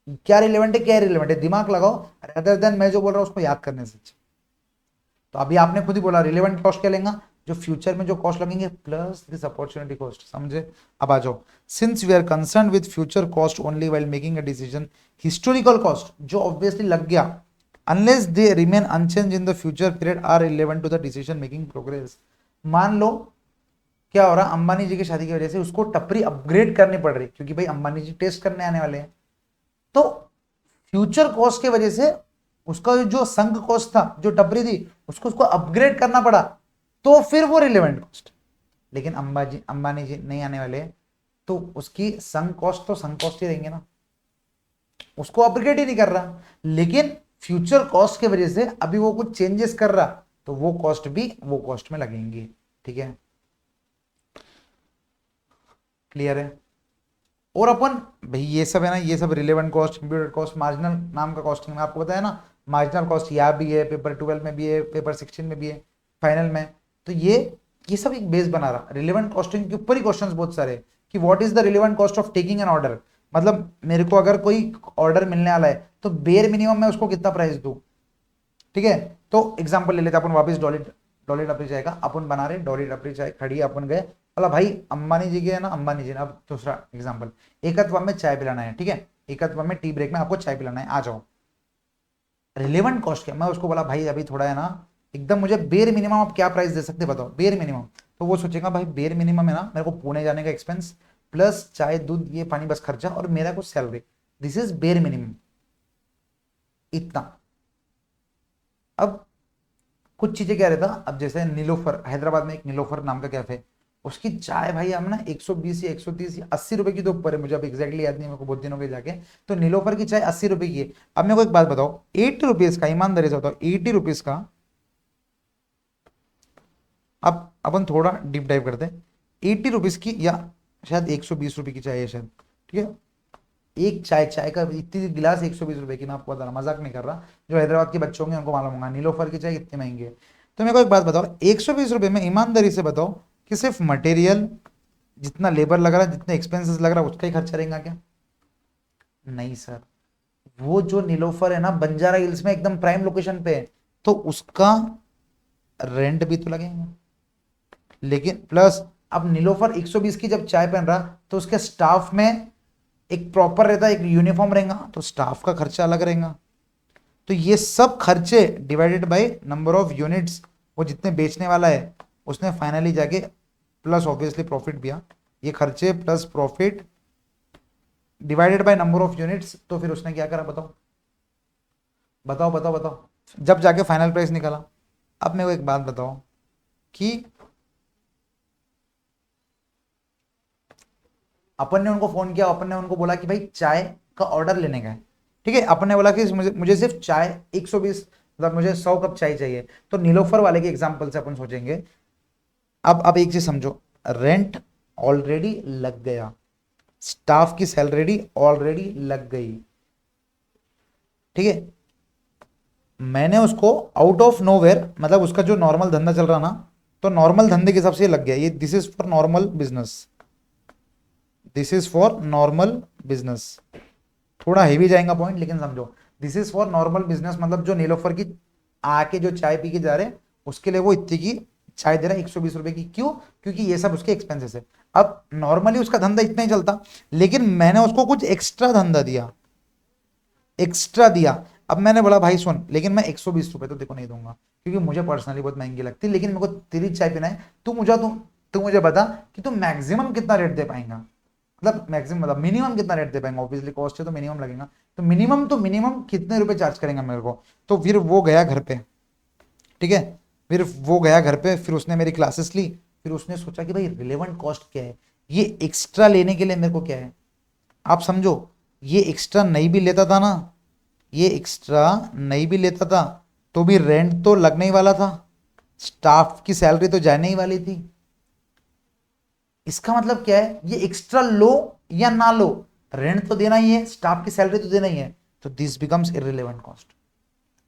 क्या रिलेवेंट है क्या रिलेवेंट है, दिमाग लगाओ अदर देन मैं जो बोल रहा हूँ उसको याद करने से। तो अभी आपने खुद ही बोला रिलेवेंट कॉस्ट क्या लेगा, जो फ्यूचर में जो कॉस्ट लगेंगे प्लस दिस अपॉर्चुनिटी कॉस्ट, समझे। अब आ जाओ, since we are concern with future cost only while making a decision, historical cost जो ऑब्वियसली लग गया unless they remain unchange in the future period are relevant to the decision making progress. मान लो क्या हो रहा, अंबानी जी की शादी की वजह से उसको टपरी अपग्रेड करनी पड़ रही, क्योंकि भाई अंबानी जी टेस्ट करने आने वाले हैं, तो फ्यूचर कॉस्ट की वजह से उसका जो संक कॉस्ट था, जो टपरी थी, उसको अपग्रेड करना पड़ा, तो फिर वो रिलेवेंट कॉस्ट। लेकिन अंबानी जी नहीं आने वाले, तो उसकी संक कॉस्ट तो संक कॉस्ट ही रहेंगे ना, उसको अपग्रेड ही नहीं कर रहा, लेकिन फ्यूचर कॉस्ट की वजह से अभी वो कुछ चेंजेस कर रहा, तो वो कॉस्ट भी वो कॉस्ट में लगेंगी, ठीक है, क्लियर है। और अपन भाई ये सब है ना, ये सब relevant cost, imputed cost, marginal नाम का कॉस्टिंग में आपको पता है ना, मार्जिनल कॉस्ट यहाँ भी है, पेपर 12 में भी है, पेपर 16 में भी है, फाइनल में। तो ये सब एक बेस बना रहा, रिलेवेंट कॉस्टिंग के ऊपर ही क्वेश्चंस बहुत सारे कि what is the relevant cost of taking an order. मतलब मेरे को अगर कोई ऑर्डर मिलने वाला है तो बेयर मिनिमम मैं उसको कितना प्राइस दूं। ठीक है, तो एग्जांपल ले लेते हैं अपन वापस डॉली डॉली डबरी चाय का अपन बना रहे, डॉली डबरी चाय खड़ी है, अपन गए बोला भाई अंबानी जी की है ना, अंबानी जी ने, अब दूसरा एग्जांपल, एकत्व में चाय पिलाना है, ठीक है, एकत्व में टी ब्रेक में आपको चाय पिलाना है, आ जाओ। रिलेवेंट कॉस्ट क्या, मैं उसको बोला भाई अभी थोड़ा है ना एकदम, मुझे बेयर मिनिमम आप क्या प्राइस दे सकते बताओ, बेयर मिनिमम। तो वो सोचेगा भाई बेयर मिनिमम है ना, मेरे को पुणे जाने का एक्सपेंस प्लस चाय दूध ये पानी बस खर्चा और मेरा कुछ salary, this is bare minimum, इतना। अब कुछ चीजें क्या रहता, अब जैसे नीलोफर, हैदराबाद में एक नीलोफर नाम का कैफे, उसकी चाय भाई हम ना 120 या 130 या 80 रुपए की तो ऊपर है, मुझे अब एग्जैक्टली याद नहीं, मेरे को बहुत दिनों के जाके। तो नीलोफर की चाय 80 रुपए की है। अब मेरे को एक बात बताओ, 80 रुपीज का, ईमानदारी से बताओ 80 रुपीज का, अब अपन थोड़ा डीप डाइव करते हैं, 80 रुपीज की या शायद 120 रुपए की चाय है शायद, ठीक है, एक चाय, चाय का इतनी गिलास 120 रुपए की, मैं आपको बता रहा, मजाक नहीं कर रहा, जो हैदराबाद के बच्चे होंगे उनको मालूम होगा नीलोफर की चाय कितनी महंगी है। तो मेरे को एक बात बताओ, 120 रुपए में ईमानदारी से बताओ कि सिर्फ मटेरियल जितना लेबर लग रहा है, जितने एक्सपेंसेस लग रहा है उसका ही खर्चा रहेगा क्या? नहीं सर, वो जो नीलोफर है ना बंजारा हिल्स में एकदम प्राइम लोकेशन पे है, तो उसका रेंट भी तो लगेगा, लेकिन प्लस अब नीलोफर 120 की जब चाय पहन रहा तो उसके स्टाफ में एक प्रॉपर रहता है, एक यूनिफॉर्म रहेगा, तो स्टाफ का खर्चा अलग रहेगा। तो ये सब खर्चे divided by number of units, वो जितने बेचने वाला है उसने फाइनली जाके, प्लस ऑब्वियसली प्रॉफिट भी, ये खर्चे plus profit divided by number of units, तो फिर उसने क्या करा बताओ, बताओ बताओ बताओ, जब जाके फाइनल प्राइस निकला। अब मेरे को एक बात बताओ कि अपन ने उनको फोन किया, अपन ने उनको बोला कि भाई चाय का ऑर्डर लेने का है, ठीक है, अपन ने बोला कि मुझे सिर्फ चाय 120, मतलब मुझे 100 कप चाय चाहिए। तो नीलोफर वाले के एग्जांपल से अपन सोचेंगे, अब एक चीज समझो, रेंट ऑलरेडी लग गया, स्टाफ की सैलरी ऑलरेडी लग गई, ठीक है, मैंने उसको आउट ऑफ नोवेयर, मतलब उसका जो नॉर्मल धंधा चल रहा ना, तो नॉर्मल धंधे के हिसाब से लग गया, ये this is for normal business, this is for normal business, थोड़ा हेवी जाएगा पॉइंट लेकिन समझो, this is for normal business, मतलब जो नीलोफर की आके जो चाय पी के जा रहे हैं उसके लिए वो इतनी की चाय दे रहा है 120 रुपए की, क्यों? क्योंकि ये सब उसके एक्सपेंसेस है। अब नॉर्मली उसका धंधा इतना ही चलता, लेकिन मैंने उसको कुछ एक्स्ट्रा धंधा दिया, एक्स्ट्रा दिया। अब मैंने बोला भाई सुन, लेकिन मैं 120 रुपए तो देखो नहीं दूंगा, क्योंकि मुझे पर्सनली बहुत महंगी लगती है, लेकिन मेरे को तेरी चाय पीना है, तू मुझे बता कि तू मैक्सिमम कितना रेट दे पाएगा, मतलब मैक्सिमम मतलब मिनिमम कितना रेट दे पाएंगे, ऑब्वियसली कॉस्ट है तो मिनिमम लगेगा, तो मिनिमम कितने रुपए चार्ज करेंगे मेरे को। तो फिर वो गया घर पे, ठीक है, फिर वो गया घर पे, फिर उसने मेरी क्लासेस ली, फिर उसने सोचा कि भाई रिलेवेंट कॉस्ट क्या है, ये एक्स्ट्रा लेने के लिए मेरे को क्या है, आप समझो, ये एक्स्ट्रा नहीं भी लेता था ना, ये एक्स्ट्रा नहीं भी लेता था तो भी रेंट तो लगने ही वाला था, स्टाफ की सैलरी तो जाने ही वाली थी। इसका मतलब क्या है, ये एक्स्ट्रा लो या ना लो, रेंट तो देना ही है, स्टाफ की सैलरी तो देना ही है, तो दिस बिकम्स इररिलेवेंट कॉस्ट।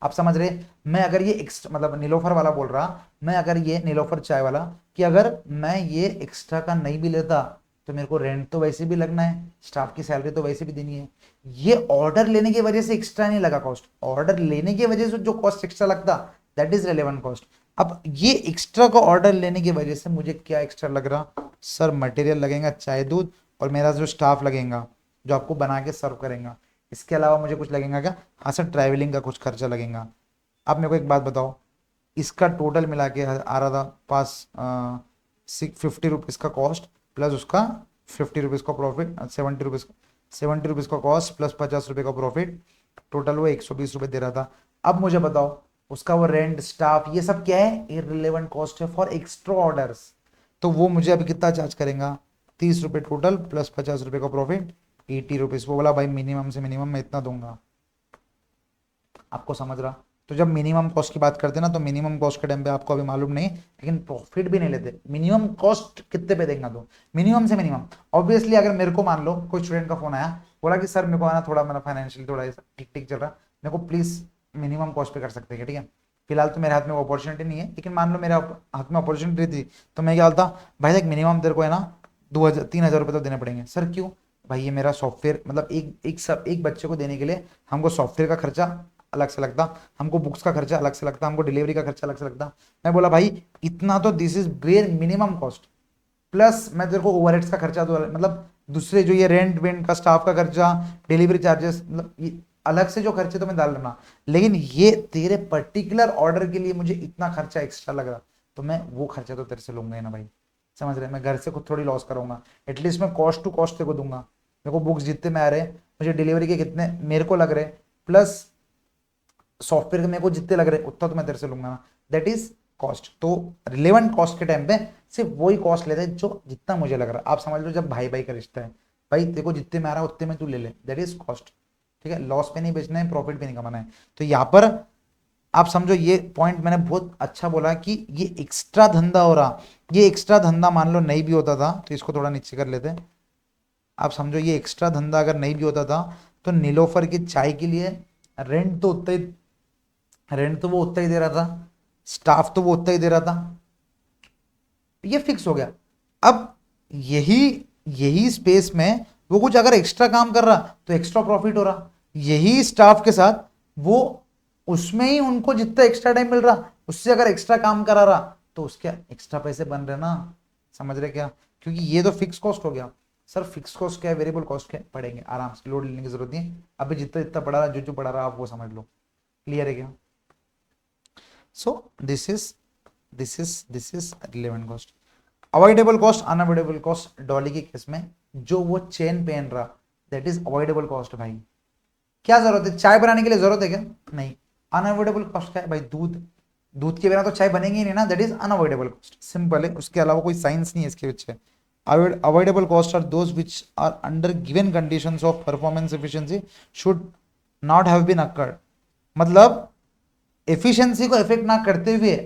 आप समझ रहे, मैं अगर ये एक्स्ट्रा, मतलब नीलोफर वाला बोल रहा, मैं अगर ये नीलोफर चाय वाला, कि अगर मैं ये एक्स्ट्रा का नहीं भी लेता तो मेरे को रेंट तो वैसे भी लगना है, स्टाफ की सैलरी तो वैसे भी देनी है, ये ऑर्डर लेने की वजह से एक्स्ट्रा नहीं लगा कॉस्ट, ऑर्डर लेने की वजह से जो कॉस्ट एक्स्ट्रा लगता दैट इज रेलेवेंट कॉस्ट। अब ये एक्स्ट्रा का ऑर्डर लेने की वजह से मुझे क्या एक्स्ट्रा लग रहा सर, मटेरियल लगेगा चाय दूध, और मेरा जो स्टाफ लगेगा जो आपको बना के सर्व करेगा, इसके अलावा मुझे कुछ लगेगा क्या? हाँ सर, ट्रैवलिंग का कुछ खर्चा लगेगा। अब मेरे को एक बात बताओ, इसका टोटल मिला के आ रहा था पास 50 रुपीज़ का कॉस्ट, प्लस उसका 50 रुपीज़ का प्रॉफिट, 70 रुपीज़ का कॉस्ट प्लस 50 रुपये का प्रॉफिट, टोटल वो 120 रुपये दे रहा था। अब मुझे बताओ उसका वो रेंट, स्टाफ, ये सब क्या है? इररिलेवेंट कॉस्ट है फॉर एक्स्ट्रा ऑर्डर्स। तो वो मुझे अभी कितना चार्ज करेगा? 30 रुपये टोटल प्लस 50 रुपये का प्रॉफिट, 80 रुपीज़। वो बोला भाई मिनिमम से मिनिमम मैं इतना दूंगा। आपको समझ रहा? तो जब मिनिमम कॉस्ट की बात करते हैं ना, तो मिनिमम कॉस्ट के टाइम पे आपको अभी मालूम नहीं, लेकिन प्रॉफिट भी नहीं लेते। मिनिमम कॉस्ट कितने पे देगा? तो मिनिमम से मिनिमम। ऑब्वियसली अगर मेरे को मान लो कोई स्टूडेंट का फोन आया, बोला कि सर मेरे को आना थोड़ा मेरा फाइनेंशियली थोड़ा ठीक ठीक चल रहा, मेरे को प्लीज मिनिमम कॉस्ट पे कर सकते हैं, ठीक है? फिलहाल तो मेरे हाथ में वो अपॉर्चुनिटी नहीं है, लेकिन मान लो मेरे हाथ में अपॉर्चुनिटी थी, तो मैं क्या बोलता, भाई देख मिनिमम तेरे को है ना 2,000 3,000 रुपये तो देने पड़ेंगे। सर क्यों? भाई ये मेरा सॉफ्टवेयर, मतलब एक बच्चे को देने के लिए हमको सॉफ्टवेयर का खर्चा अलग से लगता, हमको बुक्स का खर्चा अलग से लगता, हमको डिलीवरी का खर्चा अलग से लगता। मैं बोला भाई इतना तो this is bare minimum cost, plus मैं तेरे को ओवरहेड्स का खर्चा दो, मतलब दूसरे जो ये रेंट वेंट का, स्टाफ का खर्चा, डिलीवरी चार्जेस, मतलब ये अलग से जो खर्चे तो मैं डाल रहा, लेकिन ये तेरे पर्टिकुलर ऑर्डर के लिए मुझे इतना खर्चा एक्स्ट्रा लग रहा, तो मैं वो खर्चा तो तेरे से लूंगा ही ना भाई। समझ रहे? मैं घर से खुद थोड़ी लॉस करूंगा, एटलीस्ट मैं कॉस्ट टू कॉस्ट तेरे को दूंगा। मेरे को बुक्स जितने में आ रहे, मुझे डिलीवरी के कितने मेरे को लग रहे, प्लस सॉफ्टवेयर के मेरे को जितने लग रहे उतना तो मैं तेरे से लूंगा ना। That is cost. तो रिलेवेंट कॉस्ट के टाइम पे सिर्फ वही कॉस्ट लेते हैं जो जितना मुझे लग रहा है। आप समझ लो जब भाई भाई का रिश्ता है, भाई तेरे को जितने में आ रहा है उतने में तू ले ले, दैट इज कॉस्ट। ठीक है? लॉस पे नहीं बेचना है, प्रॉफिट पे नहीं कमाना है। तो यहाँ पर आप समझो, ये पॉइंट मैंने बहुत अच्छा बोला कि ये एक्स्ट्रा धंधा हो रहा, ये एक्स्ट्रा धंधा मान लो नहीं भी होता था, तो इसको थोड़ा नीचे कर लेते हैं। आप समझो ये एक्स्ट्रा धंधा अगर नहीं भी होता था, तो नीलोफर की चाय के लिए रेंट तो उतना ही, रेंट तो वो उतना ही दे रहा था, स्टाफ तो वो उतना ही दे रहा था, ये फिक्स हो गया। अब यही यही स्पेस में वो कुछ अगर एक्स्ट्रा काम कर रहा तो एक्स्ट्रा प्रॉफिट हो रहा, यही स्टाफ के साथ वो उसमें ही उनको जितना एक्स्ट्रा टाइम मिल रहा उससे अगर एक्स्ट्रा काम करा रहा तो उसके एक्स्ट्रा पैसे बन रहे ना। समझ रहे क्या? क्योंकि ये तो फिक्स कॉस्ट हो गया। सर फिक्स कॉस्ट क्या है, वेरिएबल कॉस्ट क्या है, पढ़ेंगे आराम से, लोड लेने की जरूरत नहीं है। अभी जितना जितना पढ़ा रहा, जो जो पढ़ा रहा आप वो समझ लो। क्लियर है क्या? So this is relevant cost. Avoidable cost, unavoidable cost, Dolly के केस में जो वो चेन पहन रहा, दैट इज अवॉइडेबल कॉस्ट। भाई क्या जरूरत है चाय बनाने के लिए, जरूरत है क्या? नहीं। अनअवॉइडेबल कॉस्ट क्या है भाई? दूध, दूध के बिना तो चाय बनेगी ही नहीं ना, that is unavoidable cost. Simple है, उसके अलावा कोई साइंस नहीं है इसके पीछे। Avoidable cost are those which are under given conditions of performance efficiency should not have been occurred. मतलब एफिशिएंसी को इफेक्ट ना करते हुए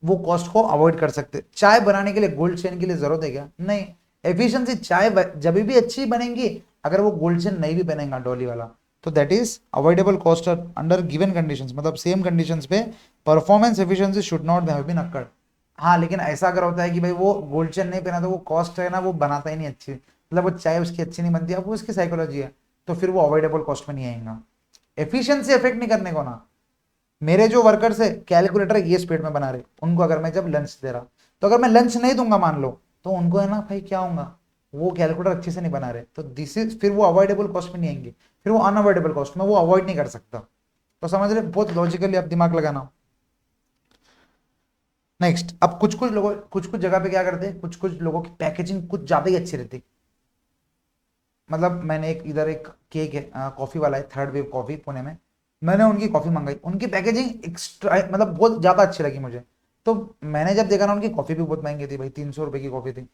वो कॉस्ट को अवॉइड कर सकते। चाय बनाने के लिए गोल्ड चेन की लिए जरूरत है क्या? नहीं। एफिशिएंसी चाय जब भी अच्छी बनेंगी अगर वो गोल्ड चेन नहीं भी बनेगा डॉली वाला, तो that is avoidable cost under given conditions, मतलब सेम कंडीशंस पे performance efficiency should not have been occurred. हाँ लेकिन ऐसा अगर होता है कि भाई वो गोल्ड चेन नहीं पहना तो वो कॉस्ट है ना वो बनाता ही नहीं अच्छी, मतलब वो चाय उसकी अच्छी नहीं बनती, अब वो उसकी साइकोलॉजी है, तो फिर वो अवॉइडेबल कॉस्ट में नहीं आएगा। एफिशिएंसी इफेक्ट नहीं करने को ना। मेरे जो वर्कर्स है कैलकुलेटर ये स्पीड में बना रहे, उनको अगर मैं जब लंच दे रहा, तो अगर मैं लंच नहीं दूंगा मान लो, तो उनको है ना भाई क्या होगा, वो कैलकुलेटर अच्छे से नहीं बना रहे, तो दिस इज फिर वो अवॉइडेबल कॉस्ट में नहीं आएंगे, फिर वो अनअवॉइडेबल कॉस्ट में वो अवॉइड नहीं कर सकता। तो समझ रहे? बहुत लॉजिकली आप दिमाग लगाना। नेक्स्ट, अब कुछ कुछ लोगों, कुछ कुछ जगह पे क्या करते हैं, कुछ कुछ लोगों की पैकेजिंग कुछ ज्यादा ही अच्छी रहती। मतलब मैंने एक इधर एक केक है, कॉफी वाला है, थर्ड वेव कॉफी पुणे में, मैंने उनकी कॉफी मंगाई, उनकी पैकेजिंग एक्स्ट्रा मतलब बहुत ज्यादा अच्छी लगी मुझे। तो मैंने जब देखा ना उनकी कॉफी भी बहुत महंगी थी भाई, 300 रुपए की कॉफी थी,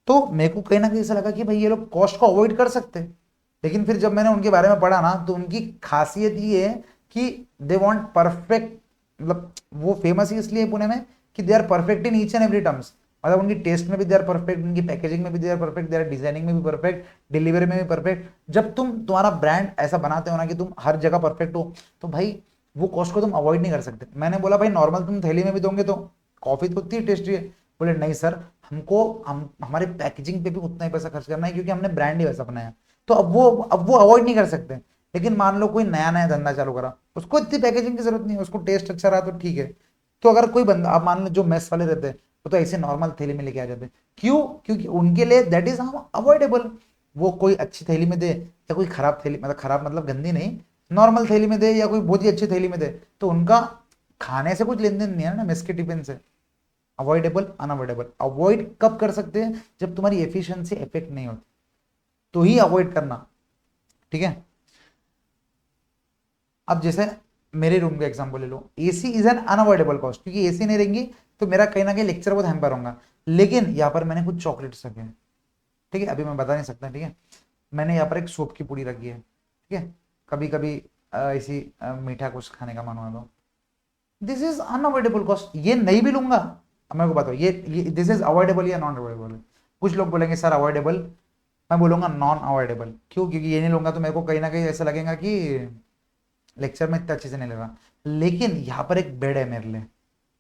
तो मेरे को कहीं ना कहीं ऐसा लगा कि भाई ये लोग कॉस्ट को अवॉइड कर सकते हैं। लेकिन फिर जब मैंने उनके बारे में पढ़ा ना, तो उनकी खासियत ये है कि दे वांट परफेक्ट, मतलब वो फेमस ही इसलिए पुणे में कि they are perfect in each and every terms. मतलब उनकी टेस्ट में भी दे आर परफेक्ट, उनकी पैकेजिंग में भी they are perfect, they are designing में भी परफेक्ट, डिलीवरी में भी परफेक्ट। जब तुम तुम्हारा ब्रांड ऐसा बनाते हो ना कि तुम हर जगह परफेक्ट हो, तो भाई वो कॉस्ट को तुम अवॉइड नहीं कर सकते। मैंने बोला भाई नॉर्मल तुम थैली में भी दोगे तो कॉफी तो उतनी टेस्टी है। बोले नहीं सर, हमको हम हमारे पैकेजिंग पे भी उतना ही पैसा खर्च करना है क्योंकि हमने ब्रांड ही वैसा बनाया। तो अब वो अवॉइड नहीं कर सकते। लेकिन मान लो कोई नया नया धंधा चालू करा, उसको इतनी पैकेजिंग की जरूरत नहीं है, उसको टेस्ट अच्छा रहा तो ठीक है। तो अगर कोई बंदा, आप मान लो जो मेस वाले रहते हैं वो तो ऐसे नॉर्मल थैली में लेके आ जाते हैं, क्यों? क्योंकि उनके लिए दैट इज अवॉइडेबल। वो कोई अच्छी थैली में दे या कोई खराब थैली, मतलब खराब मतलब गंदी नहीं, नॉर्मल थैली में दे या कोई बहुत ही अच्छी थैली में दे, तो उनका खाने से कुछ लेन देन नहीं है ना मेस के टिफिन से। अवॉइडेबल, अनअवॉइडेबल, अवॉइड कब कर सकते हैं? जब तुम्हारी एफिशिएंसी इफेक्ट नहीं होती तो ही अवॉइड करना। ठीक है? अब जैसे मेरे रूम का एग्जांपल ले लो, AC is an unavoidable cost, क्योंकि एसी नहीं रहेंगी तो मेरा कहीं ना कहीं लेक्चर बहुत हैम्पर होगा। लेकिन यहाँ पर मैंने कुछ चॉकलेट्स रखे हैं, ठीक है, अभी मैं बता नहीं सकता, ठीक है। मैंने यहाँ पर एक सोप की पुड़ी रखी है, ठीक है, कभी कभी ऐसी मीठा कुछ खाने का मन हुआ तो दिस इज अनअवॉइडेबल कॉस्ट, ये नहीं भी लूंगा। अब मेरे को बताओ ये दिस इज अवॉइडेबल या नॉन अवॉइडेबल। कुछ लोग बोलेंगे सर अवॉइडेबल, मैं बोलूंगा नॉन अवॉइडेबल। क्यों? क्योंकि ये नहीं लूंगा तो मेरे को कहीं ना कहीं ऐसा लगेगा कि लेक्चर में इतना अच्छे से नहीं ले रहा। लेकिन यहाँ पर एक बेड है मेरे लिए,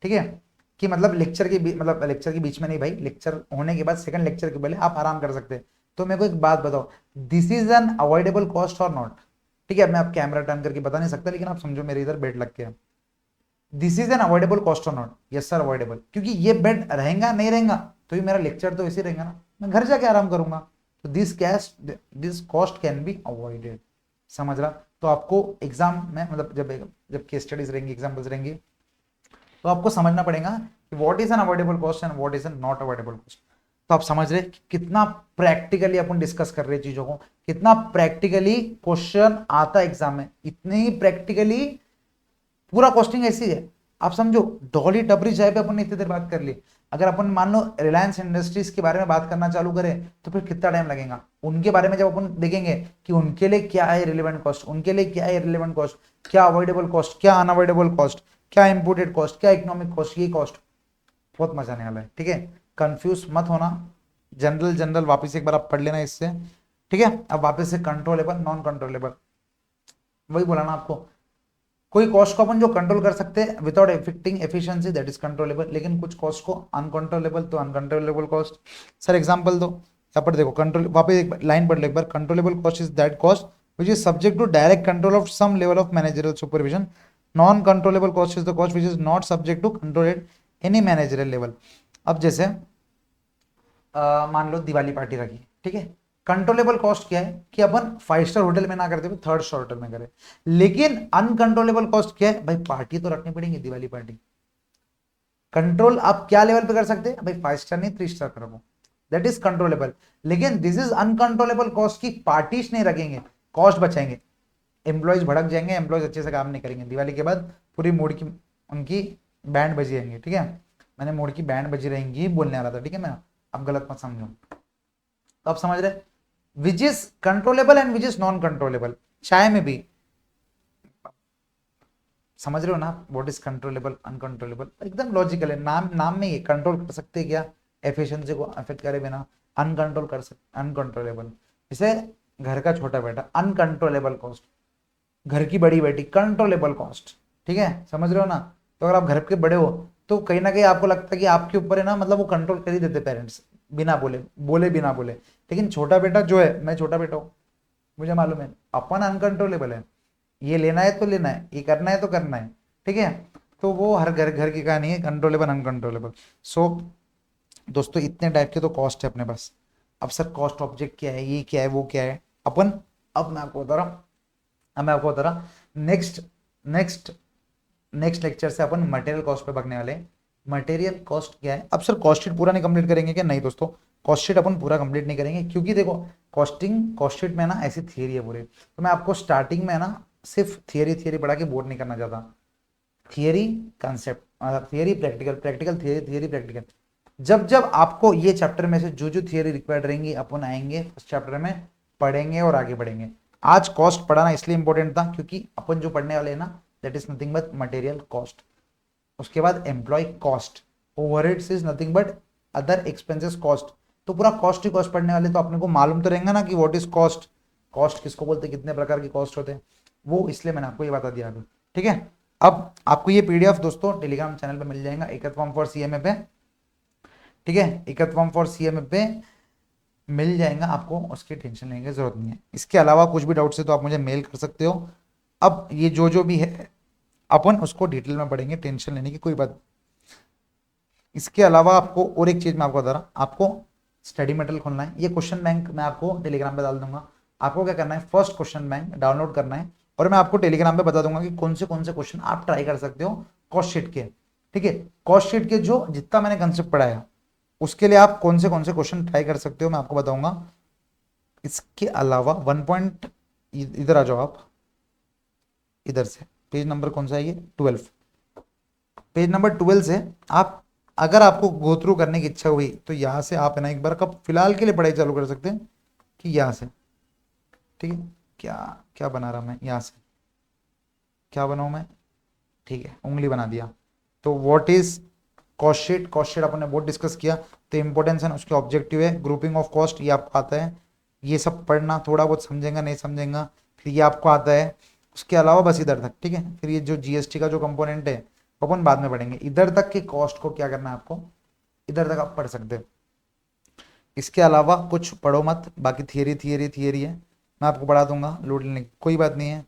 ठीक है, कि मतलब लेक्चर के बीच में नहीं भाई, लेक्चर होने के बाद सेकंड लेक्चर के पहले आप आराम कर सकते हैं। तो मेरे को एक बात बताओ, this is an avoidable cost और नॉट? ठीक है, मैं आप कैमरा टर्न करके बता नहीं सकता, लेकिन आप समझो मेरे इधर बेड लग गया। This is an avoidable cost और नॉट? यस सर अवॉइडेबल, क्योंकि ये बेड रहेगा नहीं रहेगा तो ये मेरा लेक्चर तो ऐसे रहेगा ना, मैं घर जाके आराम करूंगा। तो this cost can be avoided. समझ रहा? तो आपको एग्जाम में मतलब जब केस स्टडीज रहेंगी, एग्जाम्पल्स रहेंगी, तो आपको समझना पड़ेगा कि what is an avoidable cost and what is an not avoidable cost. तो आप समझ रहे कि कितना प्रैक्टिकली अपन डिस्कस कर रहे हैं चीजों को, कितना प्रैक्टिकली क्वेश्चन आता है एग्जाम में, इतने ही प्रैक्टिकली पूरा कॉस्टिंग ऐसी है। आप समझो डॉली टपरी चाय पे अपन ने इतनी देर बात कर ली, अगर अपन मान लो रिलायंस इंडस्ट्रीज के बारे में बात करना चालू करें तो फिर कितना टाइम लगेगा। उनके बारे में जब अपन देखेंगे कि उनके लिए क्या है रिलेवेंट कॉस्ट, उनके लिए क्या है रिलेवेंट कॉस्ट, क्या अवॉइडेबल कॉस्ट, क्या अनअवॉइडेबल कॉस्ट, क्या इंपोर्टेड कॉस्ट, क्या इकोनॉमिक कॉस्ट, ये कॉस्ट, बहुत मजा आने वाला है। ठीक है, कंफ्यूज मत होना, जनरल जनरल वापस एक बार आप पढ़ लेना इससे। ठीक है, अब वापस से कंट्रोलेबल नॉन कंट्रोलेबल, वही बोला ना आपको, कोई कॉस्ट को अपन जो कंट्रोल कर सकते हैं without effecting efficiency that is controllable, लेकिन कुछ कॉस्ट को अनकंट्रोलेबल तो अनकंट्रोलेबल कॉस्ट। सर एग्जांपल दो, यहाँ पर देखो कंट्रोल, वापस एक लाइन पढ़ लो एक बार, controllable cost is that cost which is subject to direct control of some level of managerial supervision. Non controllable cost is the cost which is not subject to control at any managerial level. अब जैसे मान लो Diwali party रखी, ठीक है, controllable cost क्या है कि अपन 5 star hotel में ना करते हुए 3rd स्टार होटल में करें। लेकिन अनकंट्रोलेबल कॉस्ट क्या है भाई, पार्टी तो रखनी पड़ेगी दिवाली पार्टी। कंट्रोल आप क्या लेवल पे कर सकते हैं भाई, 5 स्टार नहीं 3 स्टार करो, दैट इज कंट्रोलेबल। लेकिन दिस इज अनकंट्रोलेबल कॉस्ट की पार्टीज नहीं रखेंगे, कॉस्ट बचाएंगे, एम्प्लॉयज भड़क जाएंगे, एम्प्लॉयज अच्छे से काम नहीं करेंगे, दिवाली के बाद पूरी मूड की उनकी बैंड बजी रहेंगी। ठीक है, मैंने मूड की बैंड बजी रहेंगी बोलने वाला था, ठीक है, मैं अब गलत मत समझो। तो आप समझ रहे which is controllable and which is non controllable. चाय में भी समझ रहे हो ना, व्हाट इज कंट्रोलेबल अनकंट्रोलेबल, एकदम लॉजिकल है, नाम नाम में ही कंट्रोल कर सकते हैं क्या, एफिशिएंसी को अफेक्ट करे बिना, अनकंट्रोल कर सकते अनकंट्रोलेबल। जैसे घर का छोटा बेटा अनकंट्रोलेबल कॉस्ट, घर की बड़ी बेटी कंट्रोलेबल कॉस्ट। ठीक है, समझ रहे हो ना। तो अगर आप घर के बड़े हो तो कहीं ना कहीं आपको लगता है कि आपके ऊपर है ना, मतलब वो कंट्रोल कर ही देते पेरेंट्स बिना बोले, बोले बिना बोले। लेकिन छोटा बेटा जो है, मैं छोटा बेटा हूँ, मुझे मालूम है अपन अनकंट्रोलेबल है, ये लेना है तो लेना है, ये करना है तो करना है। ठीक है, तो वो हर घर घर की कहानी है, कंट्रोलेबल अनकंट्रोलेबल। सो दोस्तों इतने टाइप के तो कॉस्ट है अपने पास। अब सर कॉस्ट ऑब्जेक्ट क्या है, ये क्या है, वो क्या है, अपन अब मैं आपको बता रहा हूँ, अब मैं आपको बता रहा नेक्स्ट नेक्स्ट नेक्स्ट लेक्चर से अपन मटेरियल कॉस्ट पे भागने वाले हैं। मटेरियल कॉस्ट क्या है? अब सर कॉस्ट शीट पूरा नहीं कंप्लीट करेंगे क्या? नहीं दोस्तों, कॉस्ट शीट अपन पूरा कंप्लीट नहीं करेंगे, क्योंकि देखो कॉस्ट शीट में ना ऐसी थियरी है पूरी, तो मैं आपको स्टार्टिंग में ना सिर्फ थियरी पढ़ा के बोर नहीं करना चाहता। Theory concept, theory practical, practical theory, theory practical. जब जब आपको ये चैप्टर में से जो जो थियरी रिक्वायर्ड रहेंगी अपन आएंगे उस चैप्टर में पढ़ेंगे और आगे बढ़ेंगे। आज कॉस्ट पढ़ाना इसलिए इंपॉर्टेंट था क्योंकि अपन जो पढ़ने वाले हैं ना, that is nothing but material cost. उसके बाद employ cost, overheads is nothing but other expenses cost. तो पूरा कॉस्ट ही कॉस्ट पढ़ने वाले, तो अपने को मालूम तो रहेगा ना कि व्हाट इज कॉस्ट, कॉस्ट किसको बोलते हैं, कितने प्रकार की कॉस्ट होते हैं, वो इसलिए मैंने आपको ये बता दिया अभी। ठीक है, अब आपको ये पीडीएफ दोस्तों टेलीग्राम चैनल पे मिल जाएगा, एकत फॉर्म फॉर सीएमए पे। ठीक है, एकत फॉर्म फॉर सीएमए पे मिल जाएगा आपको, उसकी टेंशन लेने की जरूरत नहीं है। इसके अलावा कुछ भी डाउट्स है तो आप मुझे मेल कर सकते हो। अब ये जो जो भी है अपन उसको डिटेल में पढ़ेंगे, टेंशन लेने की कोई बात। इसके अलावा आपको और एक चीज मैं आपको बता रहा, आपको स्टडी मटेरियल खोलना है, ये क्वेश्चन बैंक मैं आपको टेलीग्राम पे डाल दूंगा। आपको क्या करना है, फर्स्ट क्वेश्चन बैंक डाउनलोड करना है, और मैं आपको टेलीग्राम पे बता दूंगा कि कौन से क्वेश्चन आप ट्राई कर सकते हो कॉस्ट शीट के। ठीक है, कॉस्ट शीट के जो जितना मैंने कंसेप्ट पढ़ाया उसके लिए आप कौन से क्वेश्चन ट्राई कर सकते हो मैं आपको बताऊंगा। इसके अलावा 1 पॉइंट, इधर आ जाओ आप, इधर से पेज नंबर कौन सा है ये, 12, पेज नंबर 12 से आप अगर आपको गो थ्रू करने की इच्छा हुई तो यहाँ से आप है ना एक बार कब फिलहाल के लिए पढ़ाई चालू कर सकते हैं कि यहाँ से। ठीक है, क्या क्या बना रहा मैं यहाँ से, क्या बनाऊँ मैं, ठीक है, उंगली बना दिया। तो what is cost sheet? Cost sheet अपन ने बहुत डिस्कस किया। तो इंपॉर्टेंस है, उसके ऑब्जेक्टिव है, ग्रुपिंग ऑफ कॉस्ट, ये आपको आता है। ये सब पढ़ना, थोड़ा बहुत समझेगा नहीं समझेगा, फिर ये आपको आता है। उसके अलावा बस इधर तक, ठीक है। फिर ये जो जीएसटी का जो कंपोनेंट है वो अपन बाद में पढ़ेंगे। इधर तक की कॉस्ट को क्या करना है आपको, इधर तक आप पढ़ सकते हो। इसके अलावा कुछ पढ़ो मत, बाकी थियरी थियरी थियरी है, मैं आपको पढ़ा दूंगा, लोड लेने की कोई बात नहीं है।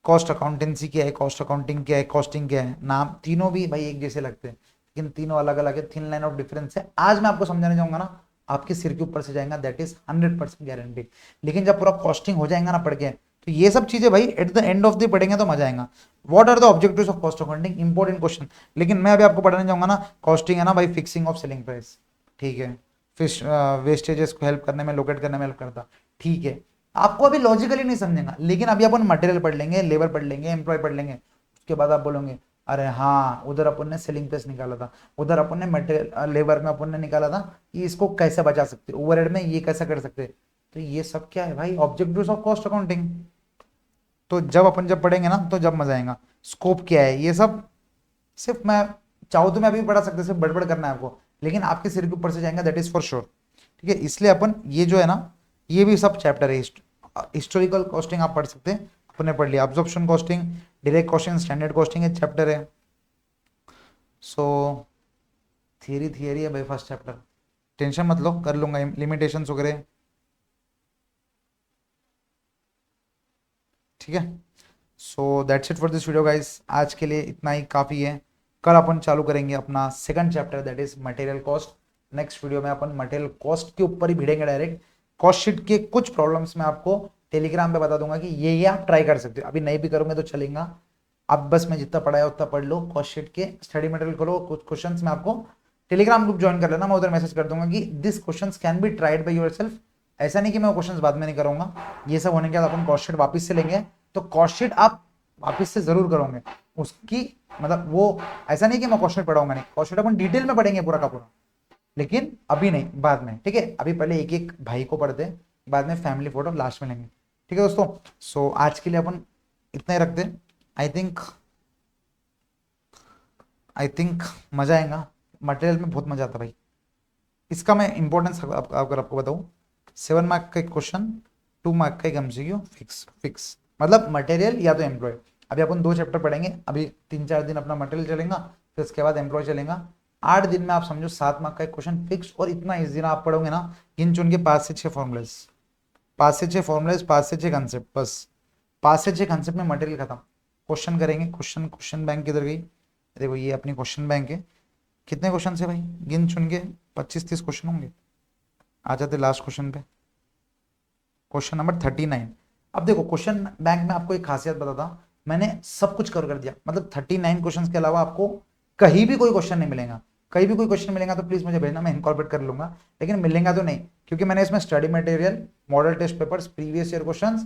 कॉस्ट अकाउंटेंसी क्या है, कॉस्ट अकाउंटिंग क्या है, कॉस्टिंग क्या है, नाम तीनों भी भाई एक जैसे लगते हैं, लेकिन तीनों अलग अलग है, थिन लाइन ऑफ डिफरेंस है। आज मैं आपको समझाने जाऊंगा ना, आपके सिर के ऊपर से जाएगा, दैट इज 100% गारंटी। लेकिन जब पूरा कॉस्टिंग हो जाएगा ना पढ़ के, तो ये सब चीजें भाई at the end of the पढ़ेंगे तो मजा आएगा। What are the objectives of cost accounting, important question. लेकिन मैं अभी आपको पढ़ाने जाऊंगा ना, कॉस्टिंग है ना भाई, फिक्सिंग ऑफ सेलिंग प्राइस, ठीक है। फिर वेस्टेजेस को हेल्प करने में, लोकेट करने में हेल्प करता, ठीक है। आपको अभी लॉजिकली नहीं समझेगा, लेकिन अभी अपन मटेरियल पढ़ लेंगे, लेबर पढ़ लेंगे, एम्प्लॉय पढ़ लेंगे, उसके बाद आप बोलोगे अरे हाँ उधर अपन ने सेलिंग प्राइस निकाला था, उधर अपन ने मटेरियल लेबर में अपन ने निकाला था, कि इसको कैसे बचा सकते, ओवरहेड में ये कैसे कर सकते। तो ये सब क्या है भाई, ऑब्जेक्टिव्स ऑफ कॉस्ट अकाउंटिंग। तो जब पढ़ेंगे ना तो जब मजा आएगा। स्कोप क्या है, ये सब सिर्फ मैं चाहूँ तो मैं अभी पढ़ा सकते, सिर्फ बड़बड़ करना है आपको, लेकिन आपके सिर के ऊपर से जाएगा, दैट इज फॉर श्योर, ठीक है। इसलिए अपन ये जो है ना, ये भी सब चैप्टर है। हिस्टोरिकल कॉस्टिंग आप पढ़ सकते हैं, अपन ने पढ़ लिया। Absorption costing, direct costing, standard costing एक चैप्टर है। सो थियरी थियरी है भाई, फर्स्ट चैप्टर, टेंशन मत लो, कर लूंगा, लिमिटेशंस वगैरह, ठीक है। So that's it for this video guys, आज के लिए इतना ही काफ़ी है। कल अपन चालू करेंगे अपना second chapter, that is material cost. Next video में अपन मटेरियल कॉस्ट के ऊपर ही भिड़ेंगे डायरेक्ट। कॉस्ट शीट के कुछ प्रॉब्लम्स मैं आपको टेलीग्राम पे बता दूंगा कि ये आप ट्राई कर सकते हो, अभी नहीं भी करूंगे तो चलेगा। अब बस मैं जितना पढ़ाया उतना पढ़ लो, कॉस्ट शीट के स्टडी मटेरियल खोलो, कुछ क्वेश्चंस मैं आपको टेलीग्राम ग्रुप ज्वाइन कर लेना, मैं उधर मैसेज कर दूंगा कि this questions can be tried by yourself. ऐसा नहीं कि मैं क्वेश्चंस बाद में नहीं करूंगा, ये सब होने के बाद अपन कॉस्ट शीट वापस से लेंगे, तो कॉस्ट शीट आप वापस से जरूर करोगे उसकी, मतलब वो ऐसा नहीं कि मैं क्वेश्चन पढ़ाऊंगा नहीं, क्वेश्चन अपन डिटेल में पढ़ेंगे पूरा का पूरा, लेकिन अभी नहीं, बाद में, ठीक है। अभी पहले एक एक भाई को पढ़ते, बाद में फैमिली फोटो लास्ट में लेंगे, ठीक है दोस्तों। सो आज के लिए अपन इतना ही रखते हैं। आई थिंक मजा आएगा, मटेरियल में बहुत मजा आता भाई। इसका मैं इंपॉर्टेंस अगर आपको बताऊं, 7 मार्क का एक क्वेश्चन, 2 मार्क का एक एमसीक्यू, फिक्स फिक्स, मतलब मटेरियल या तो एम्प्लॉय। अभी अपन 2 चैप्टर पढ़ेंगे, अभी 3-4 दिन अपना मटेरियल चलेगा, फिर उसके बाद एम्प्लॉय चलेगा। 8 दिन में आप समझो 7 मार्क का एक क्वेश्चन फिक्स, और इतना इजी ना आप पढ़ोगे ना, गिन चुन के 5 से 6 फॉर्मुलेज, 5 से 6 फॉर्मुलेज, 5 से 6 कंसेप्ट, बस 5 से 6 कंसेप्ट में मटेरियल खत्म। क्वेश्चन करेंगे, क्वेश्चन बैंक किधर गई, देखो ये अपनी क्वेश्चन बैंक है। कितने क्वेश्चन है भाई, गिन चुन के 25-30 क्वेश्चन होंगे। आ जाते लास्ट क्वेश्चन पे, क्वेश्चन नंबर 39। अब देखो क्वेश्चन बैंक में आपको एक खासियत बताता, मैंने सब कुछ कर दिया, मतलब 39 क्वेश्चन के अलावा आपको कहीं भी कोई क्वेश्चन नहीं मिलेगा। कहीं भी कोई क्वेश्चन मिलेगा तो प्लीज मुझे भेजना, मैं इनकॉर्पोरेट कर लूंगा, लेकिन मिलेगा तो नहीं, क्योंकि मैंने इसमें study material, model test papers, previous year questions,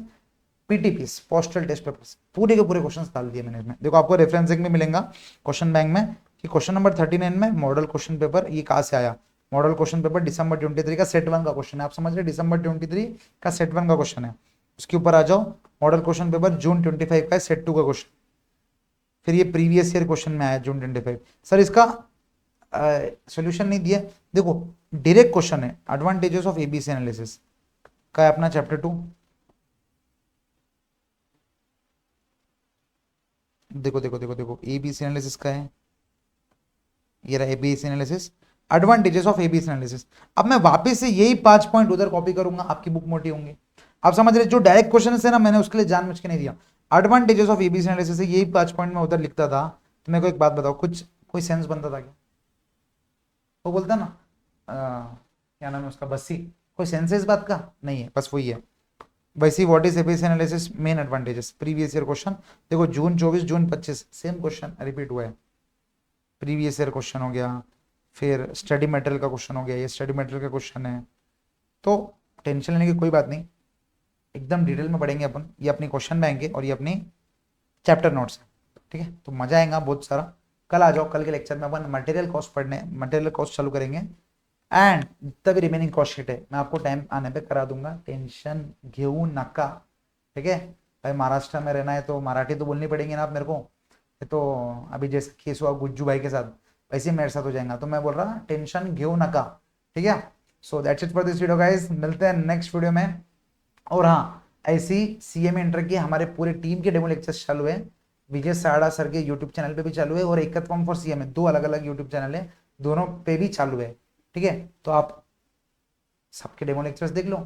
PTPs, postal test papers, पूरे के पूरे क्वेश्चंस डाल दिए मैंने इसमें। देखो आपको रेफरेंसिंग में मिलेगा क्वेश्चन बैंक में, कि क्वेश्चन नंबर 39 में मॉडल क्वेश्चन पेपर ये कहाँ से आया। मॉडल क्वेश्चन पेपर दिसंबर 23 का सेट 1 का क्वेश्चन है, आप समझ रहे, दिसंबर 23 का सेट 1 का क्वेश्चन है। उसके ऊपर आ जाओ, मॉडल क्वेश्चन पेपर जून 25 का है, सेट 2 का क्वेश्चन। फिर ये प्रीवियस ईयर क्वेश्चन में आया जून 25। सर इसका सोल्यूशन नहीं दिया, देखो डायरेक्ट क्वेश्चन है, एडवांटेजेस ऑफ एबीसी एनालिसिस का है अपना चैप्टर 2। देखो देखो देखो देखो, एबीसी एनालिसिस का है, ये रहा ABC analysis, advantages of ABC analysis. अब मैं वापस से यही 5 पॉइंट उधर कॉपी करूंगा, आपकी बुक मोटी होंगी। आप समझ रहे, जो डायरेक्ट क्वेश्चन है ना, मैंने उसके लिए जानबूझ के नहीं दिया। एडवांटेजेस ऑफ एबीसी एनालिसिस यही 5 पॉइंट में उधर लिखता था। तो मेरे को एक बात बताओ, कुछ कोई सेंस बनता था क्या? वो बोलता ना क्या नाम है उसका, बस्सी, कोई सेंस है इस बात का? नहीं है, बस वही है। वैसे what is ABC analysis main advantages, previous year question. देखो जून 24 जून 25 सेम क्वेश्चन रिपीट हुआ है, प्रीवियस ईयर क्वेश्चन हो गया, फिर स्टडी मटेरियल का क्वेश्चन हो गया, ये स्टडी मटेरियल का क्वेश्चन है। तो टेंशन लेने की कोई बात नहीं, एकदम डिटेल में पढ़ेंगे अपन, ये अपनी क्वेश्चन बैंक है और ये अपनी चैप्टर नोट्स है, ठीक है। तो मजा आएगा बहुत सारा। कल आ जाओ, कल के लेक्चर में अपन मटेरियल कॉस्ट पढ़ने, मटेरियल कॉस्ट चालू करेंगे, एंड जितना भी रिमेनिंग कॉस्ट शीट है मैं आपको टाइम आने पे करा दूंगा, टेंशन घेऊ नका, ठीक है। भाई महाराष्ट्र में रहना है तो मराठी तो बोलनी पड़ेगी ना आप मेरे को, ये तो अभी जैसे केस हुआ गुज्जू भाई के साथ, वैसे मेरे साथ हो जाएगा। तो मैं बोल रहा टेंशन घेऊ नका, ठीक है। So that's it for this video guys, मिलते हैं नेक्स्ट वीडियो में। और हाँ, ऐसी सीएमए इंटर की हमारे पूरे टीम के डेमो लेक्चर्स चालू है, विजय साड़ा सर के यूट्यूब चैनल पे भी चालू है, और एकत फॉर्म फॉर सीएमए, दो अलग अलग यूट्यूब चैनल है, दोनों पे भी चालू है, ठीक है। तो आप सबके डेमो लेक्चर्स देख लो,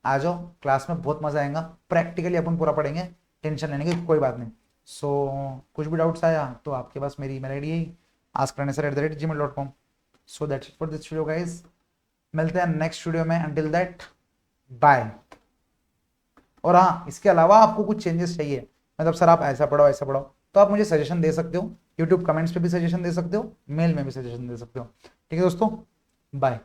आ जाओ क्लास में, बहुत मजा आएगा। प्रैक्टिकली अपन पूरा पढ़ेंगे, टेंशन लेने की कोई बात नहीं। सो कुछ भी डाउट्स आया तो आपके पास मेरी ईमेल आईडी है askpranesar@gmail.com। So that's it for this video guys, मिलते हैं नेक्स्ट वीडियो में, अंटिल दैट बाय। और हाँ, इसके अलावा आपको कुछ चेंजेस चाहिए, मतलब सर आप ऐसा पढ़ो ऐसा पढ़ो, तो आप मुझे सजेशन दे सकते हो, यूट्यूब कमेंट्स पे भी सजेशन दे सकते हो, मेल में भी सजेशन दे सकते हो, ठीक है दोस्तों, बाय।